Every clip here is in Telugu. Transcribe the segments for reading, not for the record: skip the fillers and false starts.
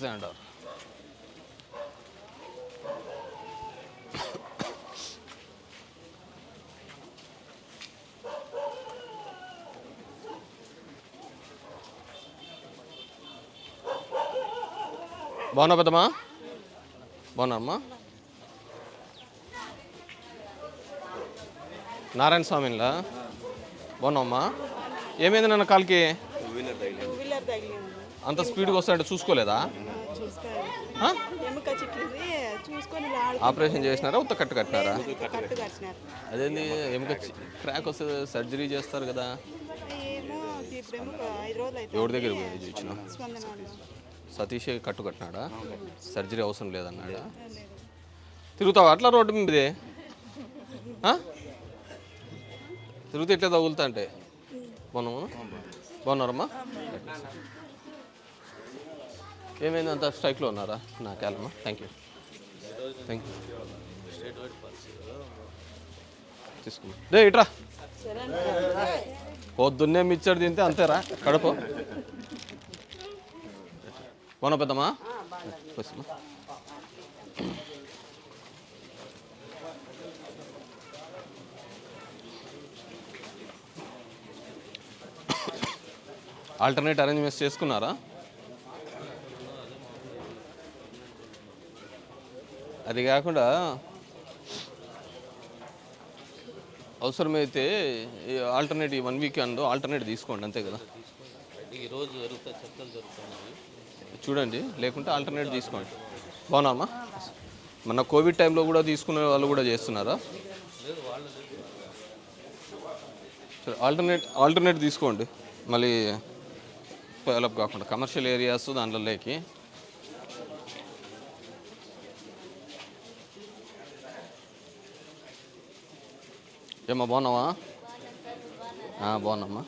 అలెగ్జాండర్. బాగున్నా పెద్దమ్మా? బాగున్నామ్మా? నారాయణ స్వామిలా బాగున్నామ్మా? ఏమైంది నన్ను కాలికి? అంత స్పీడ్గా వస్తాయంటే చూసుకోలేదా? ఆపరేషన్ చేసినారా? ఉత్త కట్టు కట్టినారా? అదేంది ఎముక క్రాక్ వస్తే సర్జరీ చేస్తారు కదా? ఎవరి దగ్గర పోయి ఇచ్చిన? సతీష్ కట్టు కట్టినాడా? సర్జరీ అవసరం లేదన్నాడా? తిరుగుతావా అట్లా రోడ్డు మీదే? తిరుగుతే ఇట్లా తగులుతా అంటే బాగున్నామా? బాగున్నారమ్మా? ఏమైంది అంత స్ట్రైక్లో ఉన్నారా? నాకేలమ్మా. థ్యాంక్ యూ తీసుకున్నా. డే ఇట్రా. పొద్దున్నే మిచ్చడి తింటే అంతేరా కడుపు. బాగున్నా పెద్దమ్మా? ఆల్టర్నేట్ అరేంజ్మెంట్స్ చేసుకున్నారా? అది కాకుండా అవసరమైతే ఆల్టర్నేట్ 1 వీక్ అందు ఆల్టర్నేట్ తీసుకోండి, అంతే కదా? ఈరోజు చూడండి, లేకుంటే ఆల్టర్నేట్ తీసుకోండి. బాగున్నామా? మన కోవిడ్ టైంలో కూడా తీసుకునే వాళ్ళు కూడా చేస్తున్నారా? సరే, ఆల్టర్నేట్ తీసుకోండి. మళ్ళీ డెవలప్ కాకుండా కమర్షియల్ ఏరియాస్ దాంట్లోకి. ఏమ్మా బాగున్నావా? బాగున్నామ్మా.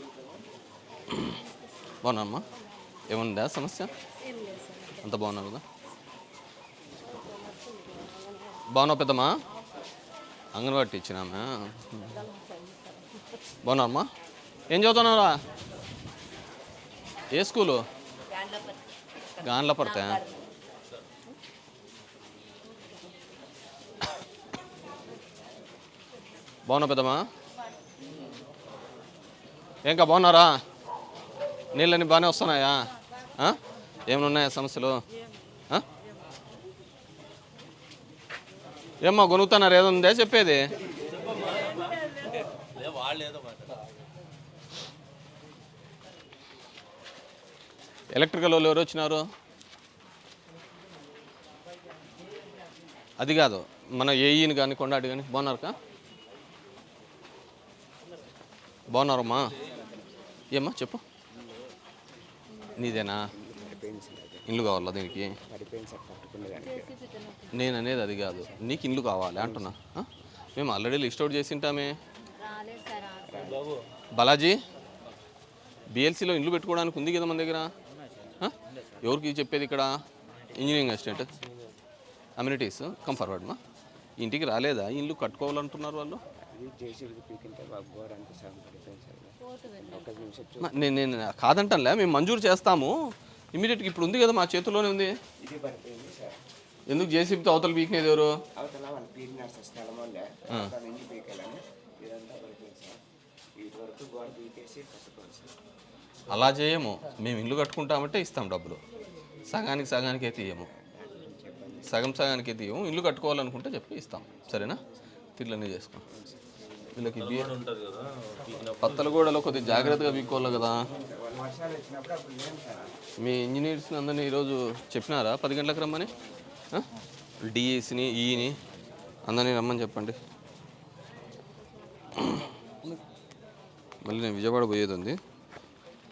బాగున్నామ్మా? ఏముందా సమస్య? అంత బాగున్నావు కదా? బాగున్నావు పెద్దమ్మా? అంగన్వాడీ ఇచ్చినామా? బాగున్నామ్మా? ఏం చదువుతున్నావురా? ఏ స్కూలు? గాన్లపర్తా? బాగున్నా పెద్దమ్మా? ఇంకా బాగున్నారా? నీళ్ళని బాగానే వస్తున్నాయా? ఏమైనా ఉన్నాయా సమస్యలు? ఏమ్మా కొనుక్కుతున్నారు? ఏదో ఉందే చెప్పేది? ఎలక్ట్రికల్ వాళ్ళు ఎవరు వచ్చినారు? అది కాదు, మన ఏఈని కానీ కొండాటి కానీ బాగున్నారుకా? బాగున్నారమ్మా? ఏమ్మా చెప్పు. నీదేనా ఇల్లు కావాలా? దీనికి నేను అనేది అది కాదు, నీకు ఇల్లు కావాలి అంటున్నా. మేము ఆల్రెడీ లిస్ట్ అవుట్ చేసి ఉంటామే. బాలాజీ, బిఎల్సీలో ఇల్లు పెట్టుకోవడానికి ఉంది కదా మన దగ్గర. ఎవరికి చెప్పేది ఇక్కడ? Engineering assistant amenities come forward మా. ఇంటికి రాలేదా? ఇల్లు కట్టుకోవాలంటున్నారు వాళ్ళు. నేను కాదంటానులే, మేము మంజూరు చేస్తాము ఇమీడియట్గా. ఇప్పుడు ఉంది కదా, మా చేతుల్లోనే ఉంది. ఎందుకు జేసీబీతో అవతల పీకినేది ఎవరు? అలా చేయము మేము. ఇల్లు కట్టుకుంటామంటే ఇస్తాం డబ్బులు. సగానికి అయితే ఇవ్వము. సగానికి అయితే ఇవ్వము. ఇల్లు కట్టుకోవాలనుకుంటే చెప్పి ఇస్తాం. సరేనా? తిట్లన్నీ చేసుకో. వీళ్ళకి పత్తలగూడలో కొద్దిగా జాగ్రత్తగా పీక్కోవాలి కదా. మీ ఇంజనీర్స్ని అందరినీ ఈరోజు చెప్పినారా 10 గంటలకు రమ్మని? డిఈసిని ఈని అందరినీ రమ్మని చెప్పండి. మళ్ళీ నేను విజయవాడ పోయేది ఉంది.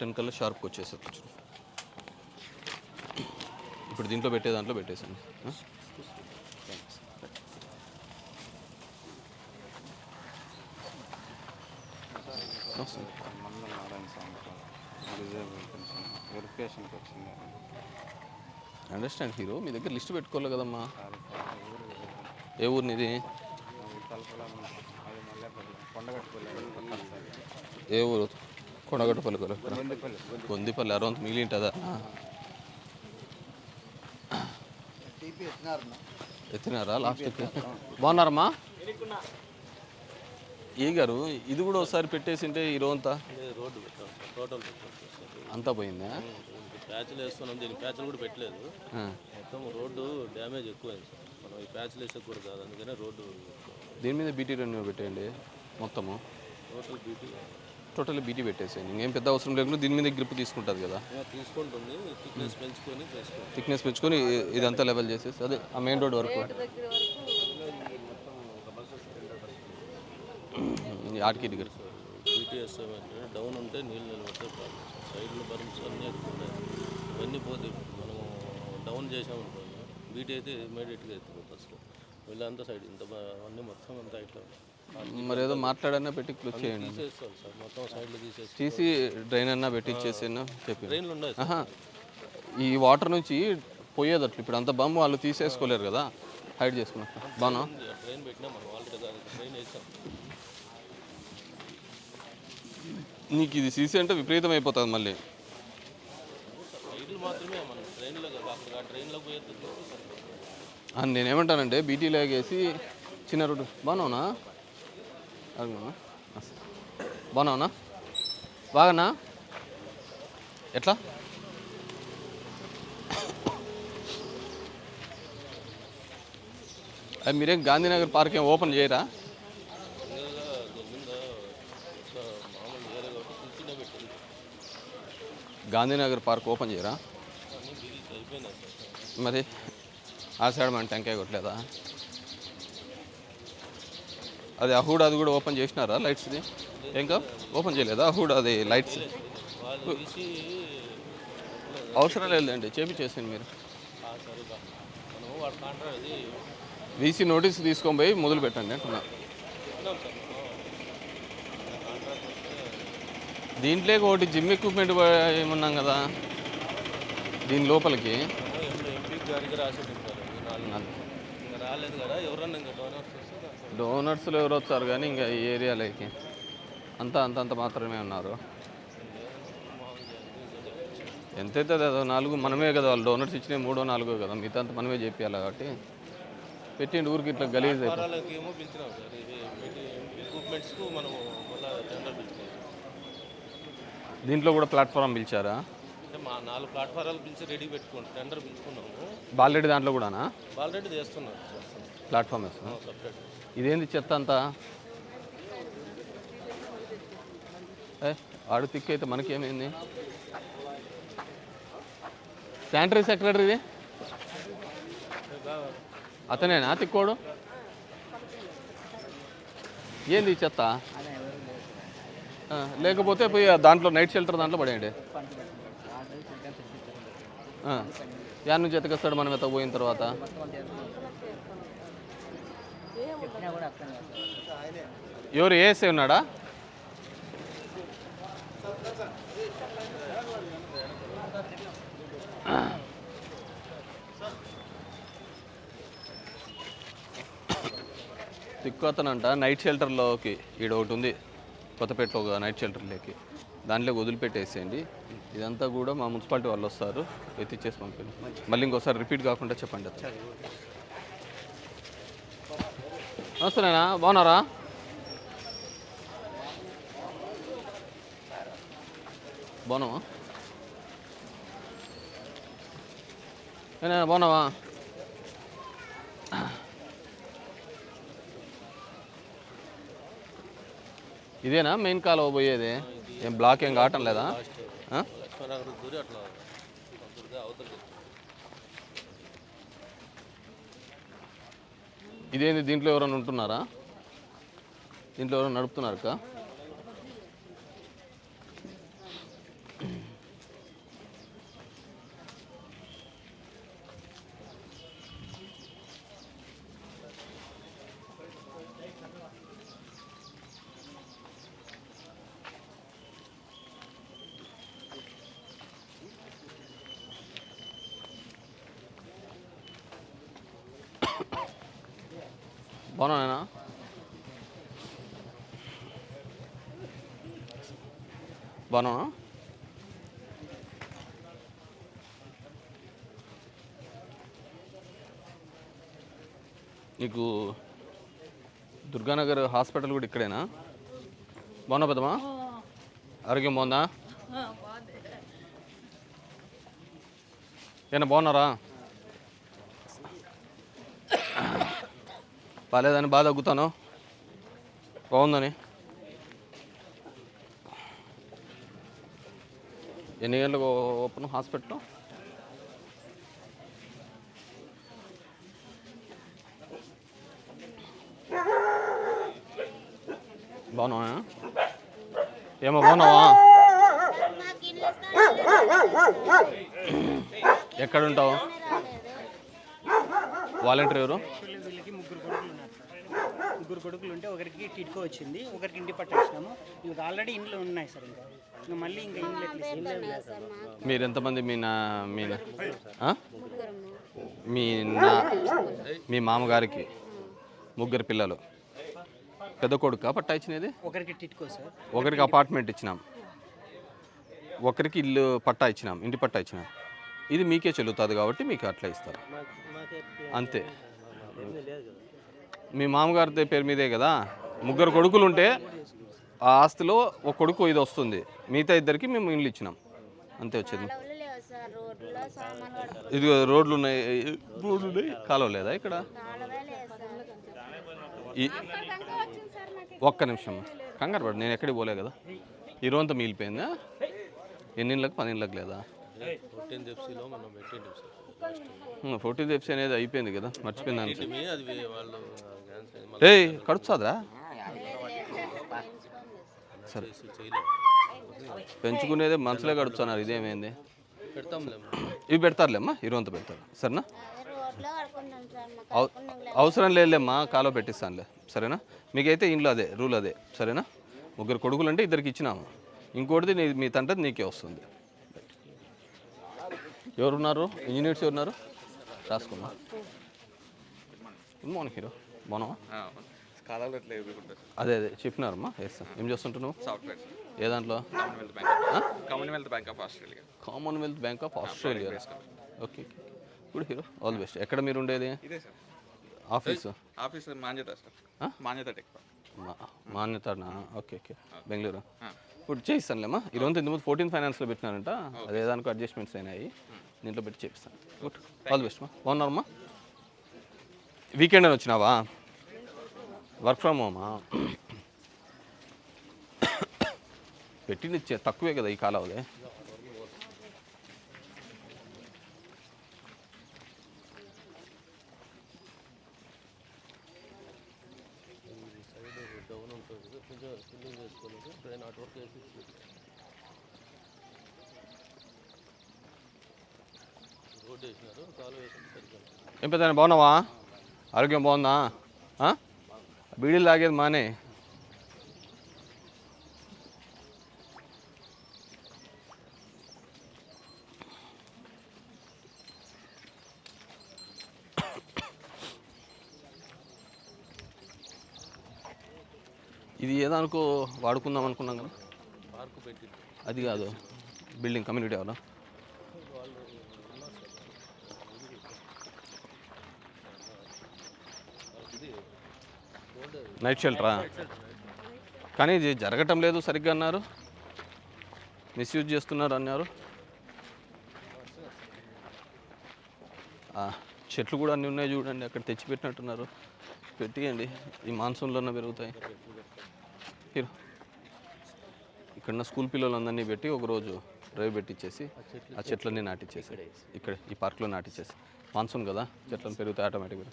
10 కల్లా షార్ప్కి వచ్చేసరికి. ఇప్పుడు దీంట్లో దాంట్లో పెట్టేసాను. అండర్స్టాండ్ హీరో, మీ దగ్గర లిస్ట్ పెట్టుకోవాలి కదమ్మా. ఏ ఊరినిది? ఏ ఊరు? కొండగట్టుపల్లి. గొందిపల్లి అరవంత మిగిలి ఉంటుందా? ఎత్తినారా లాస్ట్కి? బాగున్నారమ్మా ఏ గారు? ఇది కూడా ఒకసారి పెట్టేసింటే ఈ రోజంతా రోడ్డు టోటల్ అంతా పోయిందా? ప్యాచ్లు వేస్తున్నాం, దీనికి ప్యాచ్లు కూడా పెట్టలేదు. మొత్తం రోడ్డు డ్యామేజ్ ఎక్కువైంది సార్. మనం ఈ ప్యాచ్లు వేసేకూడదు కాదు, అందుకనే రోడ్డు దీని మీద బీటీ రెన్యూ పెట్టేయండి మొత్తము. టోటల్ బీటీ పెట్టేసేయండి, ఇంకేం పెద్ద అవసరం లేకుండా దీని మీద గ్రిప్ తీసుకుంటుంది కదా. తీసుకుంటుంది. థిక్నెస్ పెంచుకొని ఇదంతా లెవెల్ చేసేసి అదే ఆ మెయిన్ రోడ్ వరకు ఆడికి దగ్గర బీటీ వేస్తామంటే డౌన్ ఉంటే నీళ్ళు నిలబడితే ప్రాబ్లం. సైడ్లో బర్మ్స్ అన్నీ ఎక్కున్నాయి, ఇవన్నీ పోతే మనము డౌన్ చేసామనుకోండి బీటీ అయితే ఇమీడియట్గా ఎత్తుకుంటుంది అసలు. వీళ్ళంతా సైడ్ ఇంత అన్నీ మొత్తం అంతా ఇట్లా మరి ఏదో మాట్లాడన్నా పెట్టి క్లిక్ చేయండి. తీసేస్తాం సార్, మొత్తం సైడ్లో తీసి డ్రైన్ అన్నా పెట్టించేసి చెప్పి. ట్రైన్లు ఉన్నాయి ఈ వాటర్ నుంచి పోయేది అట్లా ఇప్పుడు అంత బొమ్మ వాళ్ళు తీసేసుకోలేరు కదా, హైడ్ చేసుకున్నారు. బాగా ట్రైన్ పెట్టినా మనం వాళ్ళకి ట్రైన్ వేసాం. నీకు ఇది సీసీ అంటే విపరీతం అయిపోతుంది మళ్ళీ. సైడ్లు మాత్రమే మనం ట్రైన్లో అక్కడ ట్రైన్లో పోయేది. నేనేమంటానంటే బీటీ లాగేసి చిన్న రోడ్డు. బాగున్నావునా? బాగున్నావునా? బాగానా? ఎట్లా అది మీరేం గాంధీనగర్ పార్క్ ఏం ఓపెన్ చేయరా? గాంధీనగర్ పార్క్ ఓపెన్ చేయరా? మరి ఆ సైడ్ మన టెంకాయ కొట్టలేదా? అది అహూడ్ అది కూడా ఓపెన్ చేసినారా లైట్స్ది? ఇంకా ఓపెన్ చేయలేదా అహూడ్ అది లైట్స్? అవసరం లేదండి, చేసేయండి మీరు. వీసీ నోటీస్ తీసుకొని పోయి మొదలు పెట్టండి అంటున్నా. దీంట్లోకి ఒకటి జిమ్ ఎక్విప్మెంట్ ఏమన్నాం కదా దీని లోపలికి. డోనర్స్లో ఎవరు వచ్చారు కానీ ఇంకా ఈ ఏరియాలోకి అంత మాత్రమే ఉన్నారు. ఎంతైతే అదో 4 మనమే కదా, వాళ్ళు డోనర్స్ ఇచ్చినవి 3 4 కదా, మిగతా అంతా మనమే చెప్పాలి. కాబట్టి పెట్టిండి ఊరికి ఇట్లా గలీజ్ దీంట్లో కూడా ప్లాట్ఫామ్ పిలిచారా? మా 4 ప్లాట్ఫారాలు పిలిచి రెడీ పెట్టుకోండి, టెండర్ పిలుచుకున్నాము. బాలరెడ్డి దాంట్లో కూడానా? బాలరెడ్డి చేస్తున్నారు ప్లాట్ఫామ్ వేస్తున్నా. ఇదేంది చెత్త అంతా? ఆడు తిక్కు అయితే మనకేమైంది? శానిటరీ సెక్రటరీది అతనేనా తిక్కోడు? ఏంది చెత్త? లేకపోతే పోయి దాంట్లో నైట్ షెల్టర్ దాంట్లో పడేయండి. యాడ్ నుంచి ఎత్తకొస్తాడు మనం ఎత్త పోయిన తర్వాత. ఎవరు ఏఎస్ఐ ఉన్నాడా? తిక్కుతనంట నైట్ షెల్టర్లోకి ఈడ ఒకటి ఉంది కొత్తపేటలో, ఒక నైట్ షెల్టర్లోకి దాంట్లోకి వదిలిపెట్టేసేయండి. ఇదంతా కూడా మా మున్సిపాలిటీ వాళ్ళు వస్తారు, ఎత్తిచ్చేసి పంపండి. మళ్ళీ ఇంకోసారి రిపీట్ కాకుండా చెప్పండి. నమస్తేనా, బాగున్నారా? బాగున్నావా? బాగున్నావా? ఇదేనా మెయిన్ కాలువ పోయేది? ఏం బ్లాక్ ఏం కావటం లేదా? ఇదేంది దీంట్లో ఎవరైనా ఉంటున్నారా? దీంట్లో ఎవరైనా నడుపుతున్నారా? బాగున్నానా? బాగున్నానా? నీకు దుర్గానగర్ హాస్పిటల్ కూడా ఇక్కడేనా? బాగున్నా పెద్దమ్మా? ఆరోగ్యం బాగుందా? ఏనా బాగున్నారా? బాగాలేదని బాగా తగ్గుతాను, బాగుందని. ఎన్ని గంటలకు ఓపెన్ హాస్పిటల్? బాగున్నావా? ఏమో బాగున్నావా? ఎక్కడ ఉంటావు? వాలంటీర్ ఎవరు? వీళ్ళకి ముగ్గురు కొడుకులు ఉంటే ఒకరికి టిట్కో వచ్చింది, ఒకరికి ఇంటి పట్టేసినాము. వీళ్ళకి ఆల్రెడీ ఇంట్లో ఉన్నాయి సార్. ఇంకా మళ్ళీ ఇంకా ఇంట్లో మీరు ఎంతమంది? మీ మామగారికి ముగ్గురు పిల్లలు. పెద్ద కొడుక పట్టా ఇచ్చినది? ఒకరికి టిట్కో సార్, ఒకరికి అపార్ట్మెంట్ ఇచ్చినాం, ఒకరికి ఇల్లు పట్టా ఇచ్చినాం, ఇంటి పట్టా ఇచ్చినాం. ఇది మీకే చెల్లుతుంది కాబట్టి మీకు అట్లా ఇస్తారు అంతే. మీ మామగారి పేరు మీదే కదా. ముగ్గురు కొడుకులు ఉంటే ఆ ఆస్తిలో ఒక కొడుకు ఇది వస్తుంది, మిగతా ఇద్దరికి మేము ఇల్లు ఇచ్చినాం అంతే వచ్చేది. ఇది రోడ్లు ఉన్నాయి, కాలువ లేదా ఇక్కడ? ఒక్క నిమిషం కంగారు పడు, నేను ఎక్కడికి పోలే కదా. ఈ రోజంతా మిగిలిపోయిందా? ఎన్ని ఇళ్ళకి? 10 ఇళ్ళకి లేదా? 14 ఎఫ్సీ అనేది అయిపోయింది కదా, మర్చిపోయింది. ఏయ్ కడుపుతుందా? సరే పెంచుకునేదే మనసులే కడుపుతున్నారు, ఇదేమైంది? ఇవి పెడతారులేమ్మా, ఇరువంత పెడతారు సరేనా? అవసరం లేదులేమ్మా, కాలో పెట్టిస్తానులే సరేనా? మీకైతే ఇంట్లో అదే రూల్ అదే సరేనా? ముగ్గురు కొడుకులు అంటే ఇద్దరికి ఇచ్చినాము, ఇంకోటిది మీ తండ్రి నీకే వస్తుంది. ఎవరున్నారు? ఇంజనీర్స్ ఎవరున్నారు? రాసుకున్నా. గుడ్ మార్నింగ్ హీరో, బాగున్నావా? అదే చెప్పినారమ్మా. వేస్తా. ఏం చేస్తుంటున్నావు? సాఫ్ట్వేర్. ఏ దాంట్లో? Commonwealth bank of Australia. Commonwealth bank of Australia. Okay good hero, all the best. ఎక్కడ మీరు ఉండేది? ఇదే sir office? Office Manyata sir. Manyata tech. మాన్యతనా? Okay okay, Bengaluru. ఇప్పుడు చేయిస్తానులేమ్మా. ఈరోజు ఇంతకుముందు 14 ఫైనాన్స్లో పెట్టినారంట, అదే దానికి అడ్జస్ట్మెంట్స్ అయినాయి, దీంట్లో పెట్టి చేపిస్తాను. గుడ్, ఆల్ ది బెస్ట్ మా. బాగున్నారమ్మా? వీకెండ్ అని వచ్చినావా? వర్క్ ఫ్రమ్ హోమా? పెట్టింది తక్కువే కదా ఈ కాలావదే. ఏం పెద్ద బాగున్నావా? ఆరోగ్యం బాగుందా? బీడీలు తాగేది మానే. ఇది ఏదానికో వాడుకుందాం అనుకున్నాం కదా, అది కాదు బిల్డింగ్ కమ్యూనిటీ వాళ్ళ. నైట్ షెల్టరా? కానీ ఇది జరగటం లేదు సరిగ్గా అన్నారు, మిస్యూజ్ చేస్తున్నారు అన్నారు. చెట్లు కూడా అన్నీ ఉన్నాయి చూడండి, అక్కడ తెచ్చిపెట్టినట్టున్నారు. పెట్టియండి, ఈ మాన్సూన్లోనే పెరుగుతాయి. హీరో ఇక్కడ స్కూల్ పిల్లలందరినీ పెట్టి ఒకరోజు డ్రైవ్ పెట్టించేసి ఆ చెట్లన్నీ నాటిచ్చేసి ఇక్కడ ఈ పార్క్లో నాటిచ్చేసి, మాన్సూన్ కదా చెట్లను పెరుగుతాయి ఆటోమేటిక్గా.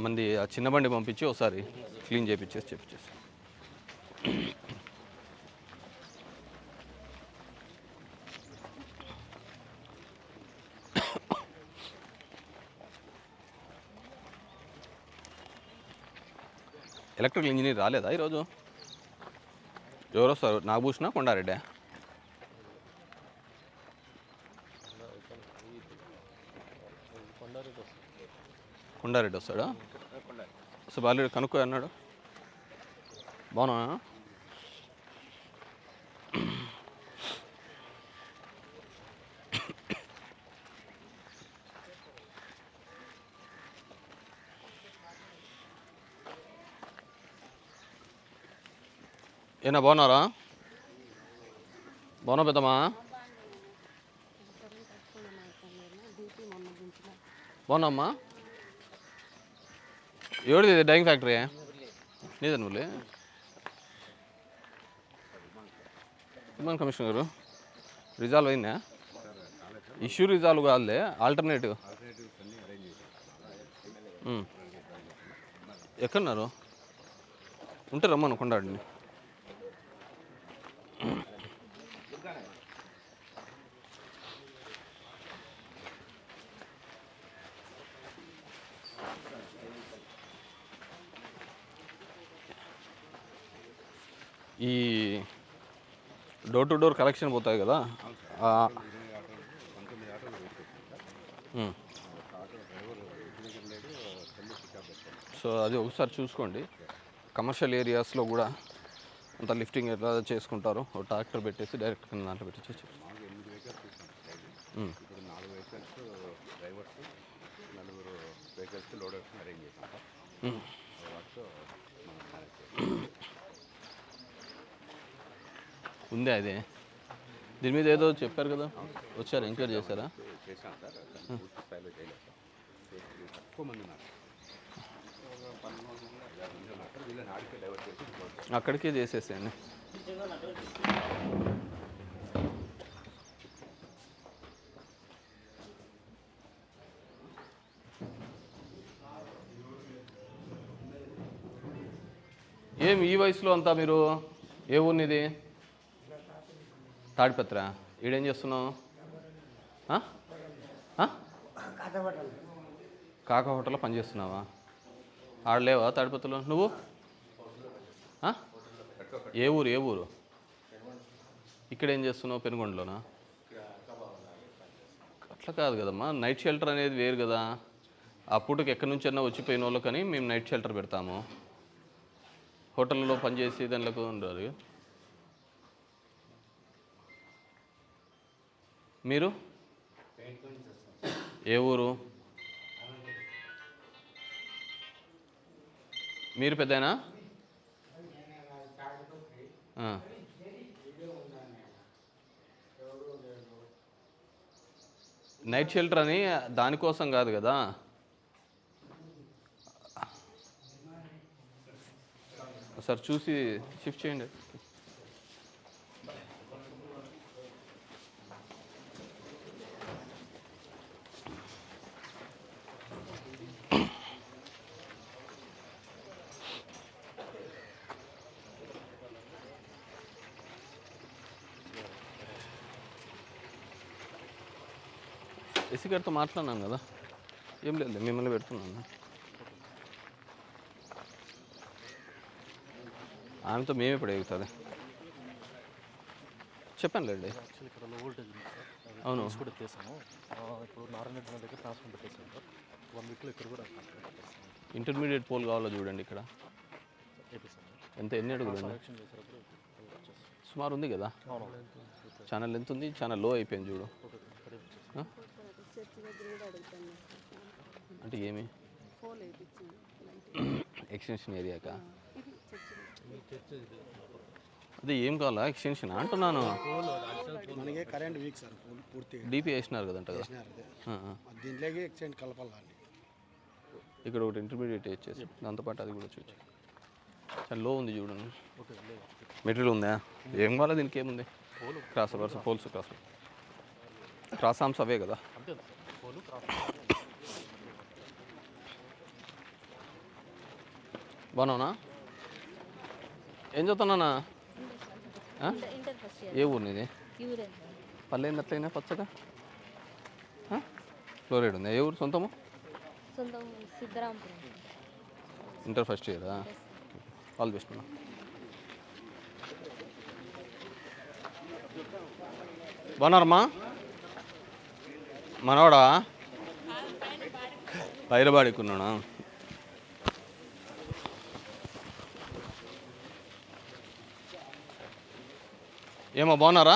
మంది ఆ చిన్న బండి పంపించి ఒకసారి క్లీన్ చేయించేసి చెప్పించేసి. ఎలక్ట్రికల్ ఇంజనీర్ రాలేదా ఈరోజు? ఎవరు వస్తారు? నాగభూషణ, కొండారెడ్డి? కొండారెడ్డి వస్తాడా? అసలు బాగా కనుక్కో అన్నాడు. బాగున్నా? ఏనా బాగున్నారా? బాగున్నా పెద్దమ్మా? బాగున్నామ్మా? ఎవరిది ఇది డైయింగ్ ఫ్యాక్టరీ? నీదే నువ్వులే. ఇమ్మాన్ కమిషనర్ గారు రిజాల్వ్ అయిందా? ఇష్యూ రిజాల్వ్ కాదులే, ఆల్టర్నేటివ్ ఎక్కడున్నారు? ఉంటే రమ్మను కొండాడిని. ఈ డోర్ టు డోర్ కలెక్షన్ పోతాయి కదా, సో అది ఒకసారి చూసుకోండి. కమర్షియల్ ఏరియాస్లో కూడా అంత లిఫ్టింగ్ ఎట్లా చేసుకుంటారు, ఒక ట్రాక్టర్ పెట్టేసి డైరెక్ట్ దాంట్లో పెట్టేసి ఉందే అది. దీని మీద ఏదో చెప్పారు కదా, వచ్చారు ఎంక్వైరీ చేశారా? అక్కడికే చేసేసాను. ఏం ఈ వయసులో అంతా మీరు? ఏ ఊరినిది? తాడిపత్ర. ఈడేం చేస్తున్నావు? కాకా హోటల్లో పనిచేస్తున్నావా? ఆడలేవా తాడిపత్రలో? నువ్వు ఏ ఊరు? ఏ ఊరు? ఇక్కడ ఏం చేస్తున్నావు? పెనుగొండలోనా? అట్లా కాదు కదమ్మా, నైట్ షెల్టర్ అనేది వేరు కదా. ఆ పూటకి ఎక్కడి నుంచి అన్నా వచ్చిపోయిన వాళ్ళకని మేము నైట్ షెల్టర్ పెడతాము. హోటల్లో పనిచేసి దానిలోకి ఉండాలి. మీరు ఏ ఊరు? మీరు పెద్దనా? నైట్ షెల్టర్ అని దానికోసం కాదు కదా. ఒకసారి చూసి షిఫ్ట్ చేయండి. ఎస్సీ గారితో మాట్లాడినాను కదా, ఏం లేదు మిమ్మల్ని పెడుతున్నాను. ఆమెతో మేమే ఇప్పుడు ఎగుతుంది. చెప్పాను లేండి. అవును. ఇంటర్మీడియట్ పోల్ కావాలో చూడండి. ఇక్కడ ఎంత ఎన్ని అడుగులు సుమారు ఉంది కదా. ఛానల్ ఎంత ఉంది? ఛానల్ లో అయిపోయింది చూడు. అంటే ఏమి ఎక్స్టెన్షన్ ఏరియాకా? అదే ఏం కావాలా ఎక్స్టెన్షన్ అంటున్నాను. కరెంట్ వీక్ సార్, పూర్తి డీపీ వేసినారు కదంట కదా. దీంట్లోకి ఎక్స్టెండ్ కలపాలి. ఇక్కడ ఒకటి ఇంటర్మీడియట్ వేసేసి దాంతోపాటు అది కూడా చూసి చాలా లో ఉంది చూడండి. మెటీరియల్ ఉందా? ఏం కావాలా దీనికి? ఏముంది? క్రాస్ వర్స్ పోల్స్ క్రాస్ ఆర్మ్స్ అవే కదా. బాగున్నావునా? ఏం చదువుతున్నానా? ఏ ఊరు నీది? పల్లెంది అట్లయినా పచ్చగా ఫ్లోరైడ్ ఉంది. ఏ ఊరు సొంతము? ఇంటర్ ఫస్ట్ ఇయరా? All best. బాగున్నారమ్మా? మనవాడా? బయలుబాడుకున్నాడా? ఏమో బాగున్నారా?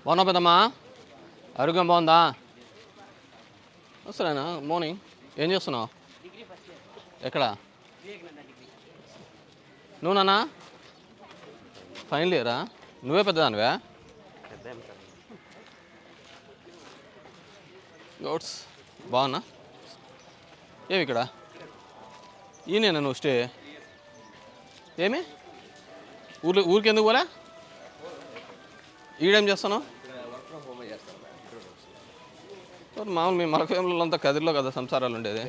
బాగున్నా పెద్దమ్మా? ఆరోగ్యం బాగుందా? వస్తానా మార్నింగ్. ఏం చేస్తున్నావు? ఎక్కడ నువ్వు నాన్న? ఫైనల్ ఇయరా? నువ్వే పెద్దదానివా? గౌడ్స్ బాగున్నా? ఏమి ఇక్కడ ఈయనేనా నువ్వు స్టే? ఏమి ఊరికి ఎందుకు పోలే? ఈడేం చేస్తాను? మామూలు మీ మరకవేములలో అంతా కదిరిలో కదా సంసారాలు ఉండేది.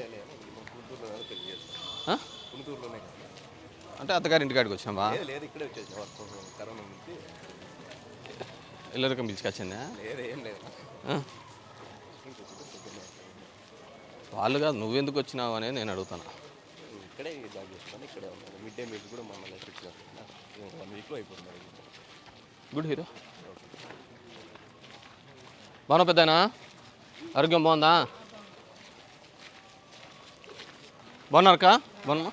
అంటే అత్తగారి ఇంటికాడికి వచ్చినావా? ఇల్లరికం పిలుచుకొచ్చిందా? వాళ్ళు కాదు, నువ్వెందుకు వచ్చినావు అనేది నేను అడుగుతాను. ఇక్కడే జాబ్ చేస్తాను, ఇక్కడే ఉన్నాను. మిడ్ డే మీల్స్ కూడా మన ఫిక్స్ చేస్తున్నా. 1 వీక్లో అయిపోతుంది. Good hero. బాగున్నా పెద్దనా? ఆరోగ్యం బాగుందా? బాగున్నారక్క? బాగున్నా.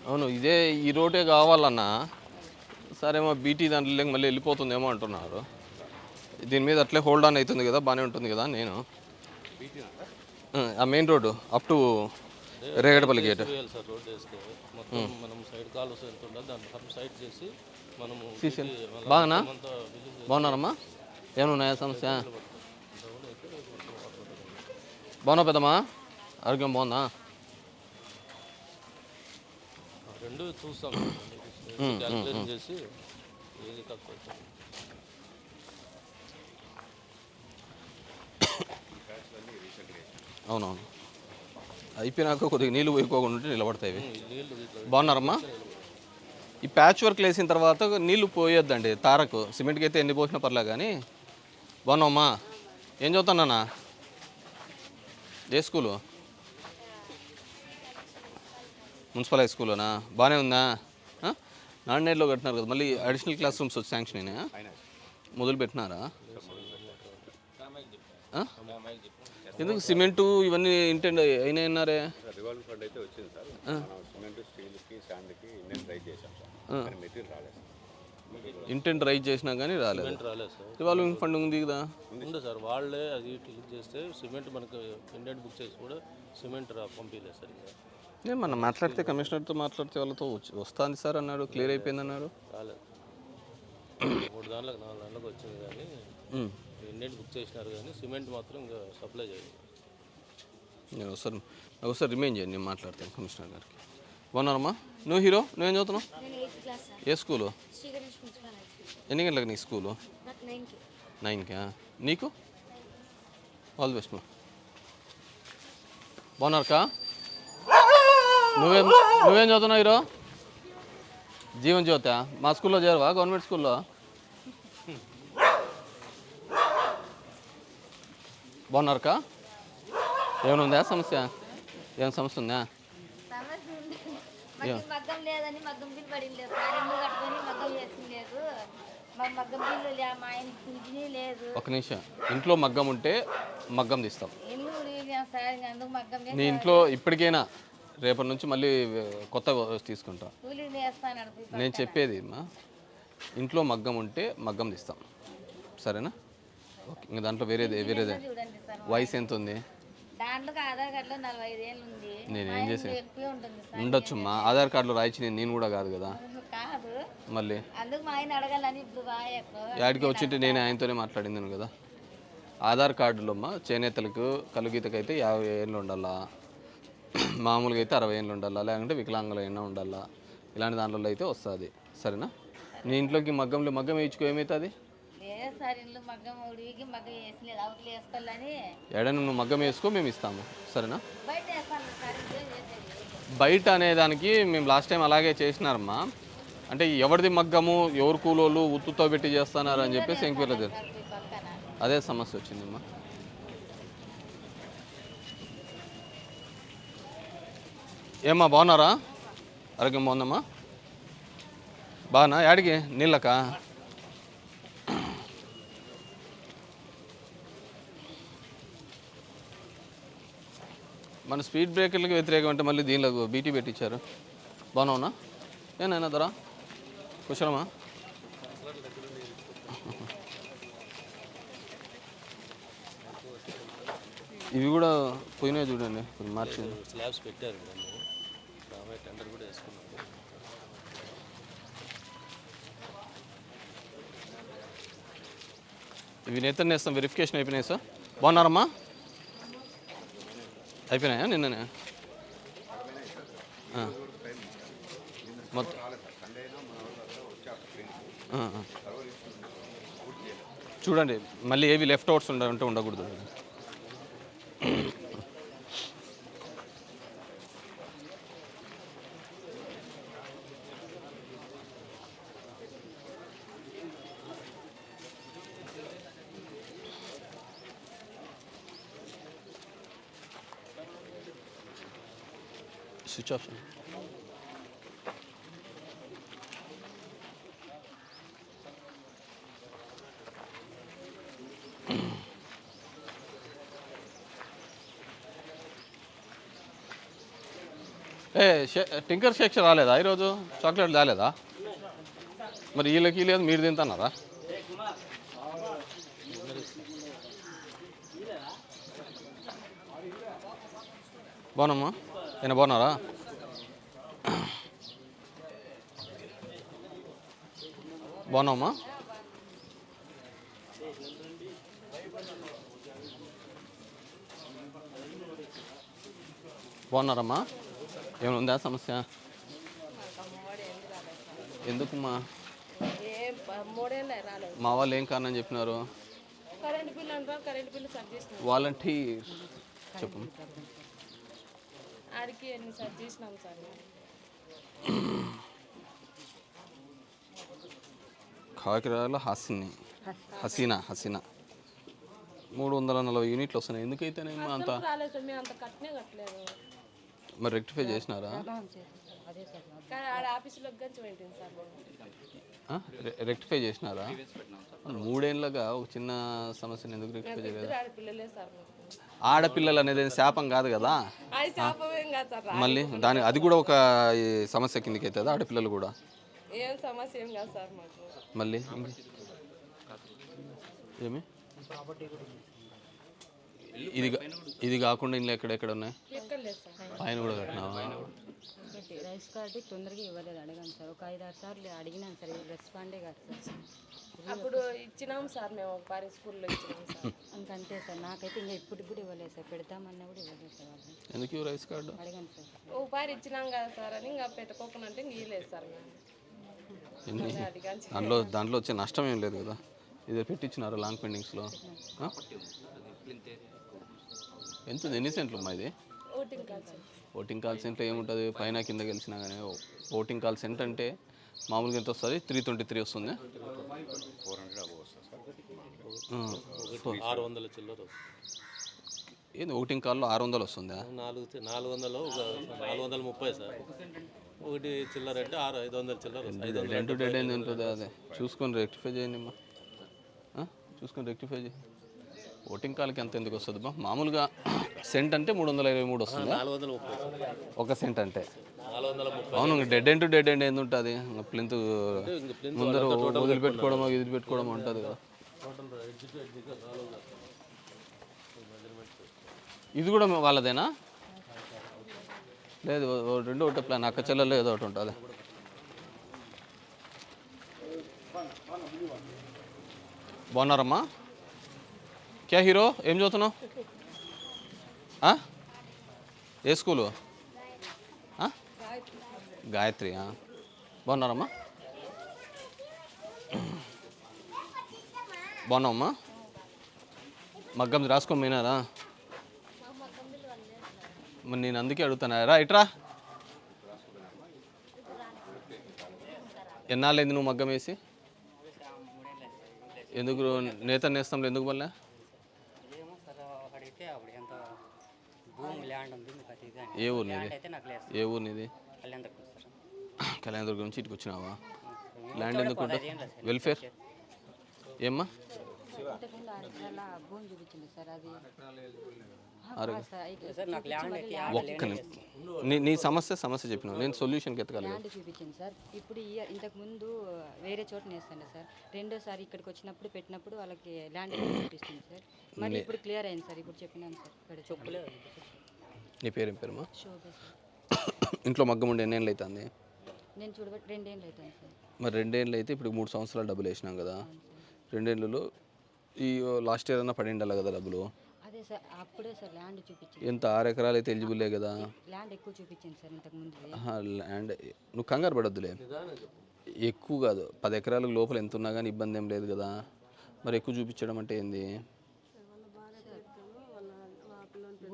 అవును, ఇదే ఈ రోటే కావాలన్నా సరేమో బీటీ దాంట్లో మళ్ళీ వెళ్ళిపోతుందేమో అంటున్నారు. దీని మీద అట్లే హోల్డ్ ఆన్ అవుతుంది కదా, బాగానే ఉంటుంది కదా. నేను ఆ main road up to Regadapalli gate వేయాలి సార్. రోడ్ వేస్తే మొత్తం మనం సైడ్ కాల్ ఎంత ఉండాలి దాన్ని సబ్ సైడ్ చేసి మనము బాగానా? బాగున్నారమ్మా? ఏమన్నాయా సమస్య? బాగున్నా పెద్దమ్మా? ఆరోగ్యం బాగుందా? రెండు చూస్తాం, క్యాల్కులేషన్ చేసి ఏది తక్కువ. అవునవును, అయిపోయినాక కొద్దిగా నీళ్ళు పోయిపోకుండా ఉంటే నిలబడతాయి. బాగున్నారమ్మా? ఈ ప్యాచ్ వర్క్ వేసిన తర్వాత నీళ్ళు పోయొద్దండి తారకు. సిమెంట్కి అయితే ఎన్ని పోసినా పర్లే కానీ. బాగున్నావమ్మా? ఏం చదువుతానా? ఏ స్కూలు? మున్సిపల్ హై స్కూల్లోనా? బాగానే ఉందా? నాన్నేరులో కట్టినారు కదా, మళ్ళీ అడిషనల్ క్లాస్ రూమ్స్ వచ్చి శాంక్షన్ అయినా మొదలు పెట్టినారా? ఎందుకు సిమెంటు ఇవన్నీ ఇంటెండ్ అయినాయన్నారే? రివాల్వింగ్ ఫండ్ అయితే వచ్చింది సార్. మనం సిమెంట్, స్టీల్కి, శాండ్కి ఇండియన్ రైజ్ చేసాం సార్. మెటీరియల్ రాలేదు. ఇంటెంట్ రైజ్ చేసినా కానీ రాలేదు. రాలేదు సార్. రివాల్వింగ్ ఫండ్ ఉంది కదా? ఉంది సార్. వాళ్ళే అది క్లిక్ చేస్తే సిమెంట్ మనకు ఇండియన్ బుక్ చేసి కూడా సిమెంట్ పంపించలేదు సార్. ఇంకా నేను మనం మాట్లాడితే కమిషనర్తో మాట్లాడితే వాళ్ళతో వస్తుంది సార్ అన్నాడు, క్లియర్ అయిపోయింది అన్నారు. రాలేదు. 3 దాంట్లకు 4 దాంట్లకు వచ్చింది కానీ ఇండియన్ బుక్ చేసినారు కానీ సిమెంట్ మాత్రం ఇంకా సప్లై చేయలేదు. నేను ఒకసారి రిమైండ్ చేయండి, నేను మాట్లాడతాను కమిషనర్ గారికి. బాగున్నారమ్మా? నువ్వు హీరో, నువ్వేం చదువుతున్నావు? ఏ స్కూలు? ఎన్ని గంటలకు నీ స్కూలు? 9కా? నీకు ఆల్ ది బెస్ట్ మా. బాగున్నారక్క? నువ్వేం చదువుతున్నావు హీరో? జీవన్ జ్యోతి. మా స్కూల్లో చేరవా? గవర్నమెంట్ స్కూల్లో బాగున్నారక్క? ఏమైనా ఉందా సమస్య? ఏం సమస్య ఉందా? మగ్గం లేదని మగ్గం బిల్లు పడింది లేదు సార్. ఇల్లు కట్టుకొని మగ్గం చేసింది లేదు. మాకు మగ్గం బిల్లు లే, మా ఇంటికి లేదు. ఒక నిమిషం, ఇంట్లో మగ్గం ఉంటే మగ్గం తీస్తాం. ఇల్లు సార్, అందుకు మగ్గం నీ ఇంట్లో ఇప్పటికైనా రేపటి నుంచి మళ్ళీ కొత్త తీసుకుంటా. కూలీలు వేస్తాను. నేను చెప్పేది మా, ఇంట్లో మగ్గం ఉంటే మగ్గం తీస్తాం, సరేనా? ఓకే. ఇంకా దాంట్లో వేరేదే చూడండి సార్, వయసు ఎంత ఉంది? దాంట్లో ఆధార్ కార్డులో 45 ఏళ్ళు ఉంది. నేనేం చేసే ఎక్కువే ఉంటుంది సార్. ఉండొచ్చమ్మా, ఆధార్ కార్డులో రాయించి నేను కూడా కాదు కదా. కాదు, మళ్ళీ అందుకు మా ఆయన అడగాలని ఇప్పుడు యాడికి వచ్చింటే నేను ఆయనతోనే మాట్లాడింది కదా. ఆధార్ కార్డులో అమ్మా చేనేతలకు కలుగీతకైతే 50 ఏళ్ళు ఉండాలా, మామూలుగా అయితే 60 ఏళ్ళు ఉండాలా, లేకుంటే వికలాంగులు అయినా ఉండాలా. ఇలాంటి దాంట్లో అయితే వస్తుంది, సరేనా? నీ ఇంట్లోకి మగ్గం వేయించుకో, ఏమవుతుంది? లేదు సార్, ఇల్లు మగ్గం ఉడికి మగ్గం వేసలేదు, అవతలు వేసుకోవాలని. ఏడైనా నువ్వు మగ్గం వేసుకో, మేము ఇస్తాము, సరేనా? బయట వేస్తాను సార్. ఇంకేం చేసేది? బయట అనేదానికి మేము లాస్ట్ టైం అలాగే చేసినారమ్మా. అంటే ఎవరిది మగ్గము, ఎవరు కూలోళ్ళు ఉత్తుతో పెట్టి చేస్తున్నారు అని చెప్పేసి ఎంక్వైరీ పక్కన అదే సమస్య వచ్చిందమ్మా. ఏమ్మా బాగున్నారా? ఆరోగ్యం బాగుందమ్మా? బాగున్నా? యాడికి నీళ్ళకా? మన స్పీడ్ బ్రేకర్లకు వ్యతిరేకం అంటే మళ్ళీ దీనిలో బీటీ పెట్టించారు. బాగున్నావునా? ఏనైనా ధర కుశలమా? ఇవి కూడా పోయినాయి చూడండి, కొంచెం మార్చింది. స్లాబ్స్ పెట్టారు రాబోయే టెండర్ కూడా వేసుకున్నాము. ఇవి నేతనే వేస్తాం, వెరిఫికేషన్ అయిపోయినాయి సార్. బాగున్నారమ్మా? అయిపోయినాయా నిన్ననే? మొత్తం చూడండి, మళ్ళీ ఏవి లెఫ్ట్ అవుట్స్ ఉంటే ఉండకూడదు. Switch off. టింకర్ షేక్స్ రాలేదా ఈరోజు? చాక్లెట్ రాలేదా? మరి వీళ్ళకి లేదు, మీరు తింటున్నారా? బాగున్నామ్మా? ఏనా బాగున్నారా? బాగున్నామ్మా? బాగున్నారమ్మా? ఏమైనా ఉందా సమస్య? ఎందుకమ్మా? మా వాళ్ళు ఏం కారణం చెప్పినారు? కరెంట్ బిల్ అంటారు, కరెంట్ బిల్లు సర్చ్ చేసినాం. వాలంటీర్ చెప్పు. ఆడికి ఎన్ని సర్చ్ చేసినాం సార్. కాకినాడలో హసీనా 340 యూనిట్లు వస్తున్నాయి. ఎందుకైతేనేమో అంత రాలేదు సార్, మేము అంత కట్టనే కట్టలేదు. మరి రెక్టిఫై చేసినారా? కానీ ఆడ ఆఫీసులోకి గంచి పెట్టింది సార్. రెక్టిఫై చేసినారా? 3 ఏళ్ళగా ఒక చిన్న సమస్యను ఎందుకు రెక్టిఫై చేయలేదు? ఆడపిల్లలే సార్. ఆడపిల్లలు అనేది శాపం కాదు కదా, అది శాపమేం కాదు సార్. మళ్ళీ అది కూడా ఒక సమస్య కిందకి అవుతుంది. ఆడపిల్లలు కూడా ఏం సమస్య ఏం కాదు సార్ మాకు. మళ్ళీ ఏమి ఇది కాకుండా ఇంట్లో ఎక్కడెక్కడ ఉన్నాయి? ఎక్కడ లేదు సార్. పైన కూడా కట్టినావా? రైస్ కార్డు తొందరగా ఇవ్వలేదు, అడిగాను సార్. ఒక 5-6 సార్లు అడిగినాను సార్, రెస్పాండే కాదు సార్. అప్పుడు ఇచ్చినాం సార్, మేము ఒకసారి స్కూల్లో ఇచ్చినాం సార్. అంతే సార్. నాకైతే ఇంకా ఇప్పటికి కూడా ఇవ్వలేదు సార్. పెడతామన్నా కూడా ఇవ్వలేదు సార్ వాళ్ళు. ఎందుకు రైస్ కార్డు? అడిగాను సార్. ఒకసారి ఇచ్చినాం కదా సార్ అని ఇంకా పెట్టుకోకుండా ఇంక ఇవ్వలేదు సార్ మేము. దాంట్లో వచ్చే నష్టం ఏం లేదు కదా. ఇది పెట్టించినారు లాంగ్ పెండింగ్స్లో. ఎంత ఎన్ని సెంట్లు అమ్మా ఇది? ఓటింగ్ కాల్ సెంట్ ఏముంటుంది? పైన కింద గెలిచినా కానీ ఓటింగ్ కాల్ సెంట్ అంటే మామూలుగా ఎంత వస్తుంది? 323 వస్తుంది. 400 అబవ్ వస్తుంది సార్. 600 చిల్లర ఏంది ఓటింగ్ కాల్లో 600 వస్తుందా? 430 సార్. ఒకటి చిల్లర అంటే 500 చిల్లర. డెడ్ డెడ్ ఏంది ఉంటుంది? అదే చూసుకొని రెక్టిఫై చేయండి అమ్మా. చూసుకొని రెక్టిఫై చేయి. ఓటింగ్ కాల్కి ఎంత ఎందుకు వస్తుంది బా? మామూలుగా సెంట్ అంటే 323 వస్తుంది. 430 ఒక సెంట్ అంటే 430. అవును. డెడ్ ఎండ్ ఏంది ఉంటుంది? ప్లింత్ ముందర వదిలిపెట్టుకోవడమో పెట్టుకోవడమో ఉంటుంది కదా. ఇది కూడా వాళ్ళదేనా? లేదు, రెండు ఒకటి ప్లాన్. అక్క చెల్లెల్లో ఏదో ఒకటి ఉంటుంది. బాగున్నారమ్మా? క్యా హీరో, ఏం చదువుతున్నావు? ఏ స్కూలు? గాయత్రి. బాగున్నారమ్మా? బాగున్నావమ్మా? మగ్గం రాసుకొని పోయినారా? మరి నేను అందుకే అడుగుతానా. ఇట్రా. ఎన్నాళ్ళైంది నువ్వు మగ్గం వేసి? ఎందుకు నేస్తాంలో ఎందుకు మళ్ళీ? ఏ ఊరు నీది? ఏ ఊరు నీది? కళ్యాణదుర్గం నుంచి ఇటుకు వచ్చినావా? ల్యాండ్ ఎందుకు ఉంటుంది? వెల్ఫేర్ ఏమ్మా? ఇంతకుముందు 6 ఎకరాల భూమి చూపించింది సార్. అది సార్ నాకు ఒక్క నీ సమస్య చెప్పిన నేను సొల్యూషన్కి ఎత్తగలను. ల్యాండ్ చూపించింది సార్. ఇప్పుడు ఇంతకు ముందు వేరే చోట నేస్తాను సార్. రెండోసారి ఇక్కడికి వచ్చినప్పుడు పెట్టినప్పుడు వాళ్ళకి ల్యాండ్ చూపిస్తుంది సార్. మరి ఇప్పుడు క్లియర్ అయింది సార్. ఇప్పుడు చెప్పినాను సార్. ఇక్కడ చెప్పులే. నీ పేరేం పేరుమా? శోభ సార్. ఇంట్లో మగ్గం ఉండి ఎన్నేళ్ళు అవుతుంది? నేను చూడబట్టి 2 ఏళ్ళు అవుతాను సార్. మరి 2 ఏళ్ళు అయితే ఇప్పుడు 3 సంవత్సరాలు డబ్బులు వేసినాం కదా. 2 ఏళ్ళలో ఈ లాస్ట్ ఇయర్ అన్నా పడిండాలి కదా డబ్బులు. అదే సార్ అప్పుడే సార్ ల్యాండ్ చూపించింది. ఎంత 6 ఎకరాలు అయితే ఎలిజిబుల్లే కదా. ల్యాండ్ ఎక్కువ చూపించింది సార్ ఇంతకు ముందు. ల్యాండ్ నువ్వు కంగారు పడొద్దులే. ఎక్కువ కాదు 10 ఎకరాలకు లోపల ఎంత ఉన్నా కానీ ఇబ్బంది ఏం లేదు కదా. మరి ఎక్కువ చూపించడం అంటే ఏంది?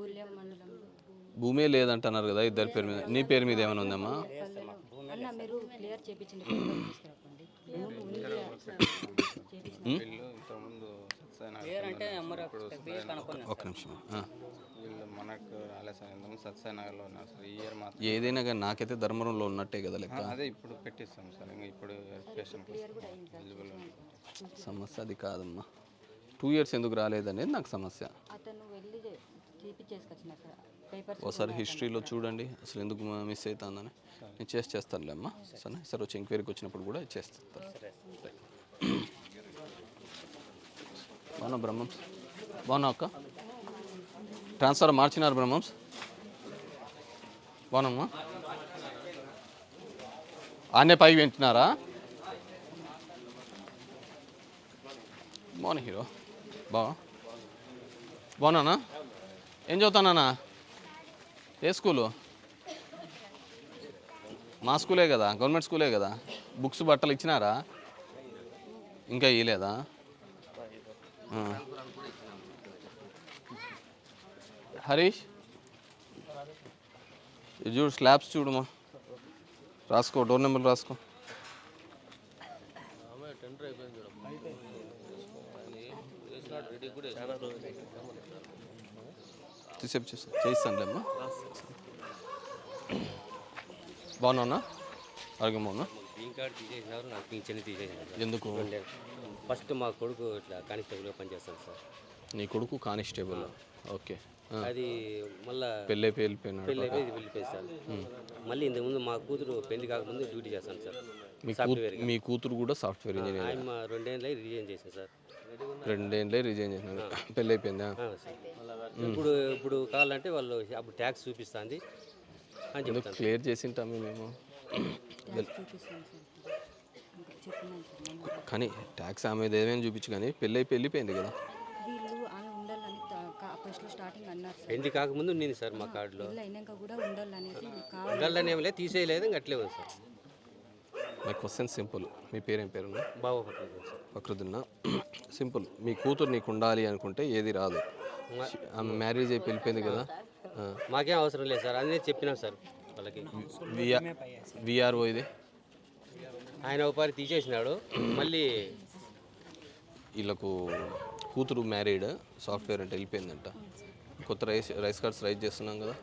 ఊర్లేం మండలంలో భూమే లేదంటున్నారు కదా ఇద్దరి పేరు మీద. నీ పేరు మీద ఏమైనా ఉందమ్మా? అన్న మీరు క్లియర్ చేయించింది తీసుకురాకండి. ఒక్క నిమిషం. మనకు రాలేదు సార్. ఇంతకుముందు సత్సాయినగర్లో ఉన్నారు సార్. ఈ ఇయర్ మాత్రం ఏదైనా కానీ నాకైతే ధర్మవరంలో ఉన్నట్టే కదా లెక్క. అదే ఇప్పుడు పెట్టిస్తాం సార్. ఇంకా ఇప్పుడు వెరిఫికేషన్ ఎలిజిబుల్. సమస్య అది కాదమ్మా. 2 ఇయర్స్ ఎందుకు రాలేదనేది నాకు సమస్య. అతను వెళ్ళి చేపించేసుకొచ్చిన సార్ పేపర్స్. ఒకసారి హిస్టరీలో చూడండి అసలు ఎందుకు మిస్ అవుతుందని. నేను చేస్తానులే అమ్మా. సరే సార్ వచ్చి ఎంక్వైరీకి వచ్చినప్పుడు కూడా చేస్తాను. బాగున్నా బ్రహ్మంస్? బాగున్నా అక్క? ట్రాన్స్ఫర్ మార్చినారు బ్రహ్మంస్? బాగున్నామ్మా? ఆనే పైకి వింటున్నారా? బాగున్నా హీరో. బాగున్నానా? ఏం చదువుతానా? ఏ స్కూలు? మా స్కూలే కదా, గవర్నమెంట్ స్కూలే కదా. బుక్స్ బట్టలు ఇచ్చినారా? ఇంకా ఇవ్వలేదా? హరీష్ ఇది చూడు, స్లాబ్స్ చూడమా, రాసుకో, డోర్ నెంబర్ రాసుకో. టెండర్ అయిపోయింది చూడమ్మా. రెడీ కూడా చేయిస్తానులే అమ్మా. బాగున్నా? ఆరోగ్యం బాగున్నా? గ్రీన్ కార్డు తీసేసినారు, నాకు పింఛన్ తీసేసినారు. ఎందుకు? ఫస్ట్ మా కొడుకు ఇట్లా కానిస్టేబుల్గా పనిచేస్తాను సార్. నీ కొడుకు కానిస్టేబుల్? ఓకే. అది మళ్ళీ పెళ్ళి వెళ్ళిపోయినాడు. వెళ్ళిపోయి సార్. మళ్ళీ ఇంతకుముందు మా కూతురు పెళ్లి కాకముందు డ్యూటీ చేస్తాను సార్. మీ కూతురు కూడా సాఫ్ట్వేర్ ఇంజనీర్? ఆయన 2 ఏళ్ళ రిజైన్ చేశాను సార్. 2 ఏళ్ళే రిజైన్ చేసినాడు. పెళ్ళి అయిపోయిందా? ఇప్పుడు కావాలంటే వాళ్ళు అప్పుడు ట్యాక్స్ చూపిస్తుంది అని చెప్తాను. క్లియర్ చేసింటాము మేము. కానీ ట్యాక్స్ ఆమె ఏమైనా చూపించు, కానీ పెళ్ళి వెళ్ళిపోయింది కదా. వీళ్ళు ఆమె ఉండాలని ఫస్ట్ స్టార్టింగ్ అన్నారు సార్. పెళ్లి కాకముందు ఉంది సార్ మా కార్డులో. అయినాక కూడా ఉండాలనేసి ఉండాలని ఏమి లేదు, తీసేయలేదు, ఇంకా అట్లే ఉంది సార్. My question simple. మీ పేరేం పేరు? బాబు ఫక్రుద్దీన్. సింపుల్. మీ కూతురు నీకు ఉండాలి అనుకుంటే ఏది రాదు. ఆమె మ్యారేజ్ అయిపోయి వెళ్ళిపోయింది కదా. మాకేం అవసరం లేదు సార్, అదే చెప్పినాం సార్ వాళ్ళకి. విఆర్ఓ ఇది ఆయన ఒకసారి తీసేసినాడు. మళ్ళీ వీళ్ళకు కూతురు మ్యారీడ్, సాఫ్ట్వేర్ అంటే వెళ్ళిపోయిందంట. కొత్త రైస్ కార్డ్స్ రైజ్ చేస్తున్నాం కదా,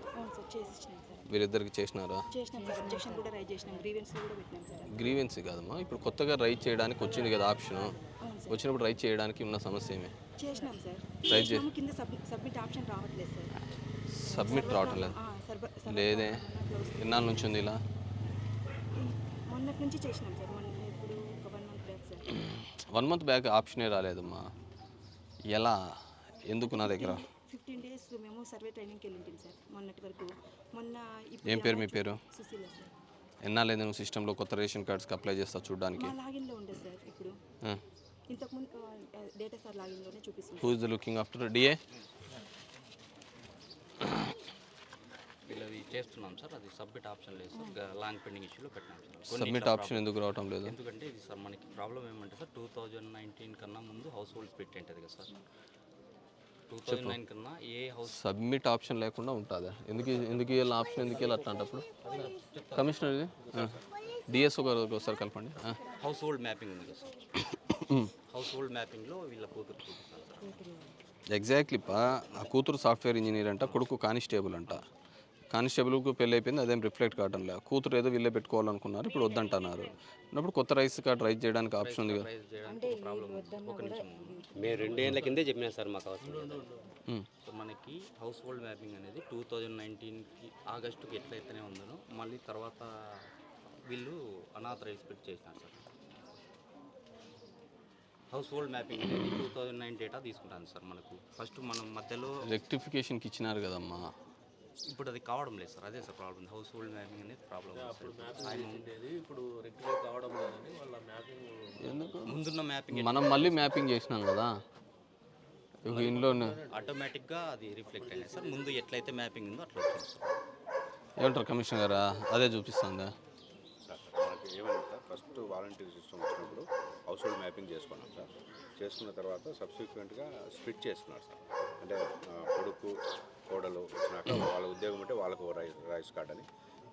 వీరిద్దరికి చేసినారా? గ్రీవెన్స్ కాదమ్మా, ఇప్పుడు కొత్తగా రైజ్ చేయడానికి వచ్చింది కదా ఆప్షన్. వచ్చినప్పుడు రైజ్ చేయడానికి ఉన్న సమస్య ఏమి? రైజ్ సబ్మిట్ రావటం లేదు. లేదే, ఎన్నాళ్ళ నుంచి ఉంది ఇలా? 1 మంత్ బ్యాక్ ఆప్షనే రాలేదమ్మా. ఎలా, ఎందుకు నా దగ్గర? 15 days మేము సర్వే ట్రైనింగ్కి వెళ్ళింటాం సార్ మొన్నటి వరకు. ఏం పేరు మీ పేరు? సుశీల సార్. ఎన్నాళ్ళైంది నువ్వు సిస్టంలో కొత్త రేషన్ కార్డ్స్కి అప్లై చేస్తా చూడడానికి? లాగిన్లో ఉండే సార్. ఇప్పుడు ఇంతకుముందు డేటా సార్ లాగిన్లోనే చూపిస్తుంది. Who is the looking after DA? వీళ్ళది చేస్తున్నాం సార్, అది సబ్మిట్ ఆప్షన్ లేదు సార్. లాంగ్ పెండింగ్ ఇష్యూలో పెట్టినాం సార్. సబ్మిట్ ఆప్షన్ ఎందుకు రావటం లేదు? ఎందుకంటే ఇది సార్ మనకి ప్రాబ్లం ఏమంటే సార్ 2019 కన్నా ముందు హౌస్ హోల్డ్స్ పెట్టేంటది కదా సార్. 2009 కన్నా ఏ హౌస్ సబ్మిట్ ఆప్షన్ లేకుండా ఉంటుందా? ఎందుకు ఇలా ఆప్షన్ ఎందుకు ఇలా అట్లాంటప్పుడు? కమిషనర్ డిఎస్ఓ గారు ఒకసారి కలపండి. హౌస్ హోల్డ్ మ్యాపింగ్ ఉంది కదా సార్. హౌస్ హోల్డ్ మ్యాపింగ్లో వీళ్ళ కూతురు చూపిస్తాను సార్. ఎగ్జాక్ట్లీ పా. ఆ కూతురు సాఫ్ట్వేర్ ఇంజనీర్ అంట, కొడుకు కానిస్టేబుల్ అంట. కానిస్టేబుల్కు పెళ్ళి అయిపోయింది, అదేం రిఫ్లెక్ట్ కావడం లేదు. కూతురు ఏదో వీళ్ళే పెట్టుకోవాలనుకున్నారు, ఇప్పుడు వద్దంటున్నారు. అన్నప్పుడు కొత్త రైస్ కార్డ్ రైజ్ చేయడానికి ఆప్షన్ ఉంది కదా. రైజ్ చేయడానికి ఒక ప్రాబ్లం ఉంది. ఒక నిమిషం. మేము 2 ఏళ్ళ కిందే చెప్పినా సార్ మాకు అవసరం లేదు. సో మనకి హౌస్ హోల్డ్ మ్యాపింగ్ అనేది 2019కి ఆగస్టుకి ఎట్లయితేనే ఉందో మళ్ళీ తర్వాత వీళ్ళు అనాథరైజ్ పెట్టి చేసినారు సార్. హౌస్ హోల్డ్ మ్యాపింగ్ అనేది 2009 డేటా తీసుకుంటాను సార్. మనకు ఫస్ట్ మనం మధ్యలో రెక్టిఫికేషన్కి ఇచ్చినారు కదమ్మా. ఇప్పుడు అది కావడం లేదు సార్, అదే sir problem. House hold mapping అనేది ప్రాబ్లం. ఇప్పుడు రెక్టిఫై కావడం లేదని వాళ్ళ మ్యాపింగ్ ఎందుకు ముందున్న మ్యాపింగ్ మనం మళ్ళీ మ్యాపింగ్ చేసినాం కదా ఇంట్లో. ఆటోమేటిక్గా అది రిఫ్లెక్ట్ అయ్యింది సార్. ముందు ఎట్లయితే మ్యాపింగ్ ఉందో అట్లా వచ్చింది సార్. ఏమంటారు కమిషనర్ గారా, అదే చూపిస్తుందా? సార్ మనకి ఏమైంది సార్, ఫస్ట్ వాలంటీర్ సిస్టమ్ వచ్చినప్పుడు హౌస్ హోల్డ్ మ్యాపింగ్ చేసుకున్నాం సార్. చేసుకున్న తర్వాత సబ్సిక్వెంట్గా స్ప్లిట్ చేస్తున్నారు సార్. అంటే కొడుకు కోడలు వచ్చినాక వాళ్ళ ఉద్యోగం అంటే వాళ్ళకు రైస్ కార్డ్ అని,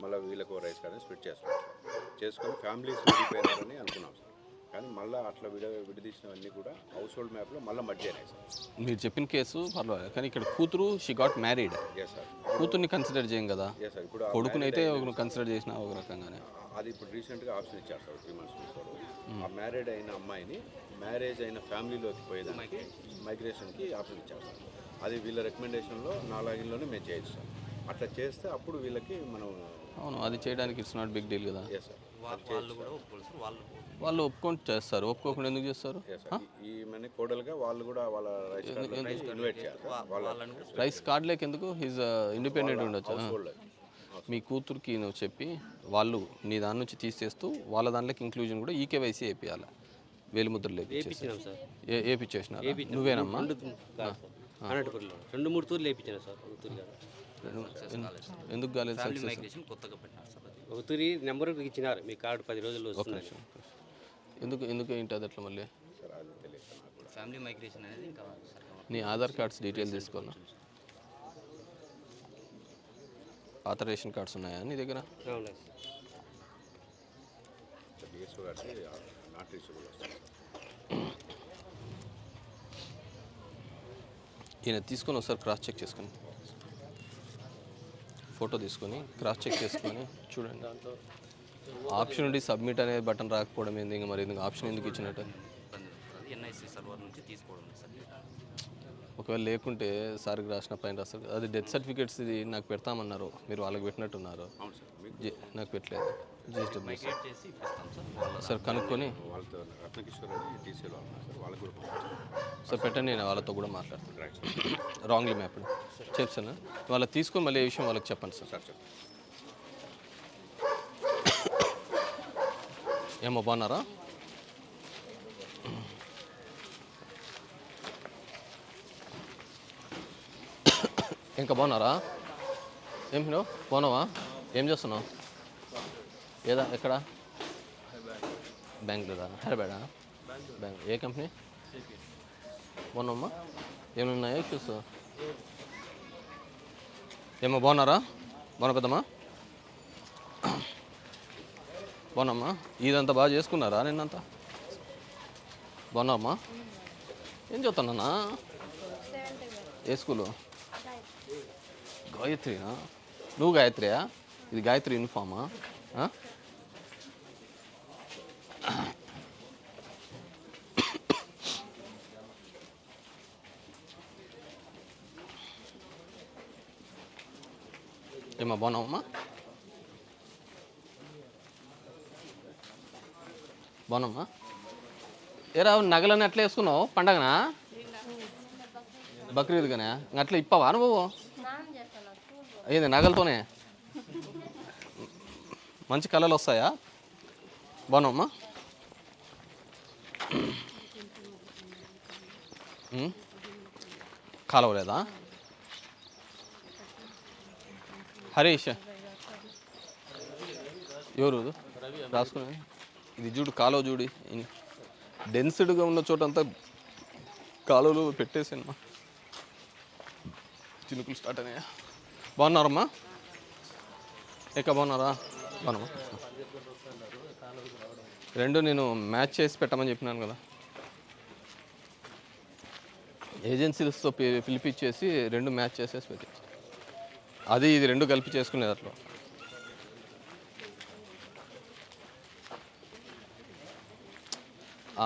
మళ్ళీ వీళ్ళకు రైస్ కార్డ్ అని స్ప్లిట్ చేస్తున్నారు సార్. చేసుకొని ఫ్యామిలీస్ విడిపోయినారని అనుకున్నాం సార్. కానీ మళ్ళీ అట్లా విడదీసినవన్నీ కూడా హౌస్ హోల్డ్ మ్యాప్లో మళ్ళీ మర్జ్ అయినాయి సార్. మీరు చెప్పిన కేసు పర్వాలేదు, కానీ ఇక్కడ కూతురు she got married. Yes sir. కూతుర్ని కన్సిడర్ చేయం కదా. Yes sir. ఇప్పుడు కొడుకునైతే కన్సిడర్ చేసిన ఒక రకంగానే. అది ఇప్పుడు రీసెంట్గా ఆప్షన్ ఇచ్చారు సార్ 3 months బిఫోర్. ఆ మ్యారీడ్ అయిన అమ్మాయిని మ్యారేజ్ అయిన ఫ్యామిలీలోకి పోయేదానికి మైగ్రేషన్కి ఆప్షన్ ఇచ్చారు సార్. అది వీళ్ళ రికమెండేషన్లో నా లాగిన్లోనే మేము చేయొచ్చు సార్. అట్లా చేస్తే అప్పుడు వీళ్ళకి మనం అవును, అది చేయడానికి ఇట్స్ నాట్ బిగ్ డీల్ కదా. Yes sir. వాళ్ళు కూడా ఒప్పుకోవాలి సార్. వాళ్ళు ఒప్పుకొని చేస్తారు, ఒప్పుకోకుండా ఎందుకు చేస్తారు? ఈ మన కోడలుగా వాళ్ళు కూడా వాళ్ళ రైస్ కార్డ్ ఇన్వైట్ చేయాలి. రైస్ కార్డ్ లేక ఎందుకు? ఈజ్ ఇండిపెండెంట్ ఉండొచ్చు. మీ కూతురికి నువ్వు చెప్పి వాళ్ళు నీ దాని నుంచి తీసేస్తూ వాళ్ళ దాంట్లోకి ఇంక్లూజన్ కూడా ఈకేవైసీ వేపియాలి. వేలిముద్రలు వేపించేసినారు. నువ్వేనమ్మా? అనంతపురంలో 2-3 తూర్లు వేయించాను సార్. ఒక తూరి కాదు. ఎందుకు కాలేదు? కొత్తగా పెట్టినారు సార్. ఒక తూరి నెంబర్ ఇచ్చినారు, మీ కార్డు 10 రోజుల్లో వస్తుంది. ఎందుకు ఏంటి అది అట్లా? మళ్ళీ ఫ్యామిలీ మైగ్రేషన్ అనేది ఇంకా నీ ఆధార్ కార్డ్స్ డీటెయిల్స్ తీసుకోవాలా? పాత రేషన్ కార్డ్స్ ఉన్నాయా నీ దగ్గర? ఈయన తీసుకొని ఒకసారి క్రాస్ చెక్ చేసుకొని, ఫోటో తీసుకొని క్రాస్ చెక్ చేసుకొని చూడండి. ఆప్షన్ ఉండి సబ్మిట్ అనే బటన్ రాకపోవడం ఏంది? ఇంకా మరి ఎందుకు ఆప్షన్ ఎందుకు ఇచ్చినట్టు? ఎన్ఐసి సర్వర్ నుంచి తీసుకోవడం సార్. ఒకవేళ లేకుంటే సార్కి రాసిన పైన రాస్తారు. అది డెత్ సర్టిఫికేట్స్ ఇది నాకు పెడతామన్నారు, మీరు వాళ్ళకి పెట్టినట్టున్నారు. నాకు పెట్టలేదు. సార్ కనుక్కొని సార్ పెట్టండి, నేను వాళ్ళతో కూడా మాట్లాడతాను. రాంగ్లీ మ్యాప్ చెప్తాను. వాళ్ళకి తీసుకొని మళ్ళీ ఏ విషయం వాళ్ళకి చెప్పండి సార్. ఏమో బాగున్నారా? ఇంకా బాగున్నారా? ఏం నువ్వు బాగున్నావా? ఏం చేస్తున్నావు? ఏదా ఎక్కడ? బెంగళూరా? హైదరాబాదా? ఏ కంపెనీ? బాగున్నామ్మా? ఏమున్నాయో చూసు. ఏమో బాగున్నారా? బాగున్నా పెద్దమ్మా? బాగున్నామ్మా? ఇదంతా బాగా చేసుకున్నారా నిన్నంతా? బాగున్నామ్మా? ఏం చదువుతానన్నా? ఏ స్కూలు? గాయత్రినా? నువ్వు గాయత్రియా? ఇది గాయత్రి యూనిఫామా? ఏమా బాగున్నావమ్మా? బాగున్నామ్మా? ఏరా నగలని అట్లా వేసుకున్నావు? పండగనా? బక్రీద్ కానీ అట్లా ఇప్పవా నువ్వు? ఏది నగలతోనే మంచి కళలు వస్తాయా? బాగున్నామ్మా? కాలవలేదా? హరీష్ ఎవరు రాసుకునే? ఇది చూడు, కాలువ చూడు. డెన్సిడ్గా ఉన్న చోటంతా కాలువలు పెట్టేసాను. చినుకులు స్టార్ట్ అయినాయా? బాగున్నారమ్మా? ఎక్క బాగున్నారా? బాగున్నామా? రెండు నేను మ్యాచ్ చేసి పెట్టమని చెప్పినాను కదా. ఏజెన్సీలతో పిలిపించేసి రెండు మ్యాచ్ చేసేసి పెట్టేసి అది ఇది రెండు కలిపి చేసుకునేది అట్లా.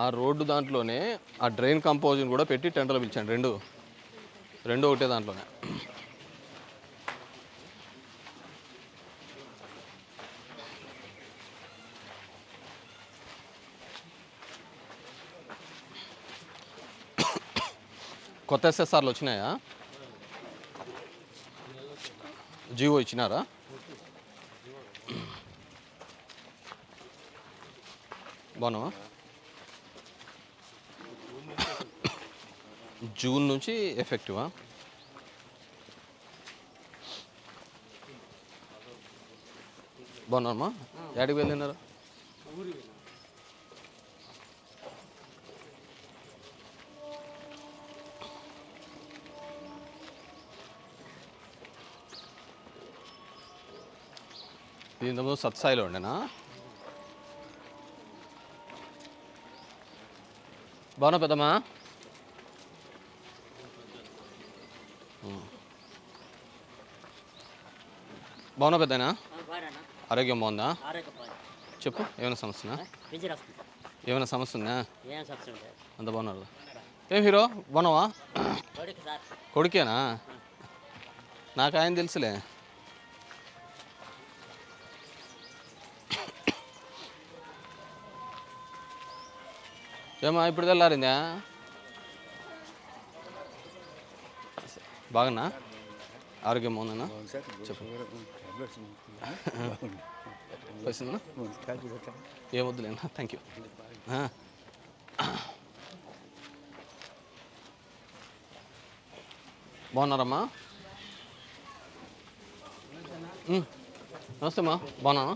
ఆ రోడ్డు దాంట్లోనే ఆ డ్రైన్ కంపోజింగ్ కూడా పెట్టి టెండర్లు పిలిచాను. రెండు ఒకటే దాంట్లోనే. కొత్త ఎస్ఎస్ఆర్లు వచ్చినాయా? జియో ఇచ్చినారా? బాగున్నావా? జూన్ నుంచి ఎఫెక్టివా? బాగున్నారమ్మా? యాడికి వెళ్ళినారా? దీంతో సత్సాయిలో ఉండేనా? బాగున్నా పెద్దమ్మా? బాగున్నా పెద్దనా? ఆరోగ్యం బాగుందా? చెప్పు, ఏమైనా సమస్యనా? ఏమైనా సమస్య ఉందా? అంత బాగున్నారు. ఏం హీరో బాగున్నావా? కొడుకేనా? నాకు ఆయన తెలుసులే. ఏమా ఇప్పుడు తెల్లారిందా? బాగున్నా? ఆరోగ్యం బాగుందన్నా? చెప్పు. పైసలు ఏమొద్దులేనా? Thank you. బాగున్నారమ్మా? నమస్తే అమ్మా. బాగున్నాను.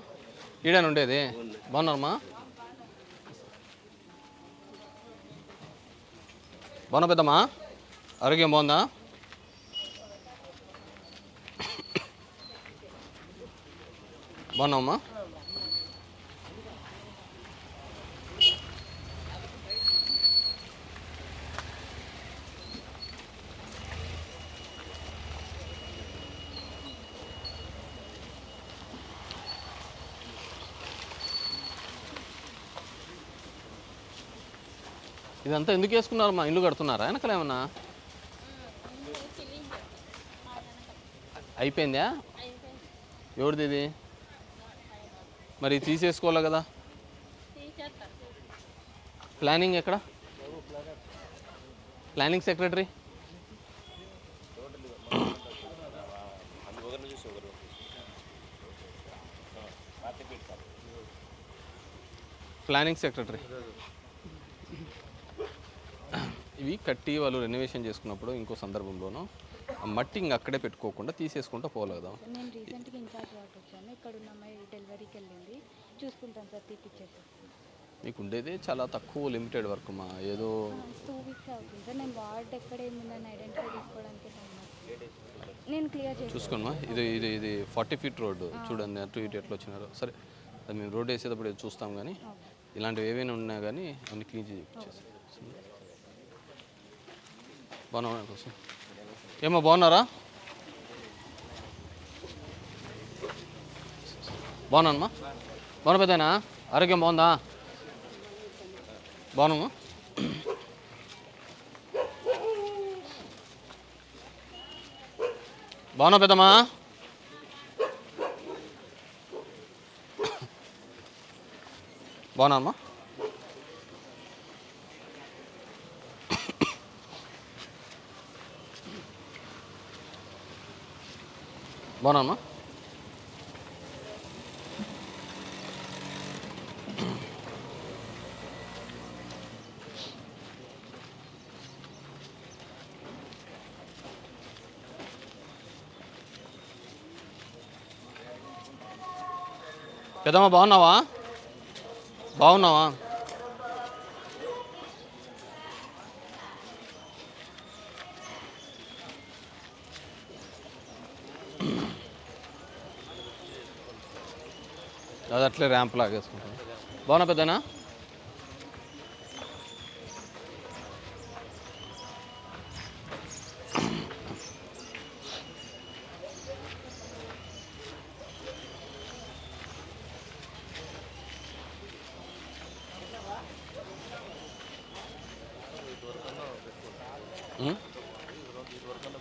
ఈడని ఉండేది. బాగున్నారమ్మా? బాగున్నా పెద్దమ్మా? ఆరోగ్యం బాగుందా? బాగున్నావమ్మా? ఇదంతా ఎందుకు వేసుకున్నారమ్మా? ఇల్లు కడుతున్నారా వెనకాల ఏమన్నా? అయిపోయిందా? ఎవరిది ఇది? మరి తీసేసుకోవాలి కదా. ప్లానింగ్ ఎక్కడ? Planning secretary? Planning secretary. ఇవి కట్టి వాళ్ళు రెనోవేషన్ చేసుకున్నప్పుడు ఇంకో సందర్భంలోనూ ఆ మట్టి ఇంక అక్కడే పెట్టుకోకుండా తీసేసుకుంటూ పోవాలి కదా. నేను రీసెంట్గా ఇన్ఛార్జ్ వాటి వచ్చాను. ఇక్కడ ఉన్న అమ్మాయి డెలివరీకి వెళ్ళింది. చూసుకుంటాను సార్, తీపిచ్చేసేస్తాను. మీకు ఉండేది చాలా తక్కువ లిమిటెడ్ వర్క్ మా. ఏదో 2 వీక్స్ అవుతుంది సార్. నేను వార్డ్ ఎక్కడ ఏముందని ఐడెంటిఫై చేసుకోవడానికి నేను క్లియర్ చేసి చూసుకోమ్మా. ఇది 40 ఫీట్ రోడ్డు చూడండి, అటు ఇటు ఎట్లా వచ్చినారో. సరే, అది మేము రోడ్ వేసేటప్పుడు చూస్తాం. కానీ ఇలాంటివి ఏవైనా ఉన్నా కానీ అన్ని క్లీన్ చేసి బాగున్నా కోసం. ఏమో బాగున్నారా? బాగున్నానమ్మా? బాగున్నా పెద్దనా? ఆరోగ్యం బాగుందా? బాగున్నామ్మా? బాగున్నా పెద్దమ్మా? బాగున్నామ్మా? బాగున్నామ్మా? పెద్దమ్మ బాగున్నావా? బాగున్నావా? అది అట్లే ర్యాంప్ లాగేసుకుంటాను. బాగున్నా పెద్దనా?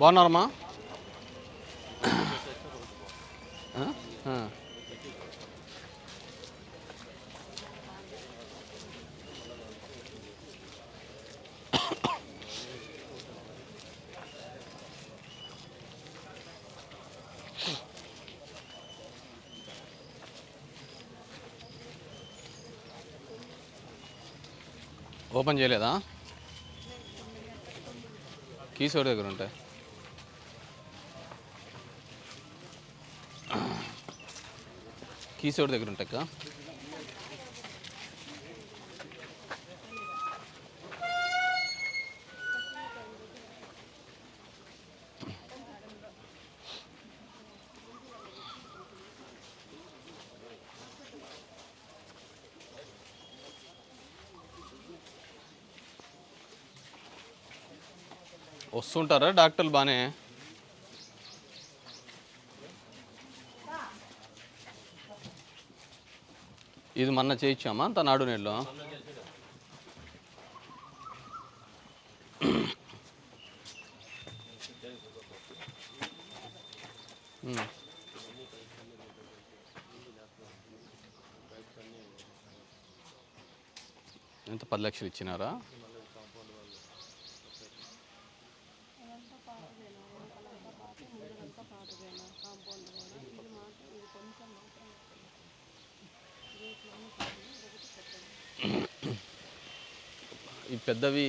బాగున్నారమ్మా? ఓపెన్ చేయలేదా? కీస్ ఎవరి దగ్గర ఉంటాయి? కీస్ ఎవరి దగ్గర ఉంటాయి అక్క? వస్తుంటారా డాక్టర్లు బాగానే? ఇది మొన్న చేయించామా అంత నాడు నేడులో? ఎంత 10 లక్షలు ఇచ్చినారా? ఈ పెద్దవి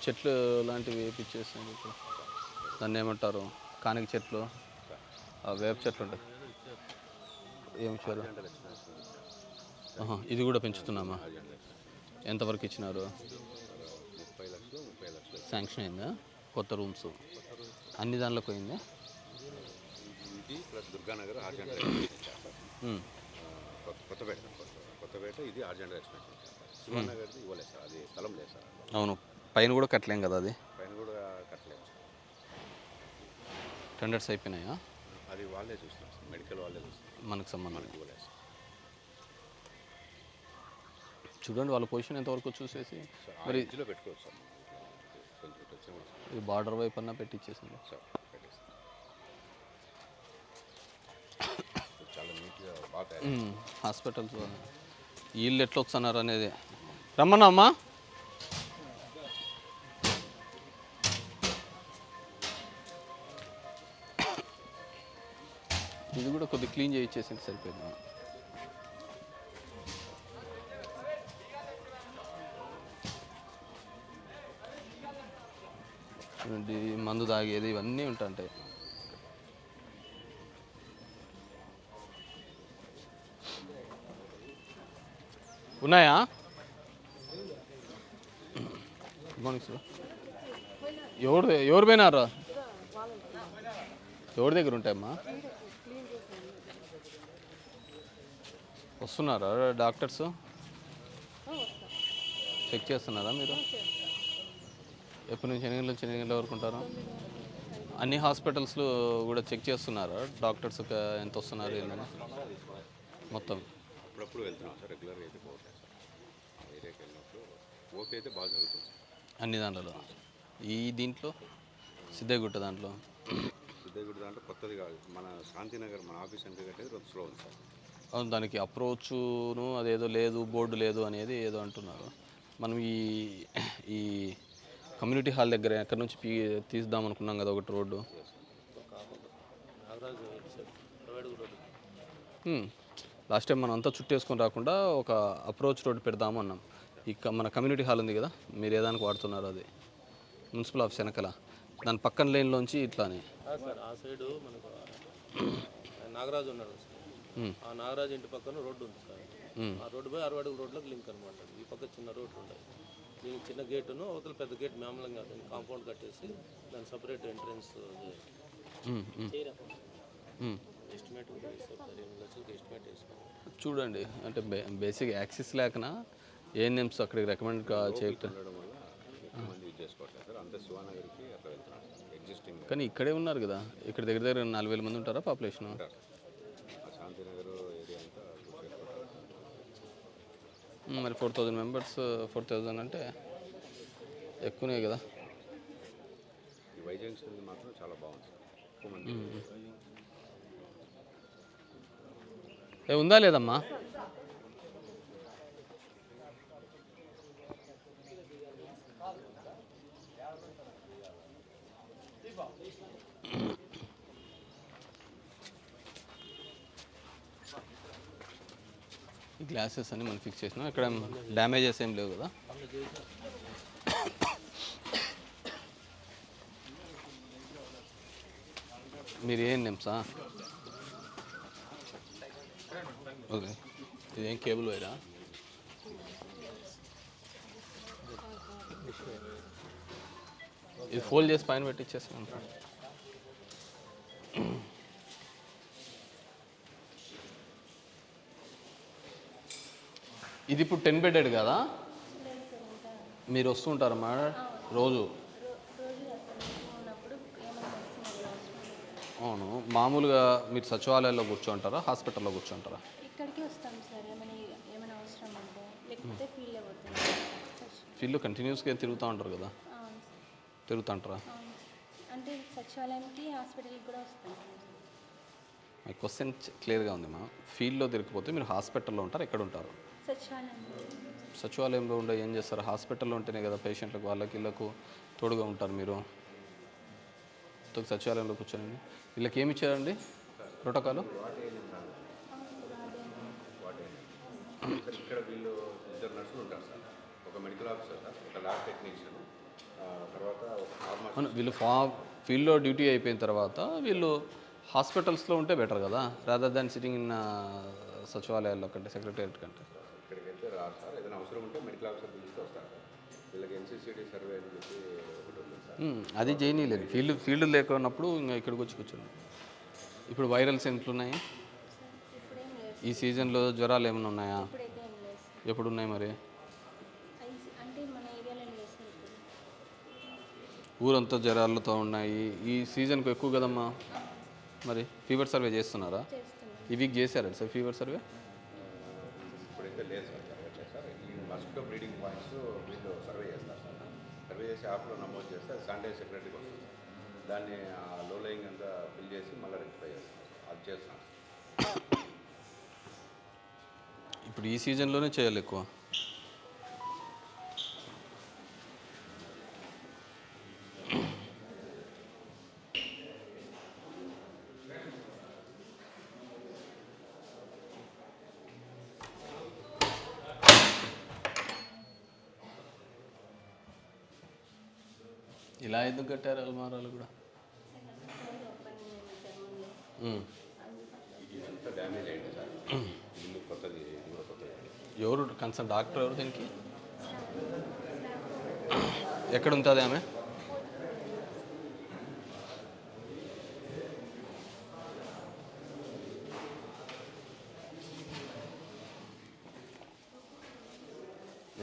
చెట్లు లాంటివి వేపించేసాను ఇప్పుడు. దాన్ని ఏమంటారు? కానిక చెట్లు, వేప చెట్లు ఉంటాయి. ఏమి చేయాలి? ఇది కూడా పెంచుతున్నామా? ఎంతవరకు ఇచ్చినారు? 30 లక్షలు శాంక్షన్ అయిందా? కొత్త రూమ్స్ అన్ని దానిలో పోయిందా? ఇది ప్లస్ దుర్గానగర్ ఆర్జెంట్ కొత్తపేట ఇది ఆర్జెంట్ ఎక్స్పెన్షన్. శివానగర్ది ఇవ్వలేదు సార్, అది స్థలం లేదు సార్. అవును, పైన కూడా కట్టలేం కదా, అది పైన కూడా కట్టలేదు సార్. టెండర్స్ అయిపోయినాయా? అది వాళ్ళే చూస్తున్నారు సార్, మెడికల్ వాళ్ళే చూస్తున్నారు, మనకు సంబంధం ఇవ్వలేదు సార్. చూడండి వాళ్ళ పొజిషన్ ఎంతవరకు చూసేసి మరి ఇంట్లో పెట్టుకోవచ్చు సార్, కొంచెం వచ్చే ఈ బార్డర్ వైపు అన్నా పెట్టించేసింది సార్. చాలా నీట్గా బాగా హాస్పిటల్స్ వీళ్ళు ఎట్లా వస్తున్నారు అనేది. రమ్మన్నా అమ్మా. ఇది కూడా కొద్దిగా క్లీన్ చేయించేసింది సరిపోయింది. మందు తాగేది ఇవన్నీ ఉంటాయి. ఉన్నాయా? ఎవరు పోయినారా? ఎవరి దగ్గర ఉంటాయమ్మా? వస్తున్నారా డాక్టర్స్? చెక్ చేస్తున్నారా మీరు? ఎప్పటి నుంచి ఎన్ని గంటల వరకు ఉంటారా? అన్ని హాస్పిటల్స్లో కూడా చెక్ చేస్తున్నారా డాక్టర్స్ ఎంత వస్తున్నారు ఏంటని మొత్తం? అప్పుడప్పుడు వెళ్తున్నాం సార్, రెగ్యులర్గా అయితే పోవట్లేదు సార్. ఏరియాకి వెళ్ళినప్పుడు ఓకే అయితే బాగా జరుగుతుంది అన్ని దాంట్లో. ఈ దీంట్లో సిద్ధగుట్ట దాంట్లో కొత్తది కాదు, మన శాంతినగర్ మన ఆఫీస్ ఎంత కట్టేది కొంచెం స్లో ఉంది సార్. అవును, దానికి అప్రోచ్ను అదేదో లేదు, బోర్డు లేదు అనేది ఏదో అంటున్నారు. మనం ఈ కమ్యూనిటీ హాల్ దగ్గర ఎక్కడి నుంచి తీద్దాం అనుకున్నాం కదా ఒకటి రోడ్డు. లాస్ట్ టైం మనం అంతా చుట్టేసుకొని రాకుండా ఒక అప్రోచ్ రోడ్డు పెడదాము అన్నాం. మన కమ్యూనిటీ హాల్ ఉంది కదా, మీరు ఏదానికి వాడుతున్నారు? అది మున్సిపల్ ఆఫీస్ వెనకల దాని పక్కన లైన్లోంచి ఇట్లానే సార్. ఆ సైడు మనకు నాగరాజు ఉన్నాడు సార్, ఆ నాగరాజు ఇంటి పక్కన రోడ్డు ఉంది సార్. ఆ రోడ్డు పోయి 60 అడుగుల రోడ్లోకి లింక్ అనమాట. ఈ పక్క చిన్న రోడ్డు ఉన్నాయి, దీనికి చిన్న గేటును అవతల పెద్ద గేట్ మామూలుగా కాంపౌండ్ కట్టేసి దాని సపరేట్ ఎంట్రన్స్ ఎస్టిమేట్ సార్ 8 లక్షలకి ఎస్టిమేట్ వేసుకోండి. చూడండి, అంటే బేసిక్ యాక్సెస్ లేకనా ఏఎన్ఎంస్ అక్కడికి రికమెండ్ చేయటం కానీ ఇక్కడే ఉన్నారు కదా. ఇక్కడ దగ్గర 40,000 మంది ఉంటారా పాపులేషన్? మరి 4,000 మెంబర్స్ 4,000 అంటే ఎక్కువనే కదా. జంక్షన్ మాత్రం చాలా బాగుంది సార్. ఎక్కువ మంది ఉందా లేదమ్మా? ఈ గ్లాసెస్ అన్ని మనం ఫిక్స్ చేసినాం. ఇక్కడ డ్యామేజెస్ ఏం లేవు కదా? మీరు ఏం నేమ్సా? ఓకే, ఇదేం కేబుల్ వైరా? ఇది ఫోల్డ్ చేసి పైన పెట్టిచ్చేస్తాను. ఇది ఇప్పుడు 10 బెడెడ్ కదా? మీరు వస్తుంటారమ్మా రోజు? అవును. మామూలుగా మీరు సచివాలయాల్లో కూర్చోంటారా, హాస్పిటల్లో కూర్చోంటారా? ఇక్కడికి వస్తాం సార్, ఏమైనా అవసరం అంటే, లేకపోతే ఫీల్డ్ అవుతుంది. ఫీల్డ్లో కంటిన్యూస్గా తిరుగుతూ ఉంటారు కదా? తిరుగుతూ ఉంటారా? అంటే సచివాలయానికి హాస్పిటల్కి కూడా వస్తాం. మై క్వశ్చన్ క్లియర్గా ఉంది మా. ఫీల్డ్లో తిరగకపోతే మీరు హాస్పిటల్లో ఉంటారు, ఎక్కడ ఉంటారు? సచివాలయంలో ఉండే ఏం చేస్తారు? హాస్పిటల్లో ఉంటేనే కదా పేషెంట్లకు వాళ్ళకి వీళ్ళకు తోడుగా ఉంటారు మీరు. సచివాలయంలో కూర్చోండి. వీళ్ళకి ఏమి ఇచ్చారండి ప్రోటోకాల్? ఇక్కడ వీళ్ళు 2 నర్సులు ఉంటారు సార్, ఒక మెడికల్ ఆఫీసర్ సార్, ఒక ల్యాబ్ టెక్నీషియన్, తర్వాత ఒక ఫార్మసిస్ట్. వీళ్ళు ఫీల్డ్లో డ్యూటీ అయిపోయిన తర్వాత వీళ్ళు హాస్పిటల్స్లో ఉంటే బెటర్ కదా, రాదర్ దాన్ సిట్టింగ్ ఇన్ సచివాలయాల్లో కంటే, సెక్రటేరియట్ కంటే. ఇక్కడికి వెళ్తే రాదు సార్, ఏదైనా అవసరం ఉంటే మెడికల్ ఆఫీసర్ పిలిస్తే వస్తారు సార్. వీళ్ళకి NCCD సర్వే అని చెప్పి ఒకటి ఉంది సార్, అది చేయనీలేదు. ఫీల్డ్ లేకున్నప్పుడు ఇంకా ఇక్కడికి వచ్చి కూర్చోండి. ఇప్పుడు వైరల్స్ ఎట్లున్నాయి ఈ సీజన్లో? జ్వరాలు ఏమైనా ఉన్నాయా? ఎప్పుడు ఉన్నాయి మరి? ఊరంతా జ్వరాలతో ఉన్నాయి. ఈ సీజన్కు ఎక్కువ కదమ్మా. మరి ఫీవర్ సర్వే చేస్తున్నారా? ఈ వీక్ చేశారా సార్ ఫీవర్ సర్వే? ఇప్పుడైతే లేదు సార్, జరగట్లేదు సార్. ఈ మస్కిటో బ్రీడింగ్ పాయింట్స్ వీళ్ళు సర్వే చేస్తారు సార్. సర్వే చేసి యాప్లో నమోదు చేస్తే శానిటరీ సెక్రటరీకి వస్తుంది సార్. దాన్ని లో లయింగ్ అంతా ఫిల్ చేసి మళ్ళీ రెక్టిఫై చేస్తాం. అది చేస్తున్నాం. ఇప్పుడు ఈ సీజన్లోనే చేయాలి ఎక్కువ. ఇలా ఎందుకు కట్టారు అల్మారాలు కూడా? ఇదంతా డ్యామేజ్ అయింది సార్. ఇల్లు కొత్తది, ఇది కూడా కొత్తది. ఎవరు కన్సర్న్ డాక్టర్ ఎవరు దీనికి? ఎక్కడ ఉంటుంది ఆమె?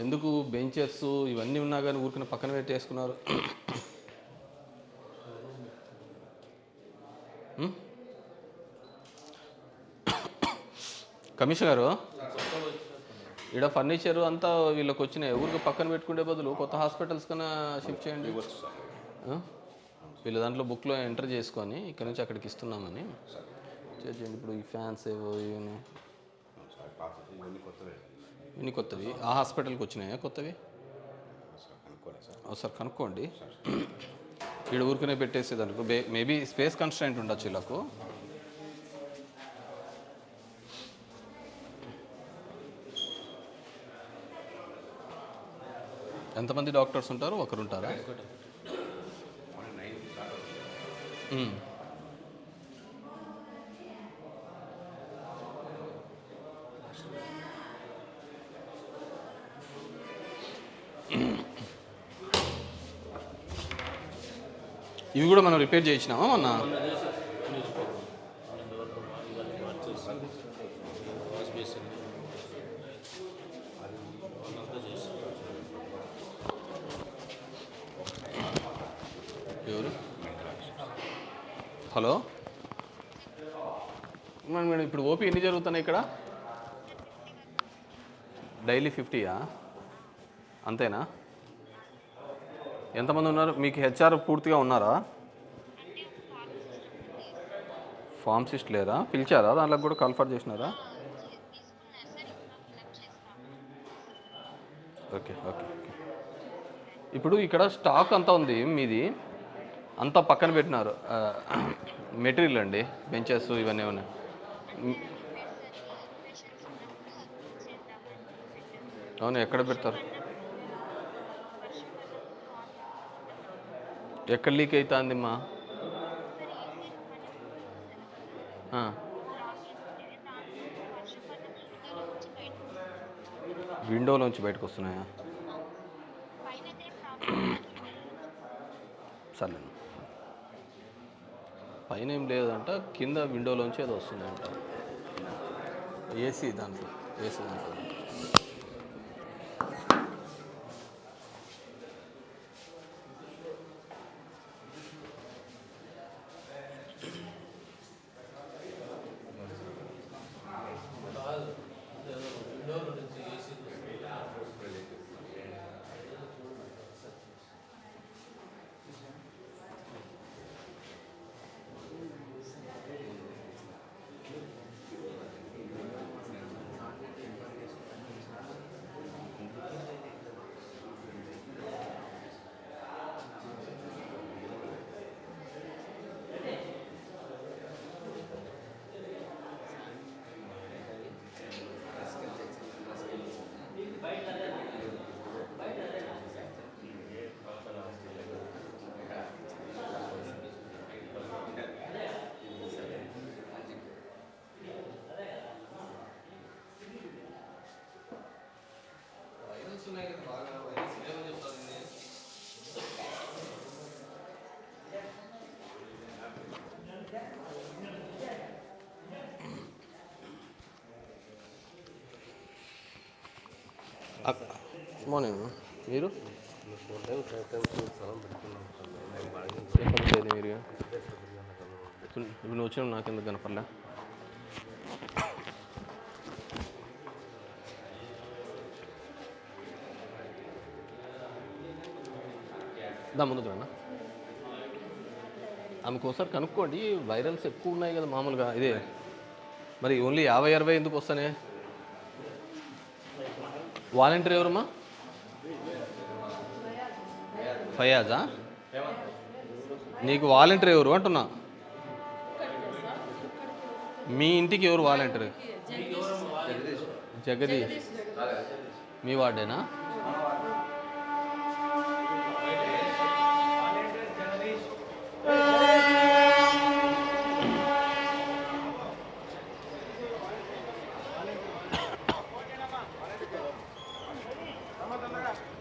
ఎందుకు బెంచెస్ ఇవన్నీ ఉన్నా కానీ ఊరికనే పక్కన పెట్టేసుకున్నారు? కమిషనర్ గారు, ఇక్కడ ఫర్నిచర్ అంతా వీళ్ళకి వచ్చినాయి. ఊరికి పక్కన పెట్టుకునే బదులు కొత్త హాస్పిటల్స్ కన్నా షిఫ్ట్ చేయండి. వీళ్ళ దాంట్లో బుక్లో ఎంటర్ చేసుకొని ఇక్కడ నుంచి అక్కడికి ఇస్తున్నామని చేయండి. ఇప్పుడు ఈ ఫ్యాన్స్ ఏవో ఇవన్నీ కొత్తవి ఆ హాస్పిటల్కి వచ్చినాయా కొత్తవి? ఒకసారి కనుక్కోండి. ఇక్కడ ఊరికనే పెట్టేసేదానికి మేబీ స్పేస్ కన్స్ట్రెంట్ ఉండొచ్చు వీళ్ళకు. ఎంతమంది డాక్టర్స్ ఉంటారు? ఒకరు ఉంటారా? ఇవి కూడా మనం రిపేర్ చేయించినామా మొన్న? ఎవరు? హలో మేడం, ఇప్పుడు ఓపీ ఎన్ని జరుగుతున్నాయి ఇక్కడ? డైలీ 50యా? అంతేనా? ఎంతమంది ఉన్నారు మీకు? హెచ్ఆర్ పూర్తిగా ఉన్నారా? ఫార్మసిస్ట్ లేరా? పిలిచారా? దాంట్లో కూడా కాల్ఫర్ చేసినారా? Okay okay okay. ఇప్పుడు ఇక్కడ స్టాక్ అంతా ఉంది మీది, అంతా పక్కన పెట్టినారు మెటీరియల్ అండి, బెంచెస్ ఇవన్నీ ఉన్నాయి. అవును, ఎక్కడ పెడతారు? ఎక్కడ లీక్ అవుతుంది మా? విండోలోంచి బయటకు వస్తున్నాయా? సరే, పైన ఏం లేదంట, కింద విండోలోంచి ఏదో వస్తుందంట. ఏసీ దాంట్లో. మార్నింగ్ మీరు ఎక్కడ మీరు ఇప్పుడు వచ్చినా నాకు ఎందుకు కనపడలే? ముందుకు రా. ఆమెకు ఒకసారి కనుక్కోండి, వైరల్స్ ఎక్కువ ఉన్నాయి కదా మామూలుగా. ఇదే మరి ఓన్లీ 50-60 ఎందుకు వస్తానే? వాలంటీర్ ఎవరమ్మా? ఫయాజా? నీకు వాలంటీర్ ఎవరు అంటున్నా? మీ ఇంటికి ఎవరు వాలంటీర్? జగదీష్. మీ వార్డేనా?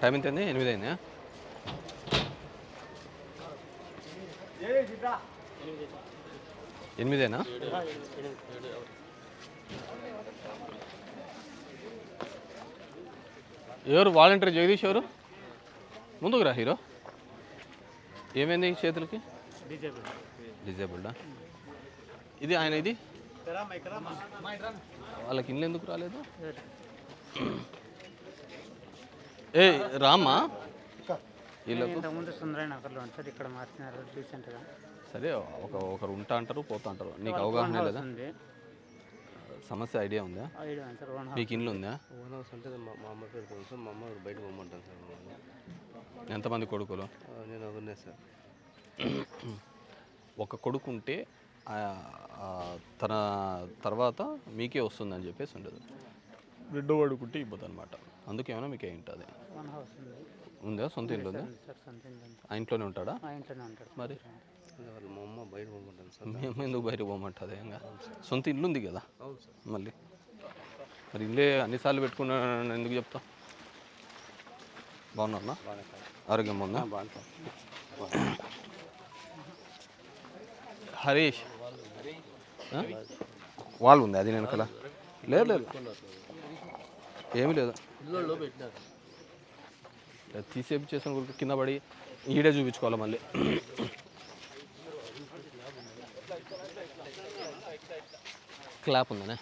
టైం ఎంత అయింది? 8 అయిందా? ఎనిమిదేనా? ఎవరు వాలంటీర్? జగదీష్ ఎవరు? ముందుకు రా హీరో. ఏమైంది చేతులకి? డిజేబుల్డా? ఇది ఆయన, ఇది వాళ్ళకి ఇల్లు ఎందుకు రాలేదు? ఏ రామ్మా, ముందు సుందరయ్య నగర్లో ఉంటుంది, ఇక్కడ మార్చినారు రీసెంట్గా. సరే, ఒకరు ఉంటా అంటారు, పోతా అంటారు. నీకు అవగాహన లేదా? సమస్య ఐడియా ఉందా? మీకు ఇల్లు ఉందా? ఓన్ హౌస్ అంటే మా అమ్మ పేరు తెలుసు, మా అమ్మ బయట పోమంటాను సార్. ఎంతమంది కొడుకులు? నేను ఒకనే సార్. ఒక కొడుకు ఉంటే తన తర్వాత మీకే వస్తుందని చెప్పేసి ఉండదు. రెండో వాడుకుంటే ఇబ్బంది అనమాట. అందుకేమైనా మీకే ఉంటుంది. ఉందా? సొంత ఇల్లు ఉందా? ఆ ఇంట్లోనే ఉంటాడా? మరి మా అమ్మ బయట పోమంటాను సార్. మీ అమ్మ ఎందుకు బయట పోమంటుంది? ఇంకా సొంత ఇల్లు ఉంది కదా మళ్ళీ. మరి ఇల్లే అన్నిసార్లు పెట్టుకున్నాను ఎందుకు చెప్తా? బాగున్నా? ఆరోగ్యం ఉందా? హరీష్ వాళ్ళు ఉంది అది వెనకాల? లేదు లేదు, ఏమీ లేదు. తీసేపు చేసిన కింద పడి ఈడే చూపించుకోవాలి మళ్ళీ. క్లాప్ ఉందనే?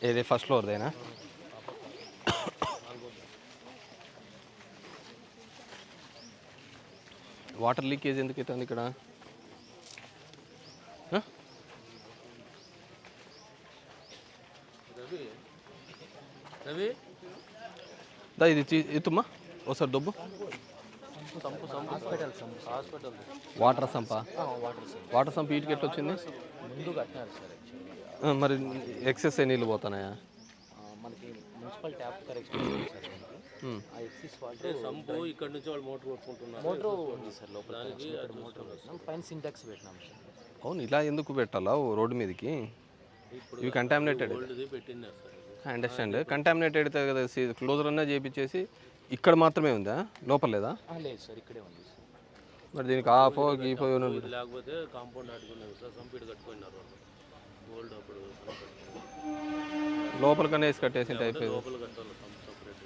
ఏది ఫస్ట్ ఫ్లోర్దేనా? వాటర్ లీకేజ్ ఎందుకు అవుతుంది ఇక్కడ? రవి దా ఇది ఎత్తుమ్మా ఒకసారి దొబ్బు. హాస్పిటల్ వాటర్ సంపా? వాటర్ సంప్ వీటికి ఎట్లా వచ్చింది? ముందు కట్టినారు సార్. మరి ఎక్సెస్ నీళ్ళు పోతున్నాయా? మనకి మున్సిపల్ ట్యాప్ కరెక్షన్ సార్. ఆ ఎక్సిస్ వాటర్ సంపు ఇక్కడ నుంచి వాళ్ళు మోటార్ కొట్టుకుంటున్నారు. మోటార్ ఉంది సార్ లోపల. దానికి మోటార్ పెట్టినాం, పైన సింటాక్స్ పెట్టినాం సార్. అవును, ఇలా ఎందుకు పెట్టాలా రోడ్డు మీదకి? ఇవి కంటామినేటెడ్. పెట్టినారు సార్. అండర్స్టాండ్. కంటామినేటెడ్ కదా, క్లోజర్ అన్నా చేయించేసి ఇక్కడ మాత్రమే ఉందా, లోపల లేదా? లేదు సార్, ఇక్కడే ఉంది సార్. మరి దీనికి ఆపో గీపో లేకపోతే కాంపౌండ్ ఆడుకున్నారు సార్, సంపీడు కట్టుకున్నారు వాళ్ళు. గోల్డ్ అప్పుడు లోపలికనే వేసి కట్టేసి అయిపోయింది. లోపల కట్టాలి సపరేట్.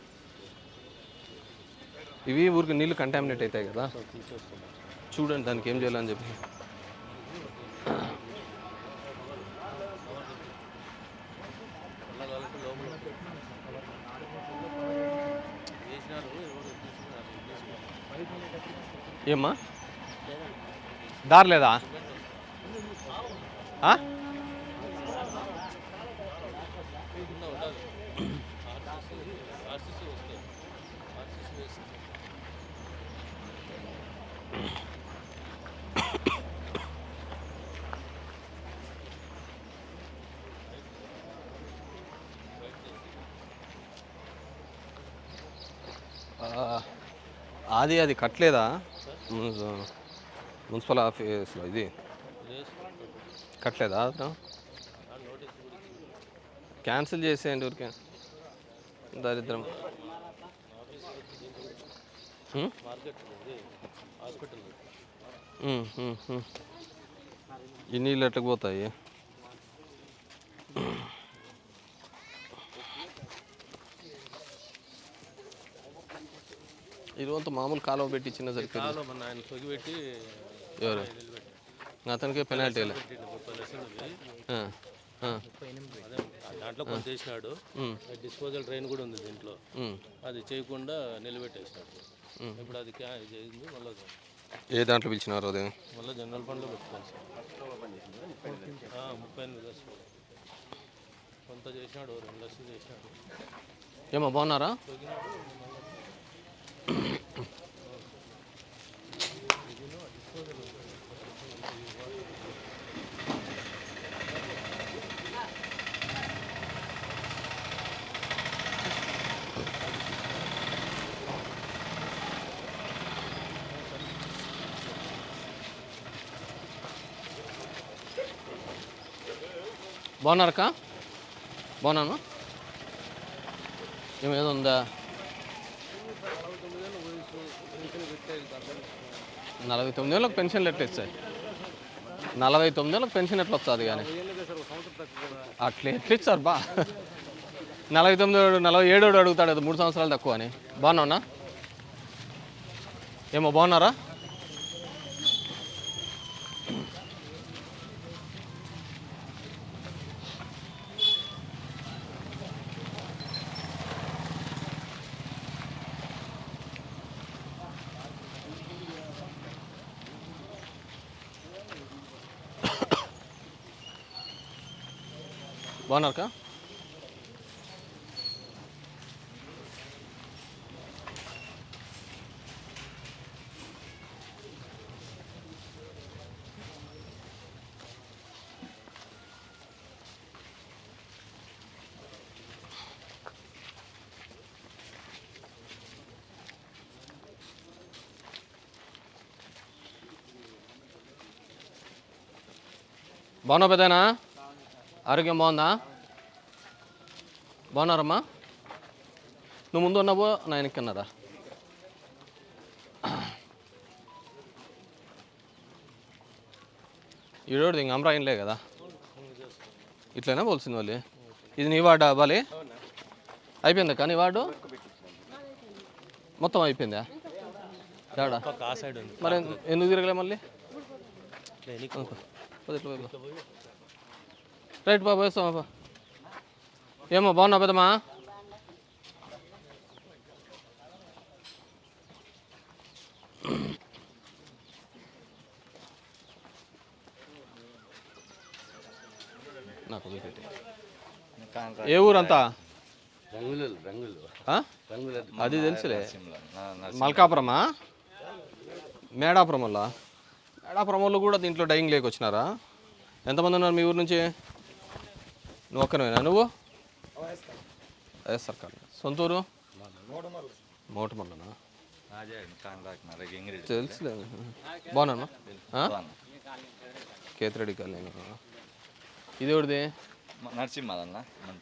ఇవి ఊరికి నీళ్ళు కంటామినేట్ అవుతాయి కదా, తీసేస్తున్నాం సార్. చూడండి దానికి ఏం చేయాలని చెప్పి. ఏమ్మా దారి లేదా? అది కట్టలేదా మున్సిపల్ ఆఫీస్లో? ఇది కట్టలేదా? క్యాన్సిల్ చేసేయండి ఊరికే, దరిద్రం. ఈ నీళ్ళు ఎట్లకు పోతాయి? ఇదంతా మామూలు కాలువ పెట్టి చిన్న సరిపోయింది. ఎవరు? అతనికి పెనాల్టీ దాంట్లో కొంత వేసినాడు. డిస్పోజల్ ట్రైన్ కూడా ఉంది దీంట్లో, అది చేయకుండా నిలబెట్టేసినాడు. ఇప్పుడు అది చేయింది మళ్ళీ. ఏ దాంట్లో పిలిచినారు? అది మళ్ళీ జనరల్ ఫండ్లో పెట్టుకోవాలి సార్. 38 లక్షలు కొంత చేసినాడు, 2 లక్షలు చేసినాడు. ఏమో బాగున్నారా? బాగున్నారక్క? బాగున్నాను. ఏమేదో ఉందా? 49 ఏళ్ళకి పెన్షన్లు ఎట్లా ఇస్తాయి? 49 ఏళ్ళకి పెన్షన్ ఎట్లా వస్తుంది? కానీ అట్లా ఎట్లా ఇచ్చారు బా? 49 47 అడుగుతాడు అది 3 సంవత్సరాలు తక్కువ అని. బాగున్నావునా? ఏమో బాగున్నారా? బాగున్నారక్క? బాగున్నావు పెద్దనా? ఆరోగ్యం బాగుందా? బాగున్నారమ్మా? నువ్వు ముందు ఉన్నావో నా వెనక్కున్నారా? ఈడోడిది ఇంక అమరాయిన్లే కదా, ఇట్లైనా పోల్సింది వాళ్ళు. ఇది నీ వార్డు అవ్వాలి? అయిపోయిందా కానీ వార్డు మొత్తం అయిపోయిందా? ఏడా మరి ఎందుకు తిరగలే మళ్ళీ? రైట్ బాబు, వేస్తామా బా. ఏమో బాగున్నావు పెద్దమ్మా? నాకు ఏ ఊరంతా రంగులు రంగులు ఆ? రంగులు అది తెలుసులే. మల్కాపురమా? మేడాపురం వల్ల మేడాపురం వాళ్ళు కూడా దీంట్లో డైయింగ్ లేక వచ్చినారా? ఎంతమంది ఉన్నారు మీ ఊరు నుంచి? నువ్వు ఒక్కనేనా? నువ్వు వైఎస్ఆర్ కాలనీ. సొంతూరు మోటమల్లనా? తెలుసులే. బాగున్నాను. కేతిరెడ్డి కాలనీ. ఇది ఎవరిది? నరసింహదన్న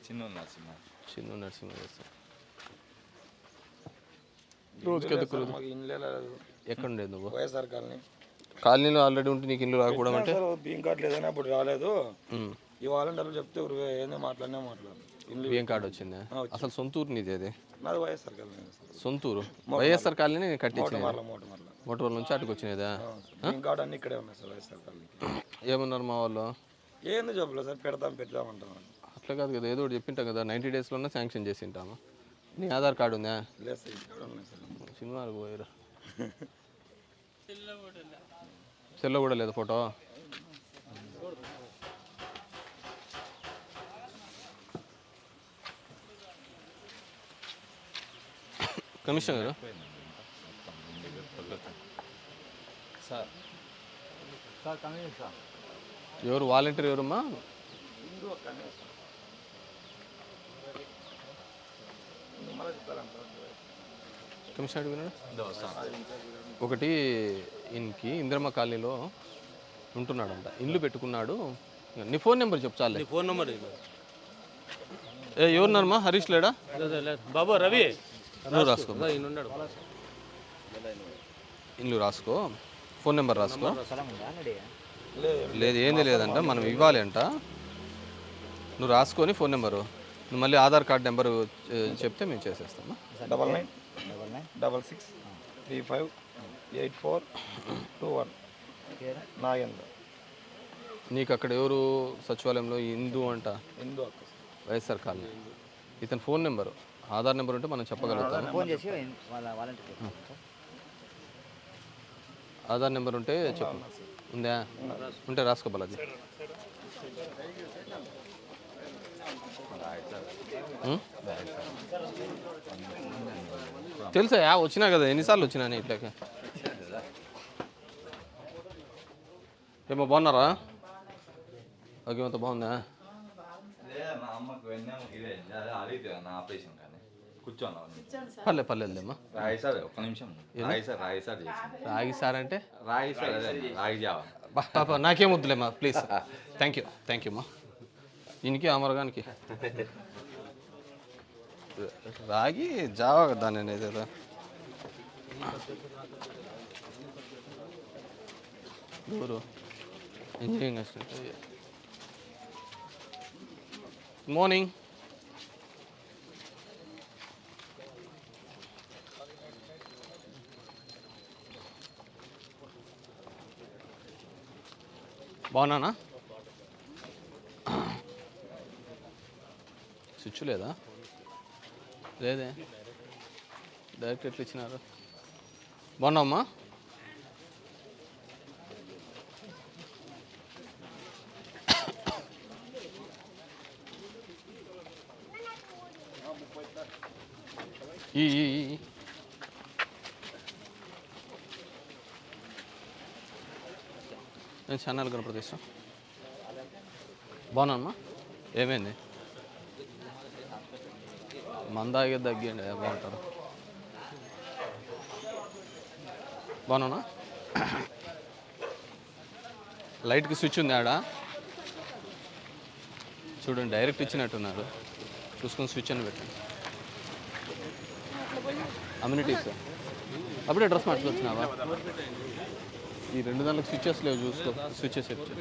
చిన్న నరసింహ చిన్న నరసింహ. రోజుకి ఎక్కడ ఉండేది నువ్వు? వైఎస్ఆర్ కాలనీ కాలనీలో ఆల్రెడీ ఉంటే నీకు ఇల్లు రాకపోవడం అంటే? బియ్యం కార్డు లేదని అప్పుడు రాలేదు. ఈ వాలంటీర్లు చెప్తే ఏందో మాట్లాడినా ఇల్లు బియ్యం కార్డు వచ్చిందా? అసలు సొంతూరు నీది అది? నాది వైఎస్ఆర్ కాలనీ. సొంతూరు వైఎస్ఆర్ కాలనీ కట్టించిన మోటమర్ల మోటూరు నుంచి అటుకు వచ్చినదా? బియ్యం కార్డు అన్నీ ఇక్కడే ఉన్నాయి సార్ వైఎస్ఆర్ కాలనీ. ఏమన్నారు మా వాళ్ళు? ఏందో చెప్పలేదు సార్, పెడదామంటాం. అట్లా కాదు కదా, ఏదో ఒకటి చెప్పింటాం కదా. 90 డేస్లోనే శాంక్షన్ చేసి ఉంటాము. నీ ఆధార్ కార్డు ఉందా? లేదు సార్, ఇక్కడ ఉన్నాయి సార్. సినిమాకి పోయారు. సెల్లో కూడా లేదు ఫోటో. కమిషనర్ గారు ఎవరు వాలంటీర్ ఎవరమ్మా? కమిషనర్ అడిగినాడు. ఒకటి ఈయనకి ఇందిరమ్మ కాలనీలో ఉంటున్నాడంట, ఇల్లు పెట్టుకున్నాడు. నీ ఫోన్ నెంబర్ చెప్పు చాలే. Phone number ఎవరున్నారమ్మా? హరీష్ లేడా? బాబు రవి నువ్వు రాసుకో. ఇల్లు రాసుకో, ఫోన్ నెంబర్ రాసుకో. లేదు ఏంది లేదంట, మనం ఇవ్వాలి అంట. నువ్వు రాసుకొని ఫోన్ నెంబరు, నువ్వు మళ్ళీ ఆధార్ కార్డ్ నెంబరు చెప్తే మేము చేసేస్తామా. 9966358421 నాగేంద్ర. నీకు అక్కడ ఎవరు సచివాలయంలో? హిందూ అంట, హిందూ అక్క. వైఎస్ఆర్ కాలనీ. ఇతని ఫోన్ నెంబరు, ఆధార్ నెంబర్ ఉంటే మనం చెప్పగలుగుతాం. ఆధార్ నెంబర్ ఉంటే చెప్పు. ఉందా? ఉంటే రాసుకో బాలాజీ. తెలుసా వచ్చినా కదా, ఎన్నిసార్లు వచ్చినా ఇట్లాక. ఏమో బాగున్నారా? ఓకే, అంత బాగుందా? పర్లేదులేమ్మా. ఒక్క నిమిషం. రాగి సార్ అంటే రాగి పాప నాకేం వద్దులేమ్మా, ప్లీజ్. థ్యాంక్ యూ అమ్మా. దీనికి అమరగానికి రాగి జావా దాని అనేది కదా. ఎవరు? Engineering assistant. Good morning. బాగున్నానా? స్విచ్ లేదా? లేదే, డైరెక్ట్ ఎట్లా ఇచ్చినారు? బాగున్నావమ్మా? నేను ఛానల్ కనపడతీస్తా. బాగున్నామ్మా? ఏమైంది? మందాగే తగ్గిండి, బాగుంటారు. బాగున్నా? లైట్కి స్విచ్ ఉంది ఆడ చూడండి, డైరెక్ట్ ఇచ్చినట్టున్నారు. చూసుకొని స్విచ్ అని పెట్టండి. అమ్యూనిటీస్ అప్పుడే డ్రెస్ మార్చుకొచ్చినావా? ఈ 2 దానికి స్విచ్చెస్ లేవు, చూసుకో. స్విచ్చెస్ ఎప్పుడు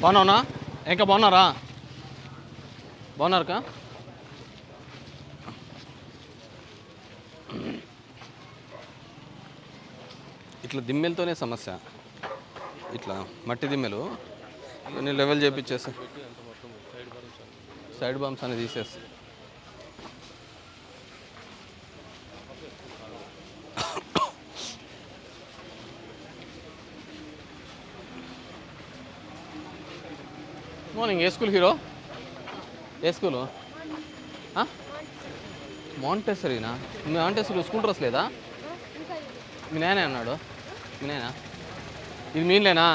బాగున్నావునా? ఇంకా బాగున్నారా? బాగున్నారుకా? ఇట్లా దిమ్మెలతోనే సమస్య. ఇట్లా మట్టి దిమ్మెలు నేను లెవెల్ చేయించేస్తా. సైడ్ బంప్స్ అనేది తీసేస్తా. మార్నింగ్ ఏ స్కూల్ హీరో? ఏ స్కూలు? మాంటెసరీనా? మీ మాంటెసరీ స్కూల్ డ్రెస్ లేదా? మీ నాయనే అన్నాడు. మీ నాయనా? ఇది మీలేనా?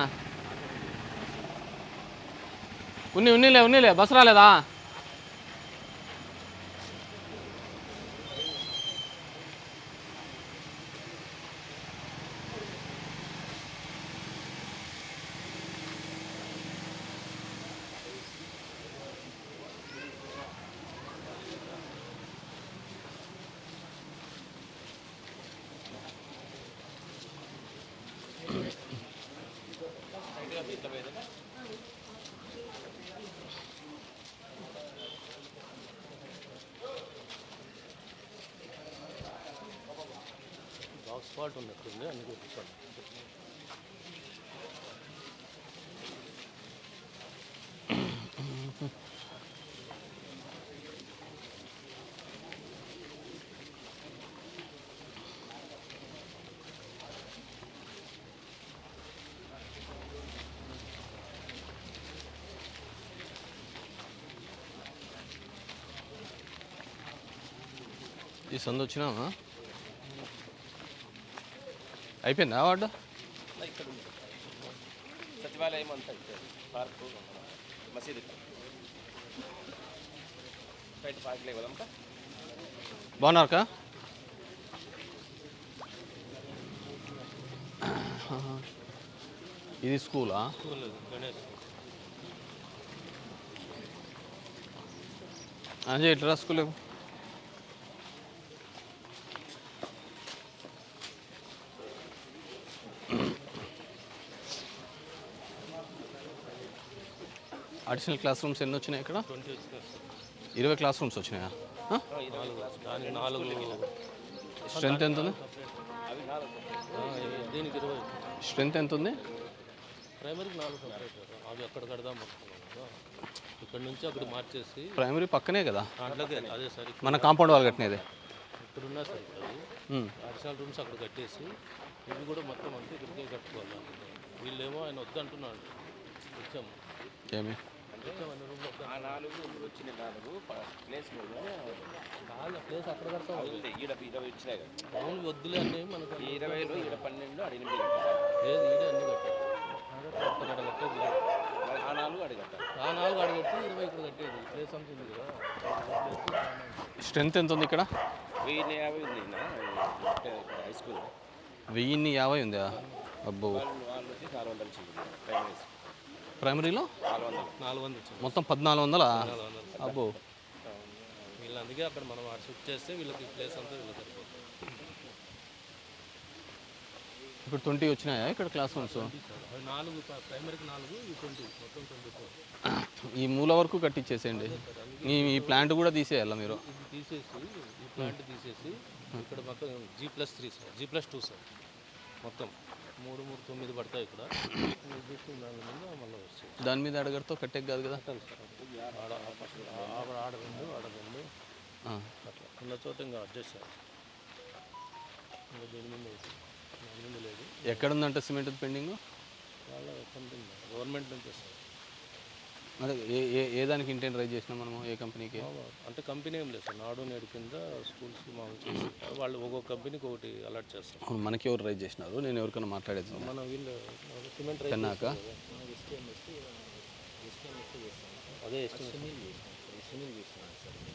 ఉన్నీలే బస్ రాలేదా? బాక్స్ ఫాల్ట్ ఉన్నట్టుంది అందుకే కూర్చోండి. ఈ సందు వచ్చినావా? అయిపోయిందా వార్డు? ఇక్కడ ఉంది సచివాలయం అంతా పార్కు మసీదు బయట పార్క్ లేవదంతా. బాగున్నారక్క? ఇది స్కూలా? స్కూల్ గణేష్ అంజయ్ ఇట్లా స్కూల్ అడిషనల్ క్లాస్ రూమ్స్ ఎన్ని వచ్చినాయి ఇక్కడ? 20 వచ్చినాయి. 20 క్లాస్ రూమ్స్ వచ్చినాయా? దానికి 4 స్ట్రెంత్ ఎంత ఉంది? దీనికి 20. స్ట్రెంత్ ఎంత ఉంది? ప్రైమరీకి 4 సపరేట్. అవి అక్కడ కడదాం అనుకున్నాం. ఇక్కడ నుంచి అక్కడ మార్చేసి ప్రైమరీ పక్కనే కదా? అట్లాగే అదే సార్ మన కాంపౌండ్ వాళ్ళు కట్టినది ఇక్కడ ఉన్నా సార్. ఇప్పుడు అడిషనల్ రూమ్స్ అక్కడ కట్టేసి ఇవి కూడా మొత్తం అంతా ఇక్కడికే కట్టుకోవాలి. వీళ్ళేమో ఆయన వద్దు అంటున్నాడు. వచ్చాము ఏమి వచ్చామన్న రూమ్లో 4 వచ్చినాయి. 4 ప్లేస్ కాదు ప్లేస్ అక్కడ కడతాం. ఈడ 20 వచ్చినాయి కదా. అవును వద్దులే అన్నీ మనకు 20లో ఈడ 12 అడిగిన లేదు ఈడే అన్నీ కట్టాలి. కట్టేది ఆ 4 అడిగట్టాలి. ఆ 4 అడిగట్టి 20 ఇక్కడ కట్టేది. ప్లేస్ అంత ఉంది కదా. స్ట్రెంత్ ఎంత ఉంది ఇక్కడ? 1050 ఉంది హై స్కూల్. 1050 ఉందా? అబ్బో. వాళ్ళు వచ్చి 400 ఇచ్చింది ప్రైమరీలో 400 మొత్తం 1400. అబ్బో. వీళ్ళు అందుకే అక్కడ మనం షిఫ్ట్ చేస్తే వీళ్ళకి ప్లేస్ అంతా వీళ్ళకి సరిపోతుంది. ఇప్పుడు 20 వచ్చినాయా ఇక్కడ క్లాస్ రూమ్స్? 4 ప్రైమరీకి 4 20 మొత్తం 24. ఈ మూల వరకు కట్టించేసేయండి. ఈ ప్లాంట్ కూడా తీసేయాలా మీరు? ఇది తీసేసి ఈ ప్లాంట్ తీసేసి ఇక్కడ మొత్తం G+3 సార్, G+2 సార్. మొత్తం 3 9 పడతాయి ఇక్కడ. మళ్ళీ వస్తాయి. దాని మీద అడగడితో కట్టేకి కాదు కదా? ఆడ 2 అట్లా ఉన్న చోట ఇంకా అడ్జస్ట్ సార్. ఇంకా దీని మీద లేదు. ఎక్కడుందంటే సిమెంట్ పెండింగ్? చాలా గవర్నమెంట్ నుంచి సార్. అదే ఏ దానికి ఇంటెంట్ రైజ్ చేసినా మనము? ఏ కంపెనీకి? అంటే కంపెనీ ఏం లేదు సార్. నాడు నేడు కింద స్కూల్స్కి మామూలు చేసి వాళ్ళు ఒక్కొక్క కంపెనీకి ఒకటి అలాట్ చేస్తారు. అవును, మనకి ఎవరు రైజ్ చేసినారు? నేను ఎవరికైనా మాట్లాడేది మన వీళ్ళు సిమెంట్ పెన్నాక అదే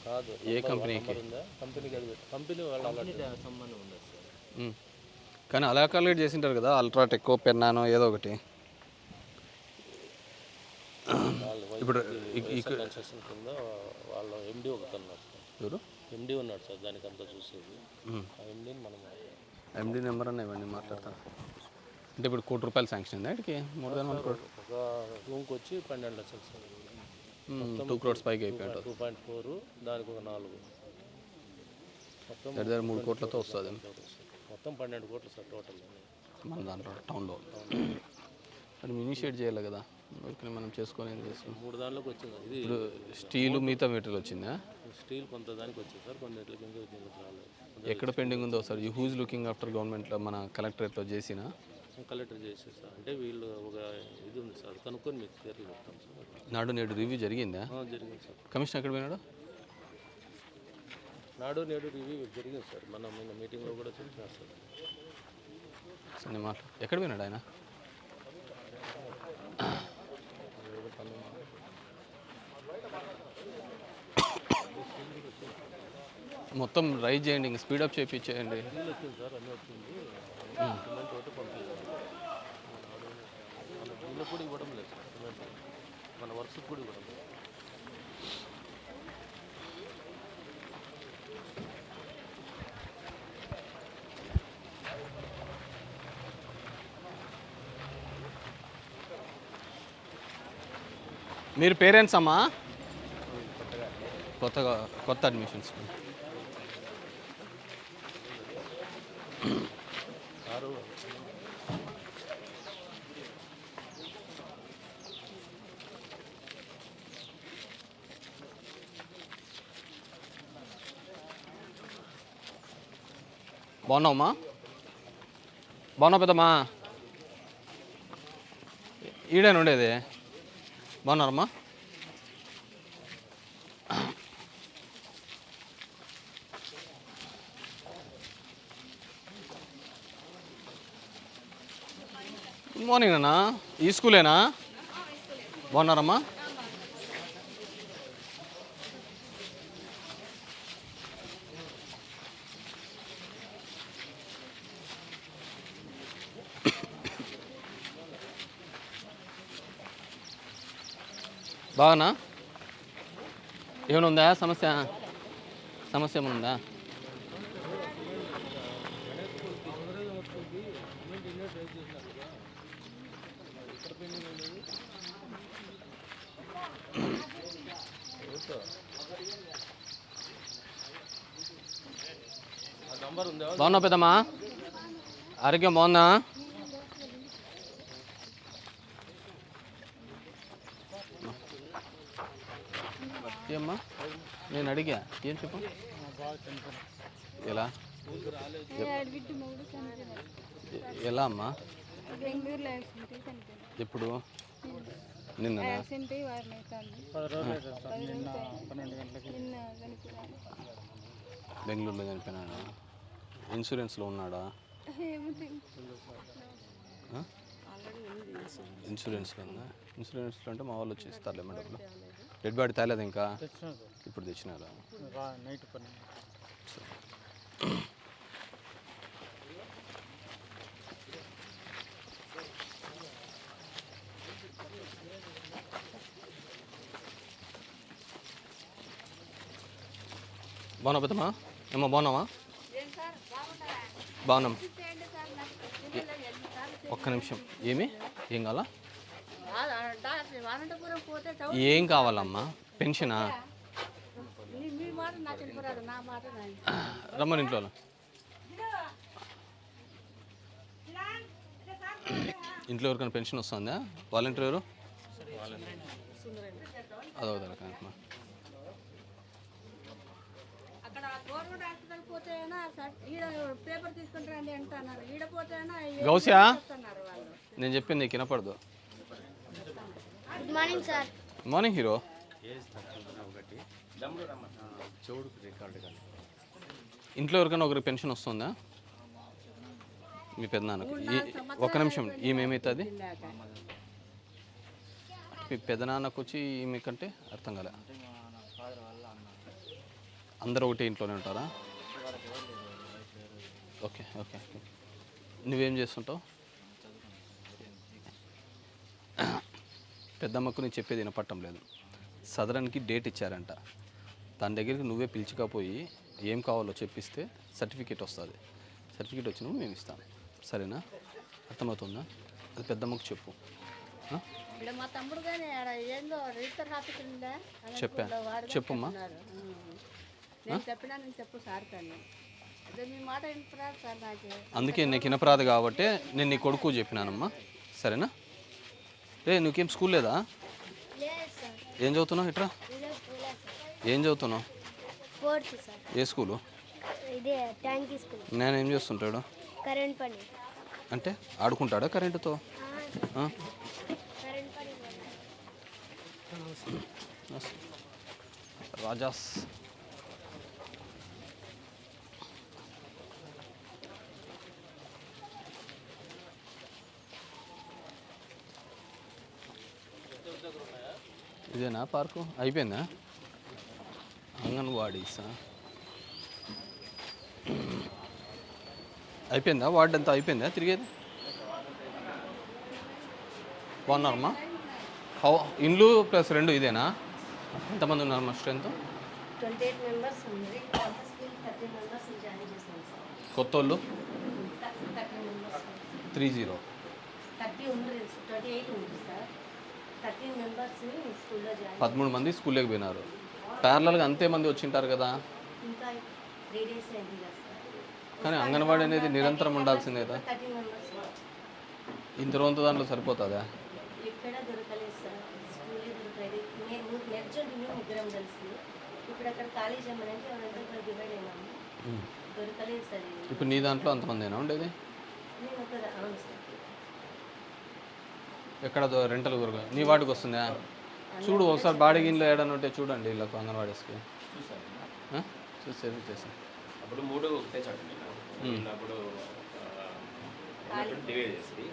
కాదు. ఏ కంపెనీకి? కంపెనీకి అది కంపెనీ వాళ్ళ సంబంధం ఉంది సార్. కానీ అలా కాలిక్యులేట్ చేసింటారు కదా, అల్ట్రాటెక్ పెన్నానో ఏదో ఒకటి. ఇప్పుడు కన్స్ట్రక్షన్ కింద వాళ్ళ ఎండి ఒకటి అన్నారు సార్. ఎవరు? ఎండి ఉన్నాడు సార్ దానికి అంతా చూసేది. ఆ ఎండిని మనం ఎండి నెంబర్ అన్న ఇవన్నీ మాట్లాడతాను. అంటే ఇప్పుడు ₹1 కోటి శాంక్షన్ అయిందా ఇక్కడికి? More than 1 crore. ఒక రూమ్కి వచ్చి 12 లక్షలు సార్. 2 crores పైకి అయిపోయాడు. 2.4 దానికి ఒక 4 మొత్తం దగ్గర 3 కోట్లతో వస్తుంది. మొత్తం 12 కోట్లు సార్ టోటల్ మన దాంట్లో టౌన్లో. అది ఇనిషియేట్ చేయాలి కదా, మనం చేసుకొని ఏం చేస్తాం. 3 దానిలోకి వచ్చింది. ఇది ఇప్పుడు స్టీలు మిగతా మెటీరియల్ వచ్చిందా? స్టీల్ కొంత దానికి వచ్చింది సార్, కొన్నిట్లకి ఇంకా దీనికి రాలేదు. ఎక్కడ పెండింగ్ ఉందో సార్? హూజ్ లుకింగ్ ఆఫ్టర్ గవర్నమెంట్లో? మన కలెక్టరేట్లో చేసినా కలెక్టర్ చేసేసా అంటే వీళ్ళు ఒక ఇది ఉంది సార్ కనుక్కొని మీకు పేర్లు చెప్తాం సార్. నాడు నేడు రివ్యూ జరిగిందా? జరిగింది సార్. కమిషనర్ ఎక్కడ పోయినాడు? నాడు నేడు రివ్యూ జరిగింది సార్. మన మీటింగ్లో కూడా చెప్పినారు సార్. సరే మాట ఎక్కడ పోయినాడు ఆయన? మొత్తం రైజ్ చేయండి, ఇంక స్పీడప్ చేయించేయండి. వచ్చింది సార్, అన్నీ వచ్చింది. సిమెంట్ ఒకటి పంపించాలి. దీనికి కూడా ఇవ్వడం లేదు సార్ సిమెంట్, మన వర్క్స్ కూడా ఇవ్వడం లేదు. మీరు పేరెంట్స్ అమ్మా? కొత్త అడ్మిషన్స్. బాగున్నావమ్మా? బాగున్నావు పెద్దమ్మా? ఈడేనా ఉండేది? బాగున్నారమ్మా? గుడ్ మార్నింగ్ అన్నా. ఈ స్కూలేనా? బాగున్నారమ్మా? బాగానా? ఏమైనా ఉందా సమస్య? ఏమైనా ఉందా? బాగున్నా పెద్దమ్మా? ఆరోగ్యం బాగుందా? ఏమ్మా నేను అడిగా, ఏం చెప్పు? ఎలా ఎలా అమ్మా? ఎప్పుడు? నిన్న బెంగళూరులో చనిపోయినాడా? ఇన్సూరెన్స్లో ఉన్నాడా? ఇన్సూరెన్స్లో ఉందా? ఇన్సూరెన్స్లో అంటే మా వాళ్ళు వచ్చి ఇస్తారులే డబ్బులు. డెడ్ బాడీ తేలేదు ఇంకా? ఇప్పుడు తెచ్చినారా? బాగున్నావు పెద్దమ్మా? ఏమో బాగున్నావా? బాగున్నాం. ఒక్క నిమిషం. ఏమి ఏం కావాలా? ఏం కావాలమ్మా? పెన్షనా? రమ్మని ఇంట్లో. ఇంట్లో ఎవరికైనా పెన్షన్ వస్తుందా? వాలంటీర్ ఎవరు? అదొక రకమా? గౌసియా నేను చెప్పింది నీకు వినపడదు. Good morning sir. Morning hero. ఇంట్లో ఎవరికైనా ఒకరికి పెన్షన్ వస్తుందా? మీ పెద్దనాన్నకి? ఒక్క నిమిషం. ఈమెమవుతుంది? మీ పెద్దనాన్నకు వచ్చి ఈమె కంటే అర్థం కాలే. అందరూ ఒకటి ఇంట్లోనే ఉంటారా? Okay okay. నువ్వేం చేస్తుంటావు? పెద్దమ్మకు నేను చెప్పేది వినపట్టం లేదు. సదరన్కి డేట్ ఇచ్చారంట. దాని దగ్గరికి నువ్వే పిలుచుకపోయి ఏం కావాలో చెప్పిస్తే సర్టిఫికేట్ వస్తుంది. సర్టిఫికేట్ వచ్చినప్పుడు మేము ఇస్తాం. సరేనా? అర్థమవుతుందా? అది పెద్దమ్మకు చెప్పు. చెప్పా చెప్పుమ్మా. అందుకే నీకు వినపరాదు కాబట్టి నేను నీ కొడుకు చెప్పినానమ్మా. సరేనా? నువ్వేం స్కూల్ లేదా? ఏం చదువుతున్నావు? ఇట్రా. ఏం చదువుతున్నావు? ఏ స్కూలు? నేనేం చేస్తుంటాడు? కరెంట్ పని. అంటే ఆడుకుంటాడా కరెంటుతో? కరెంట్ పని రాజాస్ ఇదేనా పార్కు? అయిపోయిందా? అంగన్వాడీసా? అయిపోయిందా? వార్డు అంతా అయిపోయిందా తిరిగేది? బాగున్నారమ్మా? ఇండ్లు ప్లస్ 2 ఇదేనా? ఎంతమంది ఉన్నారమ్మా స్ట్రెంత్? 28 మెంబర్స్ ఉంది. 30 మెంబర్స్ జాయిన్ చేస్తాం సార్. కొత్త వాళ్ళు 30 మెంబర్స్ 30 30 ఉంది, 28 ఉంది సార్. 30 మెంబర్స్ స్కూల్లో జాయిన్ 13 మంది స్కూల్లోకి పోయినారు. ప్యారలల్గా అంతే మంది వచ్చింటారు కదా. ఇంకా 3 డేస్ అయింది కదా సార్. కానీ అంగన్వాడీ అనేది నిరంతరం ఉండాల్సిందే కదా. 30 మెంబర్స్ ఇంత రోజు దాంట్లో సరిపోతుందా? ఎక్కడ దొరకలేదు సార్. స్కూలే దొరకలేదు. నేను నెర్జెంట్ మేము ముగ్గురం కలిసి ఇప్పుడు అక్కడ ఖాళీ చేయమనంటే ఎవరంతా డివైడ్ అయినాము. దొరకలేదు సార్. ఇప్పుడు నీ దాంట్లో అంతమందేనా ఉండేది? నేను ఒక అవును సార్. ఎక్కడ రెంటల్ ఊరుగా నీ వాటికి వస్తుందా? చూడు ఒకసారి బాడిగిన్లో ఏడని ఉంటే చూడండి వీళ్ళకు అంగన్వాడీస్కి. చేసాను అప్పుడు 3 ఒకటే చోట అప్పుడు డివైడ్ చేసి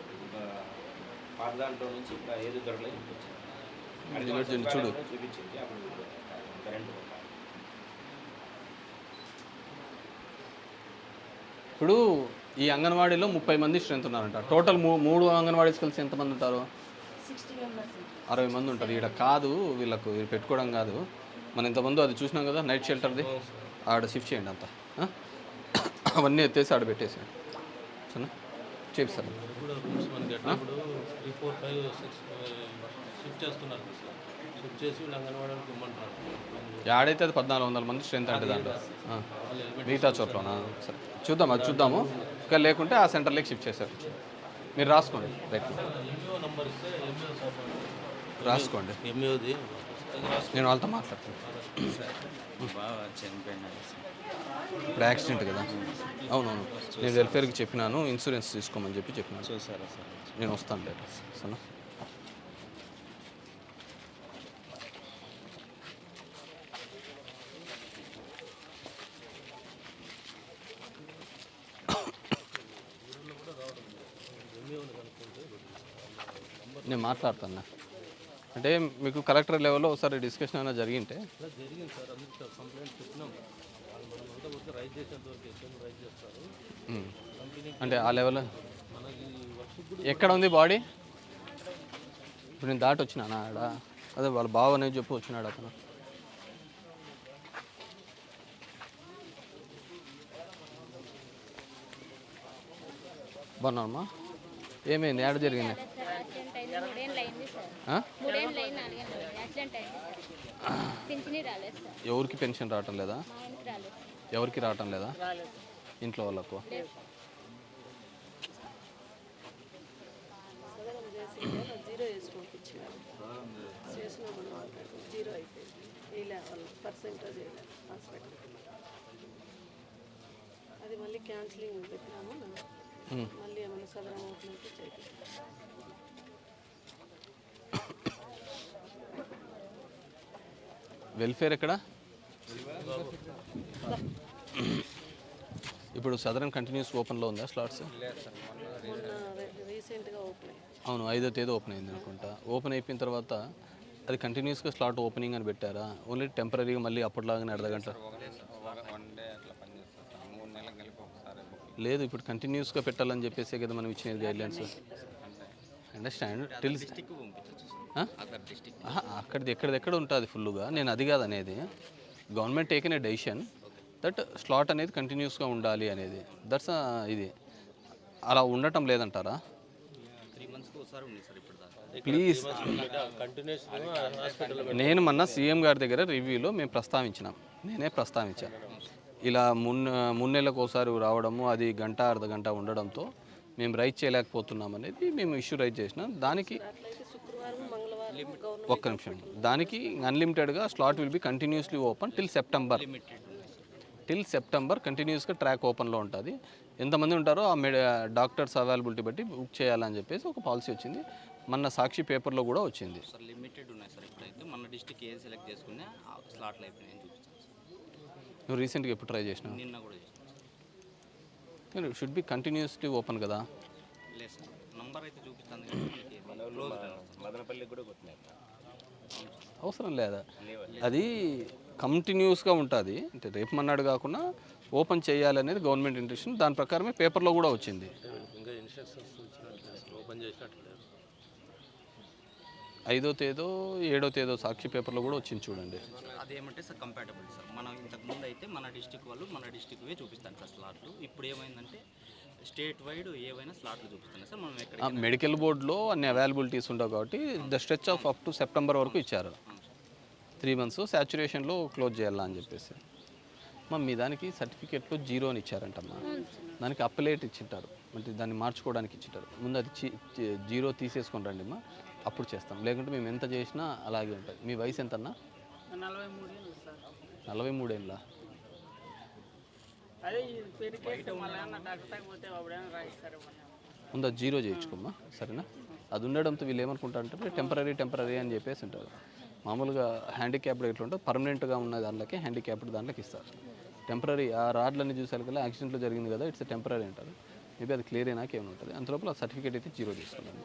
పాత దాంట్లో నుంచి ఇంకా ఏది దొరకలేదు చూడు. చూపించింది అప్పుడు కరెంట్. ఇప్పుడు ఈ అంగన్వాడీలో 30 మంది స్ట్రెంత్ ఉన్నారంట. టోటల్ 3 అంగన్వాడీస్ కలిసి ఎంతమంది ఉంటారు? 60 మెంబర్స్ 60 మంది ఉంటారు. ఇక్కడ కాదు వీళ్ళకు పెట్టుకోవడం కాదు. మనం ఇంతమంది అది చూసినాం కదా నైట్ షెల్టర్ది, ఆడ షిఫ్ట్ చేయండి అంతా. అవన్నీ ఎత్తేసి ఆడ పెట్టేసేయండి సరేనా? చేపిస్తాను. కూడా రూమ్స్ మనకి ఎట్లప్పుడు 3, 4, 5, 6 షిఫ్ట్ చేస్తున్నారు సార్. షిఫ్ట్ చేసి వీళ్ళు అంగన్వాడీకి ఇమ్మంటారు. ఆడైతే అది 1400 మంది స్ట్రెంత్ అంటే దాంట్లో మిగతా చోట్లనా? సరే చూద్దాం, అది చూద్దాము. ఇంకా లేకుంటే ఆ సెంటర్లోకి షిఫ్ట్ చేశారు. మీరు రాసుకోండి. రైట్ ఎంఈఓ నంబర్ ఇస్తే ఎంఈఓ సార్ రాసుకోండి. ఎంఈఓది నేను వాళ్ళతో మాట్లాడతాను. బాగా చనిపోయినాడు. ఇప్పుడు యాక్సిడెంట్ కదా. అవునవును, నేను వెల్ఫేర్కి చెప్పినాను ఇన్సూరెన్స్ తీసుకోమని చెప్పినాను. చూసారా సార్? నేను వస్తాను లేట్ సరేనా? నేను మాట్లాడతాను. అంటే మీకు కలెక్టర్ లెవెల్లో ఒకసారి డిస్కషన్ అయినా జరిగింటే జరిగింది సార్. అందుకే కంప్లైంట్ చెప్పినాం. వాళ్ళు మనమంతా వరకు రైజ్ చేసేంత వరకు ఎక్కడ రైజ్ చేస్తారు. అంటే ఆ లెవెల్లో మనకి వర్క్ ఎక్కడ ఉంది బాడీ? ఇప్పుడు నేను దాటి వచ్చినానా ఆడ? అదే వాళ్ళ బావ అనేది చెప్పి వచ్చినాడు అతను. బాగున్నామ్మా? ఏమైంది? ఏడ జరిగింది? ఎవరికి పెన్షన్ రావటం లేదా? ఎవరికి రావటం లేదా? ఇంట్లో వాళ్ళకు జీరో వేసి పంపించినారు. చేసినప్పుడు జీరో అయిపోయింది. ఇలా వాళ్ళు పర్సెంటేజ్ వేయలేదు హాస్పిటల్. అది మళ్ళీ క్యాన్సిలింగ్ పెట్టినాము. మళ్ళీ ఏమైనా సదరం అవుతుందంటే చేయాలి. వెల్ఫేర్ ఎక్కడ? ఇప్పుడు సదరన్ కంటిన్యూస్ ఓపెన్లో ఉందా స్లాట్స్? రీసెంట్గా ఓపెన్ అయ్యింది. అవును, 5వ తేదీ ఓపెన్ అయింది అనుకుంటా. ఓపెన్ అయిపోయిన తర్వాత అది కంటిన్యూస్గా స్లాట్ ఓపెనింగ్ అని పెట్టారా? ఓన్లీ టెంపరీగా మళ్ళీ అప్పటిలాగానే అర్ధగంట? 1 డే అట్లా పనిచేస్తారు సార్. 3 నెలలకు కలిపి ఒకసారి లేదు, ఇప్పుడు కంటిన్యూస్గా పెట్టాలని చెప్పేసే కదా మనం ఇచ్చిన గైడ్లైన్స్. అండర్స్టాండ్ తెలుసు. అక్కడిది ఎక్కడెక్కడ ఉంటుంది ఫుల్గా. నేను అది కాదు అనేది. Government taken a decision that slot అనేది కంటిన్యూస్గా ఉండాలి అనేది. దట్స్ ఇది అలా ఉండటం లేదంటారా? 3 మంత్స్కి ఒకసారి ఉంది సార్ ఇప్పుడు దాకా. ప్లీజ్, నేను మొన్న సీఎం గారి దగ్గర రివ్యూలో మేము ప్రస్తావించినాం. నేనే ప్రస్తావించాను. ఇలా 3 నెలలకు ఒకసారి రావడము, అది గంట అర్ధగంట ఉండడంతో మేము రైజ్ చేయలేకపోతున్నాం అనేది మేము ఇష్యూ రైజ్ చేసినాం. దానికి ఒక్క నిమిషం, దానికి అన్లిమిటెడ్గా slot will be continuously open till September. Till September కంటిన్యూస్గా ట్రాక్ ఓపెన్లో ఉంటుంది. ఎంతమంది ఉంటారో ఆ డాక్టర్స్ అవైలబిలిటీ బట్టి బుక్ చేయాలని చెప్పేసి ఒక పాలసీ వచ్చింది. మన సాక్షి పేపర్లో కూడా వచ్చింది. సార్ లిమిటెడ్ ఉన్నాయి సార్. ఇప్పుడైతే మన డిస్ట్రిక్ట్ ఏది సెలెక్ట్ చేసుకున్నా స్లాట్లు అయిపోయినాయని చూపిస్తాను సార్. నువ్వు రీసెంట్గా ఎప్పుడు ట్రై చేసినావు? నిన్న కూడా చేస్తాను కానీ షుడ్ బి కంటిన్యూస్లీ ఓపెన్ కదా. లేదు సార్, నంబర్ అయితే చూపిస్తాను కానీ మనకి క్లోజ్ మదనపల్లికి కూడా కొట్టినాయి. అవసరం లేదా, అది కంటిన్యూస్గా ఉంటుంది. అంటే రేపు మన్నాడు కాకుండా ఓపెన్ చేయాలనేది గవర్నమెంట్ ఇంటెన్షన్. దాని ప్రకారమే పేపర్లో కూడా వచ్చింది. ఇంకా ఇన్స్ట్రక్షన్స్ ఇచ్చినట్లేదు, ఓపెన్ చేసినట్లేదు. 5వ తేదో 7వ తేదో సాక్షి పేపర్లో కూడా వచ్చింది చూడండి. అదేమంటే సార్ కంపాటబుల్ సార్. మనం ఇంతకుముందు అయితే మన డిస్టిక్ వాళ్ళు మన డిస్టిక్వే చూపిస్తాను సార్ స్లాట్లు. ఇప్పుడు ఏమైందంటే స్టేట్ వైడ్ ఏవైనా స్లాట్లు చూపిస్తాను సార్. మనం ఎక్కడ మెడికల్ బోర్డులో అన్ని అవైలబిలిటీస్ ఉండవు కాబట్టి the stretch of up to September వరకు ఇచ్చారు. 3 months సాచురేషన్లో క్లోజ్ చేయాలా అని చెప్పేసి. మీ దానికి సర్టిఫికేట్లో 0 అని ఇచ్చారంటమ్మా. దానికి అప్పలేట్ ఇచ్చింటారు, అంటే దాన్ని మార్చుకోవడానికి ఇచ్చింటారు. ముందు అది 0 తీసేసుకొని రండి అమ్మా, అప్పుడు చేస్తాం. లేకుంటే మేము ఎంత చేసినా అలాగే ఉంటుంది. మీ వయసు ఎంతన్నా? 43 ఏళ్ళు సార్. 43 ఏళ్ళ? అదే పెరికేస్తే మళ్ళీ డాక్టర్ పోతే అప్పుడేమో రాయిస్తారు. ముందు అది 0 చేయించుకోమ్మా, సరేనా? అది ఉండడంతో వీళ్ళు ఏమనుకుంటారంటే టెంపరీ అని చెప్పేసి ఉంటారు. మామూలుగా హ్యాండిక్యాప్డ్ ఎట్లా ఉంటుంది, పర్మనెంట్గా ఉన్న దాంట్లోకి హ్యాండిక్యాప్డ్ దాంట్లోకి ఇస్తారు. టెంపరీ ఆ రాడ్లన్నీ చూసారు కదా, యాక్సిడెంట్లో జరిగింది కదా, ఇట్స్ టెంపరీ అంటారు. మేబీ అది క్లియర్ అయినాక ఏమైనా ఉంటుంది. అంతలోపల సర్టిఫికేట్ అయితే 0 తీసుకున్నాను.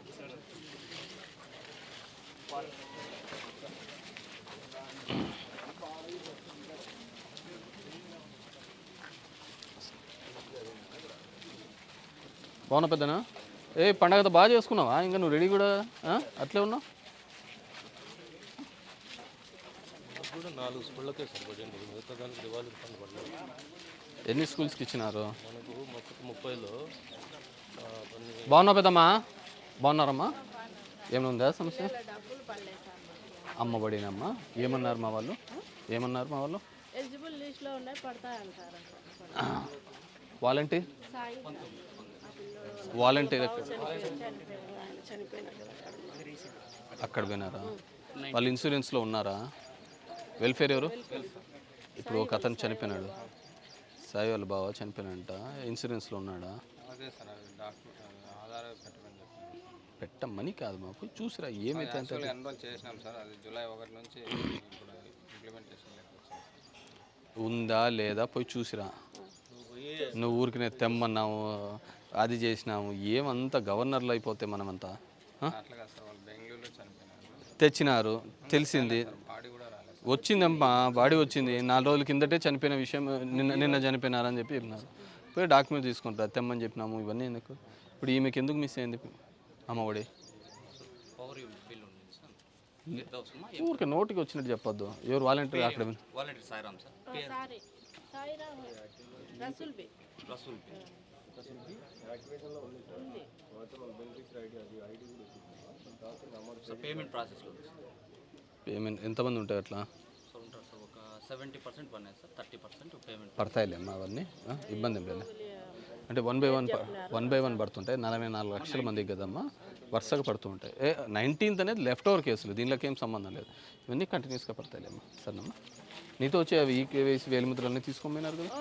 బాగున్నా పెద్దనా? పండగతో బాగా చేసుకున్నావా? ఇంకా నువ్వు రెడీ కూడా అట్లే ఉన్నావు? కూడా 4 స్కూళ్ళకే సరిపడండి, మిగతా దానికి రివాల్వింగ్ ఫండ్ పడలేదు. ఎన్ని స్కూల్స్కి ఇచ్చినారు? మనకు మొత్తం 30లో. బాగున్నా పెద్దమ్మా? బాగున్నారమ్మా? ఏమైనా ఉందా సమస్య? అమ్మబడినమ్మా? ఏమన్నారు మా వాళ్ళు? ఎలిజిబుల్ లిస్ట్లో ఉన్నాయి, పడతాయంటారు. వాలంటీర్ అక్కడ పోయినారా? వాళ్ళు ఇన్సూరెన్స్లో ఉన్నారా? వెల్ఫేర్ ఎవరు? ఇప్పుడు ఒక అతను చనిపోయినాడు, సాయి వాళ్ళ బావ చనిపోయినాడంట, ఇన్సూరెన్స్లో ఉన్నాడా? పెట్టమని కాదు మా, పోయి చూసిరా ఏమైతే అంటే. చేసినాం సార్, అది జూలై 1 నుంచి ఇంప్లిమెంటేషన్ ఉందా లేదా పోయి చూసిరా. నువ్వు ఊరికి తెమ్మన్నావు, అది చేసినాము, ఏమంతా గవర్నర్లు అయిపోతే మనమంతా. తెచ్చినారు, తెలిసింది, వచ్చిందమ్మా, బాడీ వచ్చింది. 4 రోజుల కిందటే చనిపోయిన విషయం, నిన్న చనిపోయినారని చెప్పి చెప్పినారు. పోయి డాక్యుమెంట్ తీసుకుంటారు, తెమ్మని చెప్పినాము. ఇవన్నీ ఎందుకు? ఇప్పుడు ఈమెకి ఎందుకు మిస్ అయింది అమ్మఒడి? ఊరికి నోటికి వచ్చినట్టు చెప్పొద్దు. ఎవరు వాలంటీర్? అక్కడ వాలంటీర్ సాయిరామ్ సార్. పేమెంట్ ప్రాసెస్లో పేమెంట్ ఎంతమంది ఉంటాయి అట్లా? సార్ ఉంటారు సార్, ఒక 70% పడినాయి సార్, 30% పేమెంట్ పడతాయిలేమ్మా. అవన్నీ ఇబ్బంది ఏం లేదు. అంటే 1 by 1 పడుతుంటాయి. 44 లక్షల మందికి కదమ్మా, వరుసగా పడుతూ ఉంటాయి. 19th అనేది లెఫ్ట్ ఓవర్ కేసులు, దీనిలోకి ఏం సంబంధం లేదు. ఇవన్నీ కంటిన్యూస్గా పడతాయిలేమ్మా. సరేనమ్మా, నీతో వచ్చే అవి ఈకేవైసీ వేలిముద్రలన్నీ తీసుకోపోయినారు కదా,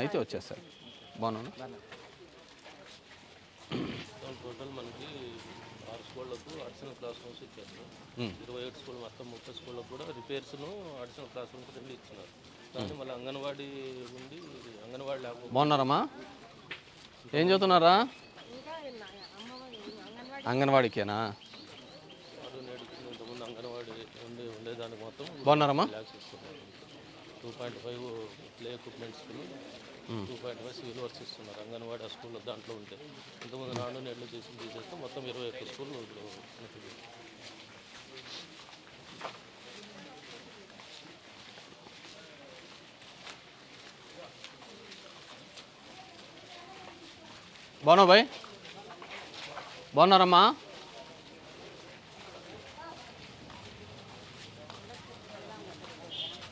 అయితే వచ్చేస్తారు. బాగున్నాను. టోటల్ మనకి 6 స్కూళ్ళకు అడిషనల్ క్లాస్ రూమ్స్ ఇచ్చారు. 27 స్కూల్ మొత్తం 30 స్కూళ్ళకు కూడా రిపేర్స్ను అడిషనల్ క్లాస్ రూమ్స్ 2 ఇచ్చినారు. కానీ మళ్ళీ అంగన్వాడీ ఉండి అంగన్వాడీ లేకపోతే. బాగున్నారమ్మా? ఏం చదువుతున్నారా? అంగన్వాడికేనా? ఇంతకుముందు అంగన్వాడీ ఉండేదానికి మొత్తం బాగున్నారమ్మా? 2.5 ప్లే ఎక్విప్మెంట్స్, 2.5 సివిల్ వర్క్స్ ఇస్తున్నారు. అంగన్వాడీ ఆ స్కూల్లో దాంట్లో ఉంటే ఇంతకుముందు నాడు నెట్లు తీసేస్తే మొత్తం 21 స్కూళ్ళు ఇప్పుడు. బాగున్నావు బాయ్? బాగున్నారమ్మా?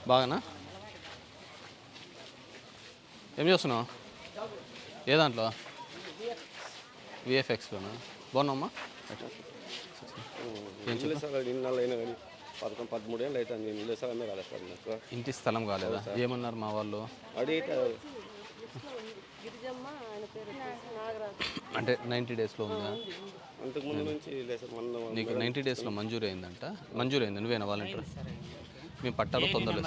బాగానా? ఏం చేస్తున్నావు? ఏ దాంట్లో? VFXలోనా? బాగున్నామ్మా? 13 ఏళ్ళు అవుతుంది ఇల్లు స్థలమే రాలేదు సార్ నాకు. ఇంటి స్థలం కాలేదా? ఏమన్నారు మా వాళ్ళు? అడిగితే గిరిజమ్మ ఆయన పేరు నాగరాజు. అంటే 90 డేస్లో ఉందా? అంతకుముందు నుంచి లేదు సార్. నీకు 90 డేస్లో మంజూరు అయిందంట. మంజూరు అయింది, నువ్వేనా వాలంటీర్? మేము పట్టాలు తొందరలో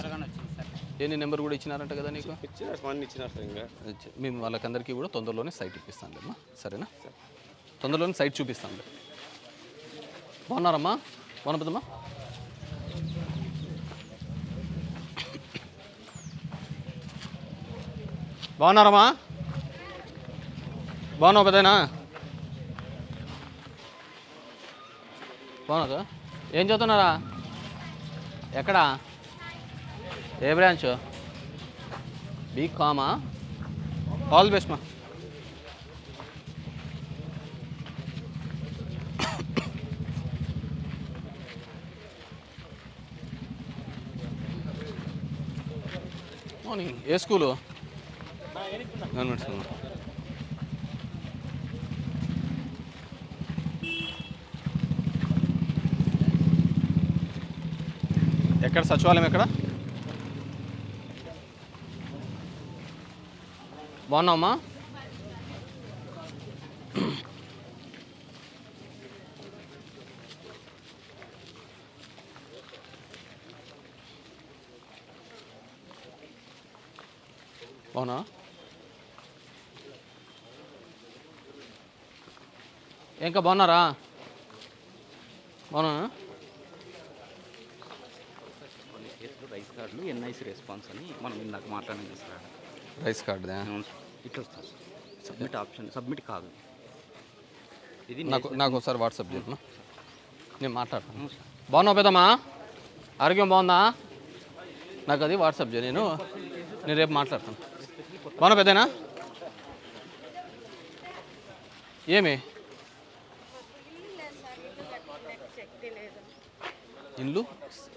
ఎన్ని నెంబర్ కూడా ఇచ్చినారంట కదా నీకు? ఇచ్చినారు, మనీ ఇచ్చినారు సార్. ఇంకా మేము వాళ్ళకందరికీ కూడా తొందరలోనే సైట్ ఇప్పిస్తానులేమ్మా, సరేనా? తొందరలోనే సైట్ చూపిస్తానులే. బాగున్నారమ్మా? బాగున్నదమ్మా? బాగున్నారమ్మా? బాగున్నావు పెద్దనా? బాగున్నా? ఏం చదువుతున్నారా? ఎక్కడా? ఏ బ్రాంచ్? బీకామా? ఆల్ బెస్ట్ మా. మార్నింగ్ ఏ స్కూలు? Government school. ఎక్కడ సచివాలయం ఎక్కడ? బాగున్నావమ్మా? అవునా? ఇంకా బాగున్నారా? బాగున్నా? రైస్ కార్డులు ఎన్ఐసి రెస్పాన్స్ అని మనం ఇందాక మాట్లాడింది సార్. రైస్ కార్డుదా? ఇట్లా వస్తుంది సబ్మిట్ ఆప్షన్. సబ్మిట్ కాదు ఇది. నాకు ఒకసారి వాట్సాప్ చేయమ్మా, నేను మాట్లాడతాను. బాగున్నావు పెద్దమ్మా? ఆరోగ్యం బాగుందా? నాకు అది వాట్సాప్ చేయ, నేను రేపు మాట్లాడతాను. బాగున్నా పెద్దనా? ఏమి ఇల్లు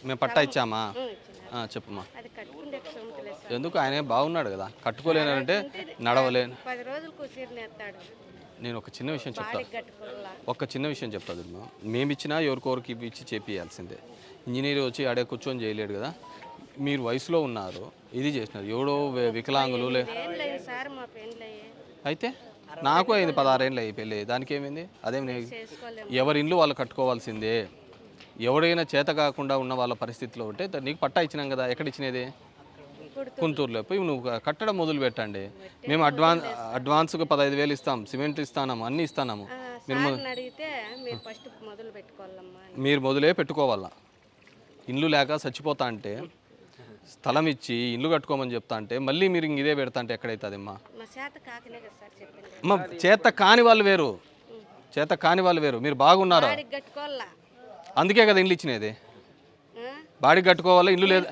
మేము పట్టా ఇచ్చామా? చెప్పమ్మా. ఎందుకు? ఆయన బాగున్నాడు కదా, కట్టుకోలేనంటే నడవలేను. 10 రోజులు కూర్చునేస్తాడు. నేను ఒక చిన్న విషయం చెప్తా దుర్మా. మేము ఇచ్చినా ఎవరికొరికి ఇచ్చి చేపియాల్సిందే. ఇంజనీర్ వచ్చి ఆడే కూర్చొని చేయలేడు కదా. మీరు వయసులో ఉన్నారు, ఇది చేసినారు. ఎవడో వికలాంగులు అయితే నాకు అయింది 16 ఏళ్ళు అయ్యి పెళ్ళి. దానికి ఏమైంది? అదేమి ఎవరి ఇండ్లు వాళ్ళు కట్టుకోవాల్సిందే. ఎవడైనా చేత కాకుండా ఉన్న వాళ్ళ పరిస్థితిలో ఉంటే నీకు పట్టా ఇచ్చినాం కదా. ఎక్కడ ఇచ్చినది? గుంటూరులో. పోయి నువ్వు కట్టడం మొదలు పెట్టండి. మేము అడ్వాన్స్గా 15,000 ఇస్తాం, సిమెంట్ ఇస్తాము, అన్నీ ఇస్తాము. మీరు మొదలే పెట్టుకోవాలా. ఇల్లు లేక చచ్చిపోతా అంటే స్థలం ఇచ్చి ఇల్లు కట్టుకోమని చెప్తా అంటే మళ్ళీ మీరు ఇంక ఇదే పెడతా అంటే ఎక్కడైతుందమ్మా? అమ్మ, చేత కాని వాళ్ళు వేరు, చేత కాని వాళ్ళు వేరు. మీరు బాగున్నారా? అందుకే కదా ఇల్లు ఇచ్చినది. బాడీ కట్టుకోవాలా, ఇల్లు లేదు.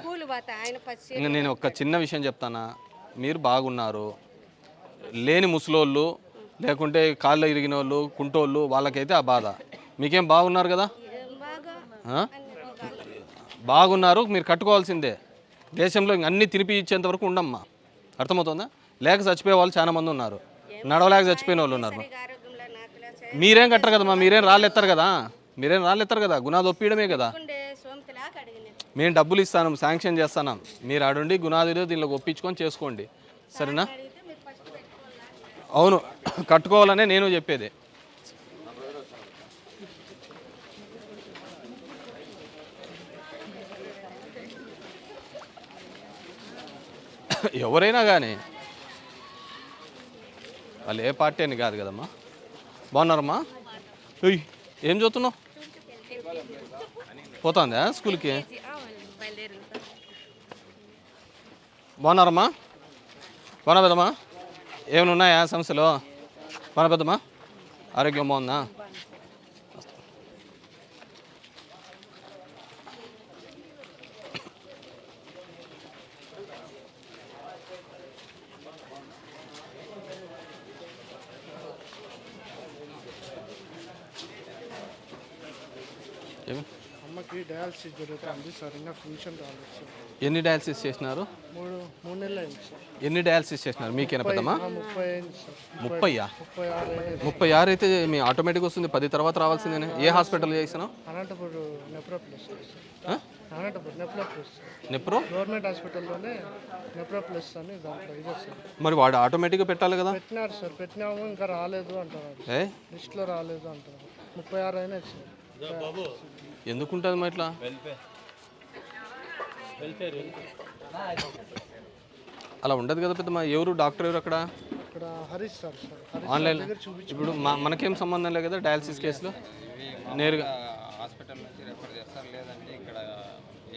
ఇంకా నేను ఒక చిన్న విషయం చెప్తానా, మీరు బాగున్నారు. లేని ముసలోళ్ళు లేకుంటే కాళ్ళు ఇరిగిన వాళ్ళు, కుంటోళ్ళు, వాళ్ళకైతే ఆ బాధ. మీకేం బాగున్నారు కదా, బాగున్నారు. మీరు కట్టుకోవాల్సిందే. దేశంలో అన్నీ తిరిపి ఇచ్చేంత వరకు ఉండమ్మా, అర్థమవుతుందా? లేక చచ్చిపోయే వాళ్ళు చాలా మంది ఉన్నారు, నడవలేక చచ్చిపోయిన వాళ్ళు ఉన్నారు. మీరేం కట్టరు కదమ్మా, మీరేం రాళ్ళెత్తారు కదా, గునాది ఒప్పియడమే కదా. మేము డబ్బులు ఇస్తాను, శాంక్షన్ చేస్తాను. మీరు ఆడుండి గునాదిలో దీనిలో ఒప్పించుకొని చేసుకోండి, సరేనా? అవును, కట్టుకోవాలనే నేను చెప్పేది. ఎవరైనా కానీ వాళ్ళు ఏ పార్టీ అని కాదు కదమ్మా. బాగున్నారమ్మా? ఏం చదువుతున్నావు? పోతుందా స్కూల్కి? బాగున్నారమ్మా? బాగున్నా పెద్దమ్మా? ఏమైనా ఉన్నాయా సమస్యలు? బాగున్నా పెద్దమ్మా? ఆరోగ్యం బాగుందా? అమ్మకి డయాలసిస్ జరుగుతుంది సార్, ఇంకా ఫంక్షన్ రాలేదు సార్. ఎన్ని డయాలసిస్ చేసినారు? 3 నెలలు అయింది సార్. ఎన్ని డయాలసిస్ చేసినారు? మీకేనా పెద్దమ్మా? 30 అయింది సార్. 36 అయితే మీ ఆటోమేటిక్ వస్తుంది, 10 తర్వాత రావాల్సిందేనే. ఏ హాస్పిటల్ చేసినావు? అనంతపురం నెప్రోప్లస్ సార్. అనంతపురం నెప్రోప్లస్ నెప్రో గవర్నమెంట్ హాస్పిటల్లోనే నెప్రోప్లస్ అని దాంట్లో ఇదే సార్. మరి వాడు ఆటోమేటిక్గా పెట్టాలి కదా? పెట్టినారు సార్, పెట్టినాము, ఇంకా రాలేదు అంటున్నారు. లిస్ట్లో రాలేదు అంటున్నారు. 36 అయినాయి సార్. ఎందుకుంటుంది మరి ఇట్లా? అలా ఉండదు కదా పెద్దమ్మా. ఎవరు డాక్టర్ ఎవరు అక్కడ? ఇక్కడ హరీష్ సార్. ఆన్లైన్ ఇప్పుడు మనకేం సంబంధం లేదు కదా డయాలసిస్ కేసులో? నేరుగా హాస్పిటల్ నుంచి రెఫర్ చేస్తారు, లేదంటే ఇక్కడ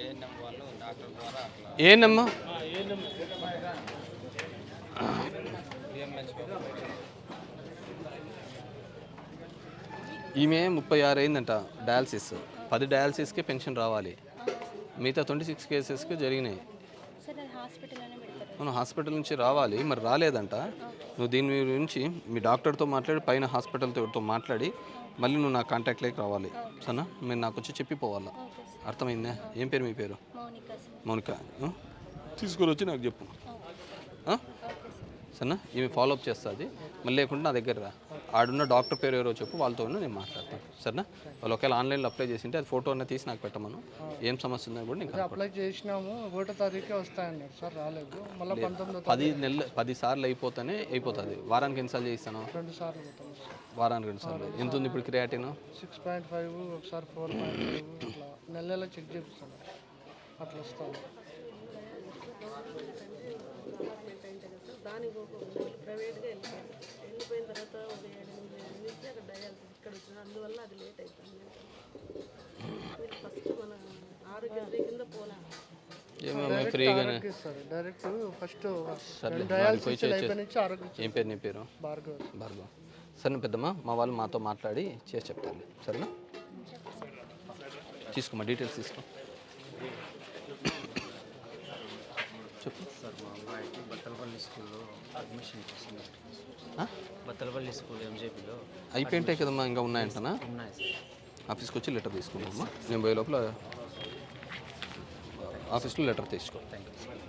ఏఎన్ఎం వాళ్ళు డాక్టర్ ద్వారా అట్లా. ఏఎన్ఎమ్మా? ఈమె 36 అయిందంట డయాలసిస్. 10 డయాలసిస్కి పెన్షన్ రావాలి, మిగతా 26 కేసెస్కి జరిగినాయి. అవును, హాస్పిటల్ నుంచి రావాలి, మరి రాలేదంట. నువ్వు దీని గురించి మీ డాక్టర్తో మాట్లాడి, పైన హాస్పిటల్తో మాట్లాడి మళ్ళీ నువ్వు నా కాంటాక్ట్లోకి రావాలి సరేనా? మీరు నాకు వచ్చి చెప్పిపోవాలా, అర్థమైందా? ఏం పేరు మీ పేరు? మౌనిక. తీసుకొని వచ్చి నాకు చెప్పు సరేనా? ఈమె ఫాలోఅప్ చేస్తుంది. మళ్ళీ లేకుండా నా దగ్గర రా, ఆడున్న డాక్టర్ పేరు ఎవరో చెప్పు, వాళ్ళతో నేను మాట్లాడతాను సరేనా? వాళ్ళు ఒకవేళ ఆన్లైన్లో అప్లై చేసింటే అది ఫోటో అన్న తీసి నాకు పెట్టమను. ఏం సమస్య ఉందని కూడా నేను అప్లై చేసినాము, 1వ తారీఖే వస్తాయన్నారు సార్, రాలేదు. మళ్ళీ 10 సార్లు అయిపోతేనే అయిపోతుంది. వారానికి ఎన్నిసార్లు చేయిస్తాను? 2 సార్లు పోతాను సార్. వారానికి 2 సార్లు. ఎంత ఉంది ఇప్పుడు క్రియాటిన్? 6.5, ఒకసారి 4.5, ఇట్లా నెల చెక్ చేపిస్తాను, అట్లా వస్తాను. దానికి ప్రైవేట్గా వెళ్ళిపోయిన తర్వాత ఒక 7-8 నుంచి అక్కడ డయాలసిస్ ఇక్కడ వచ్చిన, అందువల్ల అది లేట్ అవుతుంది. ఫస్ట్ మన ఆరోగ్యశ్రీ కింద పోలాను. డైరెక్ట్ ఫస్ట్ డయాలసిస్ అయిపోయి నుంచి ఆరోగ్యశ్రీ. ఏం పేరు నీ పేరు? భార్గవ్. సరే పెద్దమ్మా, మా వాళ్ళు మాతో మాట్లాడి చేసి చెప్తాను సరేనా? తీసుకోమా, డీటెయిల్స్ తీసుకో. చెప్పు సార్. మా అమ్మాయికి బత్తలపల్లి స్కూల్లో అడ్మిషన్ చేసింది. బత్తలపల్లి స్కూల్ ఎంజేపీలో అయిపోయింటాయి కదమ్మా, ఇంకా ఉన్నాయంటనా? ఉన్నాయి సార్. ఆఫీస్కి వచ్చి లెటర్ తీసుకున్నామ్మా. నేను పోయే లోపల ఆఫీస్లో లెటర్ తీసుకో. Thank you sir.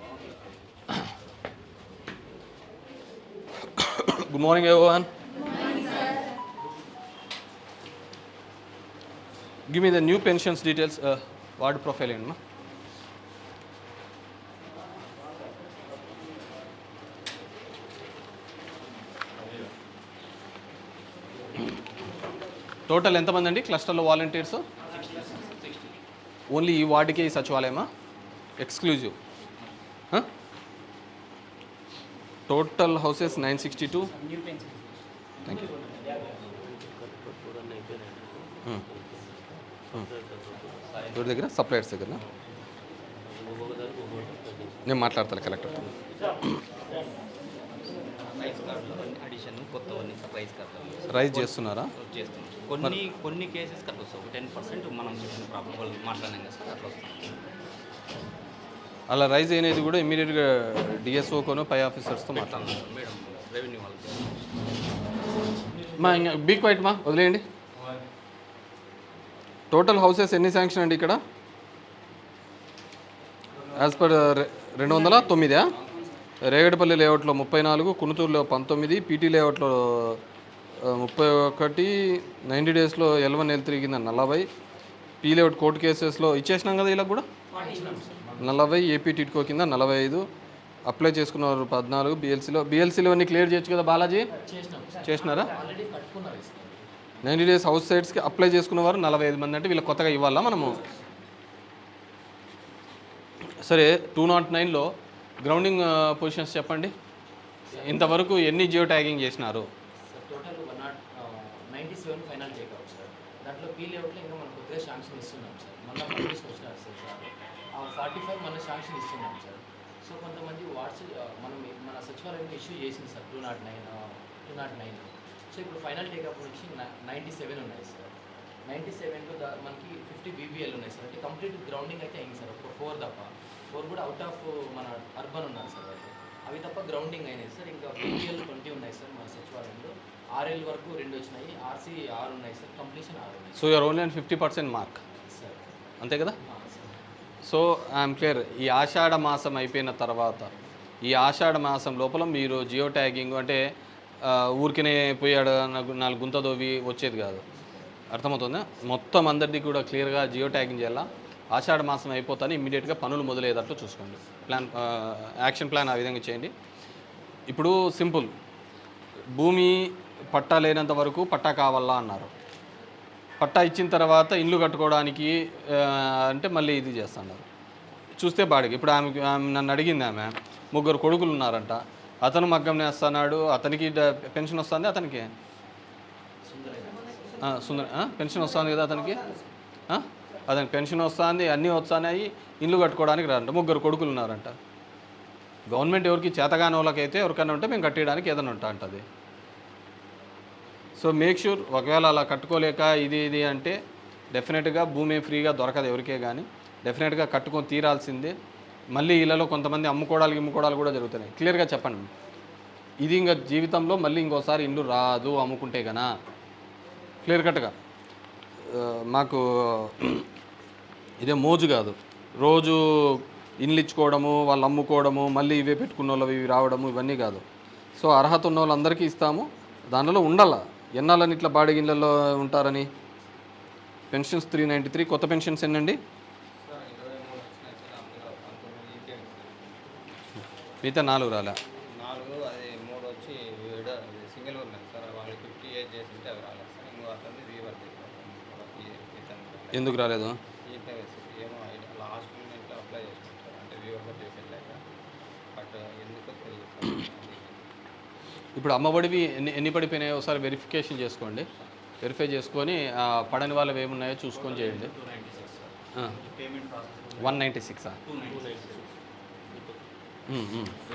Good morning everyone. Give me the new pensions details. Ward profile ఏంటమ్మా? టోటల్ ఎంతమంది అండి క్లస్టర్లో వాలంటీర్స్? ఓన్లీ ఈ వార్డుకి సచివాలయమా? Exclusive. Total houses 962. Thank you. ఎవరి దగ్గర? సప్లయర్స్ దగ్గర. నేను మాట్లాడతాను కలెక్టర్తో. రైజ్ చేస్తున్నారా? కొన్ని కేసెస్ అట్లా వస్తాయి. 10% మనం చెప్పిన ప్రాబ్లం వాళ్ళు మాట్లాడినాం కదా సార్, అట్లా వస్తాం. అలా రైజ్ అయినది కూడా ఇమీడియట్గా డిఎస్ఓకోనో పై ఆఫీసర్స్తో మాట్లాడాలి మేడం. రెవెన్యూ వాళ్ళకి మా ఇంకా బీ క్వైట్ మా వదిలేయండి. టోటల్ హౌసెస్ ఎన్ని శాంక్షన్ అండి ఇక్కడ? As per 209. రేగడపల్లి లేఅవుట్లో 34, కునుతూరులో 19, పీటీ లేఅవుట్లో 31, 90 డేస్లో L1 L3 కింద 40, పీ లేఅవుట్ కోర్టు కేసెస్లో ఇచ్చేసినాం కదా ఇలా కూడా 40, ఏపీ టిట్కో కింద 45, అప్లై చేసుకున్నారు 14, బిఎల్సీలో అన్ని క్లియర్ చేయొచ్చు కదా బాలాజీ? చేసినారా? 90 డేస్ హౌస్ సైట్స్కి అప్లై చేసుకున్నవారు 45 మంది. అంటే వీళ్ళకి కొత్తగా ఇవ్వాలా మనము? సరే, 209లో గ్రౌండింగ్ పొజిషన్స్ చెప్పండి. ఇంతవరకు ఎన్ని జియో ట్యాగింగ్ చేసినారు? Total 97 final takeout sir. దాంట్లో పీ లేఅవుట్లో ఇంకా మనం కొద్దిగా శాంక్షన్ ఇస్తున్నాం సార్. మళ్ళీ పబ్లిష్ వచ్చినారు సార్. 45 మన శాంక్షన్ ఇస్తున్నాం సార్. సో కొంతమంది వాట్స్ మన సచివాలయంలో ఇష్యూ చేసింది సార్ 209. సో ఇప్పుడు ఫైనల్ టేకప్ వచ్చి 97 ఉన్నాయి సార్. 97లో మనకి 50 BBL ఉన్నాయి సార్. అంటే కంప్లీట్ గ్రౌండింగ్ అయితే అయింది సార్. ఒక 4 తప్ప 4 కూడా అవుట్ ఆఫ్ మన అర్బన్ ఉన్నారు సార్. అవి తప్ప గ్రౌండింగ్ అయినాయి సార్. ఇంకా BBL 20 ఉన్నాయి సార్ మన సచివాలయంలో. RL వరకు 2 వచ్చినాయి, RC 6 ఉన్నాయి సార్, కంప్లీషన్ 6 ఉన్నాయి. So you're only 50% mark sir. అంతే కదా? So I'm clear. ఈ ఆషాఢ మాసం అయిపోయిన తర్వాత, ఈ ఆషాఢ మాసం లోపల మీరు జియో ట్యాగింగ్ అంటే ఊరికనే పోయాడు 4 గుంత దోవి వచ్చేది కాదు. అర్థమవుతుందా? మొత్తం అందరిది కూడా క్లియర్గా జియో ట్యాగింగ్ చేయాలా. ఆషాఢ మాసం అయిపోతానే ఇమ్మీడియట్గా పనులు మొదలయ్యేటట్లు చూసుకోండి. యాక్షన్ ప్లాన్ ఆ విధంగా చేయండి. ఇప్పుడు సింపుల్, భూమి పట్టా లేనంత వరకు పట్టా కావాలా అన్నారు. పట్టా ఇచ్చిన తర్వాత ఇల్లు కట్టుకోవడానికి అంటే మళ్ళీ ఇది చేస్తున్నారు. చూస్తే బాడికి ఇప్పుడు ఆమె నన్ను అడిగింది, ఆమె 3 కొడుకులు ఉన్నారంట. అతను మగ్గం నేస్తున్నాడు, అతనికి పెన్షన్ వస్తుంది, అతనికి పెన్షన్ వస్తుంది కదా, అతనికి పెన్షన్ వస్తుంది, అన్నీ వస్తున్నాయి, ఇల్లు కట్టుకోవడానికి రారంట. 3 కొడుకులు ఉన్నారంట. గవర్నమెంట్ ఎవరికి చేతగాని వాళ్ళకైతే ఎవరికైనా ఉంటే మేము కట్టేయడానికి ఏదైనా ఉంటుంది. సో మేక్ షూర్, ఒకవేళ అలా కట్టుకోలేక ఇది అంటే డెఫినెట్గా భూమి ఫ్రీగా దొరకదు ఎవరికే, కానీ డెఫినెట్గా కట్టుకొని తీరాల్సిందే. మళ్ళీ ఇళ్ళలో కొంతమంది అమ్ముకోవడాలు కూడా జరుగుతున్నాయి. క్లియర్గా చెప్పండి, ఇది ఇంకా జీవితంలో మళ్ళీ ఇంకోసారి ఇల్లు రాదు అమ్ముకుంటే కన్నా. క్లియర్ కట్గా మాకు ఇదే మోజు కాదు, రోజు ఇల్లు ఇచ్చుకోవడము, వాళ్ళు అమ్ముకోవడము, మళ్ళీ ఇవే పెట్టుకున్న వాళ్ళు ఇవి రావడము, ఇవన్నీ కాదు. సో అర్హత ఉన్న వాళ్ళందరికీ ఇస్తాము, దానిలో ఉండాల. ఎన్నాళ్ళని ఇట్లా బాడీ ఇళ్ళల్లో ఉంటారని. పెన్షన్స్ 393, కొత్త పెన్షన్స్ ఎన్నండి? మిగతా 4 రాలే. 4 అది 3 వచ్చి సింగిల్ ఉన్నాయి సార్. వాళ్ళు 50 ఏజ్ చేసింటే అవి రాలేదు సార్. ఇంకో అతను రీవర్స్ ఎందుకు రాలేదు? ఏమో లాస్ట్ మినిట్లో అప్లై చేసుకుంటారు అంటే వ్యూవర్గా చేసేలాక, బట్ ఎందుకో తెలియదు. ఇప్పుడు అమ్మఒడివి ఎన్ని పడిపోయినాయో ఒకసారి వెరిఫికేషన్ చేసుకోండి. వెరిఫై చేసుకొని పడని వాళ్ళవి ఏమున్నాయో చూసుకొని చేయండి. 196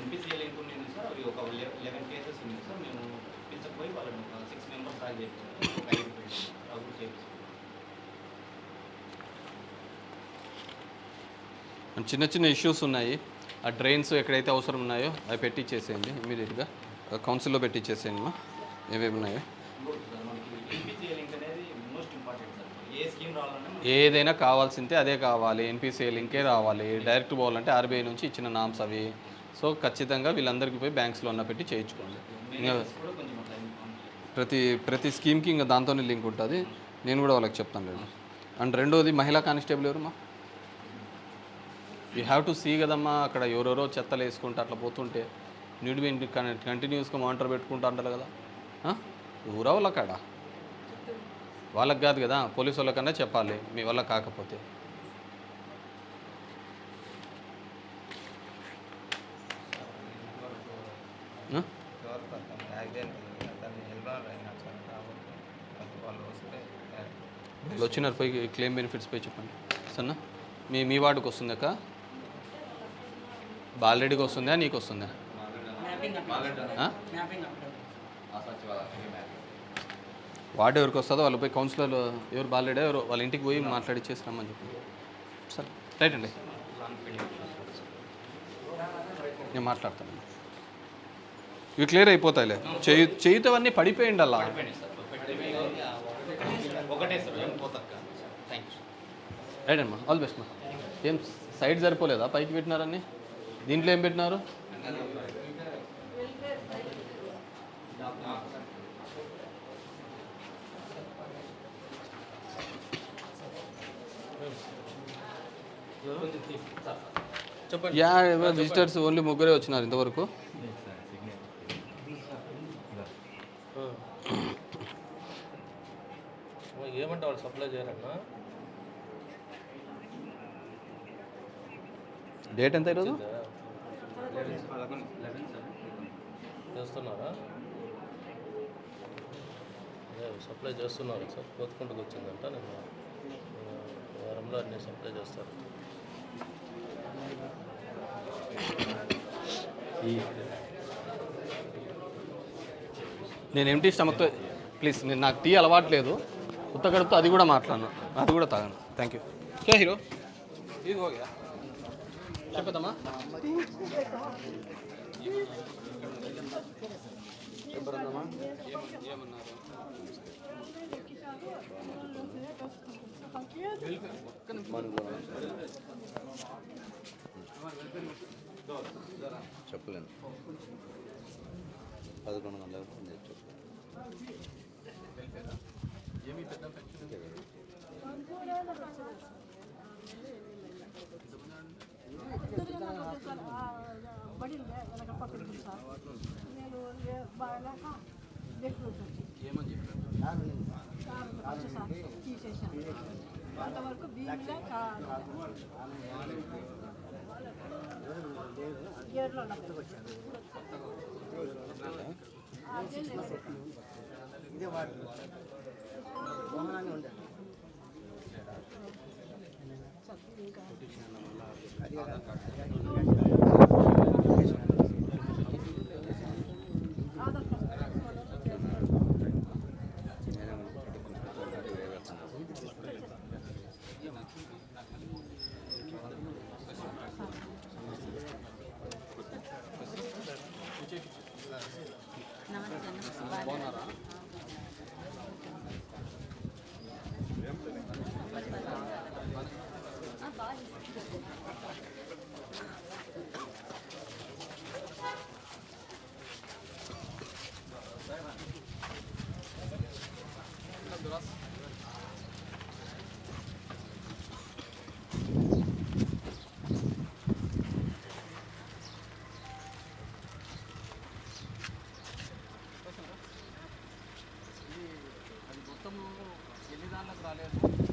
ఎన్పిసిఎల్ ఇంకొన్ని సార్, అవి ఒక 11 కేసెస్ ఉన్నాయి సార్. మేము పిలిచకపోయి వాళ్ళని 6 మెంబర్స్ దాకా చేయించాం. చిన్న చిన్న ఇష్యూస్ ఉన్నాయి. ఆ డ్రైన్స్ ఎక్కడైతే అవసరం ఉన్నాయో అవి పెట్టించేసేయండి, ఇమీడియట్గా కౌన్సిల్లో పెట్టించేసేయండి మా ఏవేవి ఉన్నాయో. ఏదైనా కావాల్సిందే అదే కావాలి, ఎన్పిసిఐ లింకే రావాలి. డైరెక్ట్ పోవాలంటే ఆర్బీఐ నుంచి ఇచ్చిన నామ్స్ అవి. సో ఖచ్చితంగా వీళ్ళందరికీ పోయి బ్యాంక్స్లో ఉన్న పెట్టి చేయించుకోండి. ఇంకా ప్రతి స్కీమ్కి ఇంకా దాంతోనే లింక్ ఉంటుంది. నేను కూడా వాళ్ళకి చెప్తాను లేదు. అండ్ రెండోది, మహిళా కానిస్టేబుల్ ఎవరమ్మా? యూ హ్యావ్ టు సీ కదమ్మా, అక్కడ ఎవరెవరో చెత్తలు వేసుకుంటే అట్లా పోతుంటే నీడ్ బి కంటిన్యూస్గా మానిటర్ పెట్టుకుంటా అంటారు కదా. ఊరా వాళ్ళ కాడ వాళ్ళకి కాదు కదా, పోలీసు వాళ్ళకన్నా చెప్పాలి మీ వల్ల కాకపోతే. వచ్చినారు పోయి క్లెయిమ్ బెనిఫిట్స్ పోయి చెప్పండి. సన్నా మీ వార్డుకి వస్తుంది అక్క? బాలరెడ్డికి వస్తుందా, నీకు వస్తుందా? వార్డు ఎవరికి వస్తుందో వాళ్ళు పోయి కౌన్సిలర్ ఎవరు బాలరెడ్డి ఎవరు వాళ్ళ ఇంటికి పోయి మాట్లాడి చేసినామని చెప్పండి. సరే రైట్ అండి, నేను మాట్లాడతాను. ఇవి క్లియర్ అయిపోతాయిలే. చేయుతవన్నీ పడిపోయింది అలా. రైట్ అమ్మా, ఆల్ బెస్ట్ మా. ఏం సైడ్ సరిపోలేదా? పైకి పెట్టినారని దీంట్లో ఏం పెట్టినారు? యా విజిటర్స్ ఓన్లీ 3 వచ్చినారు ఇంతవరకు. ఏమంటే వాళ్ళు సప్లై చేయాలన్నా. డేట్ ఎంత ఈరోజు? చేస్తున్నారా? సప్లై చేస్తున్నారు సార్. కోతుకుంటకు వచ్చిందంట. నేను వారంలో అన్నీ సప్లై చేస్తారు. నేను ఎంటీ స్టమక్తో ప్లీజ్, నేను నాకు టీ అలవాట్లేదు. కొత్త గడుపుతో అది కూడా మాట్లాడను, అది కూడా తాగను. Thank you. క్యా హీరో ఇది హోగా చెప్పదమ్మా. చెప్పరమ్మా ఏమన్నారు? చెప్పలేను 11 గంటలకు ఏమి పెద్ద పెన్షన్ ఏమని చెప్పారు తీసేసాను అంతవరకు భీమిలో గేట్లో ఇదే వాడు మోహనాన్ని ఉండే బాగున్నారా అది మొత్తము ఎన్ని దాంట్లోకి రాలేదు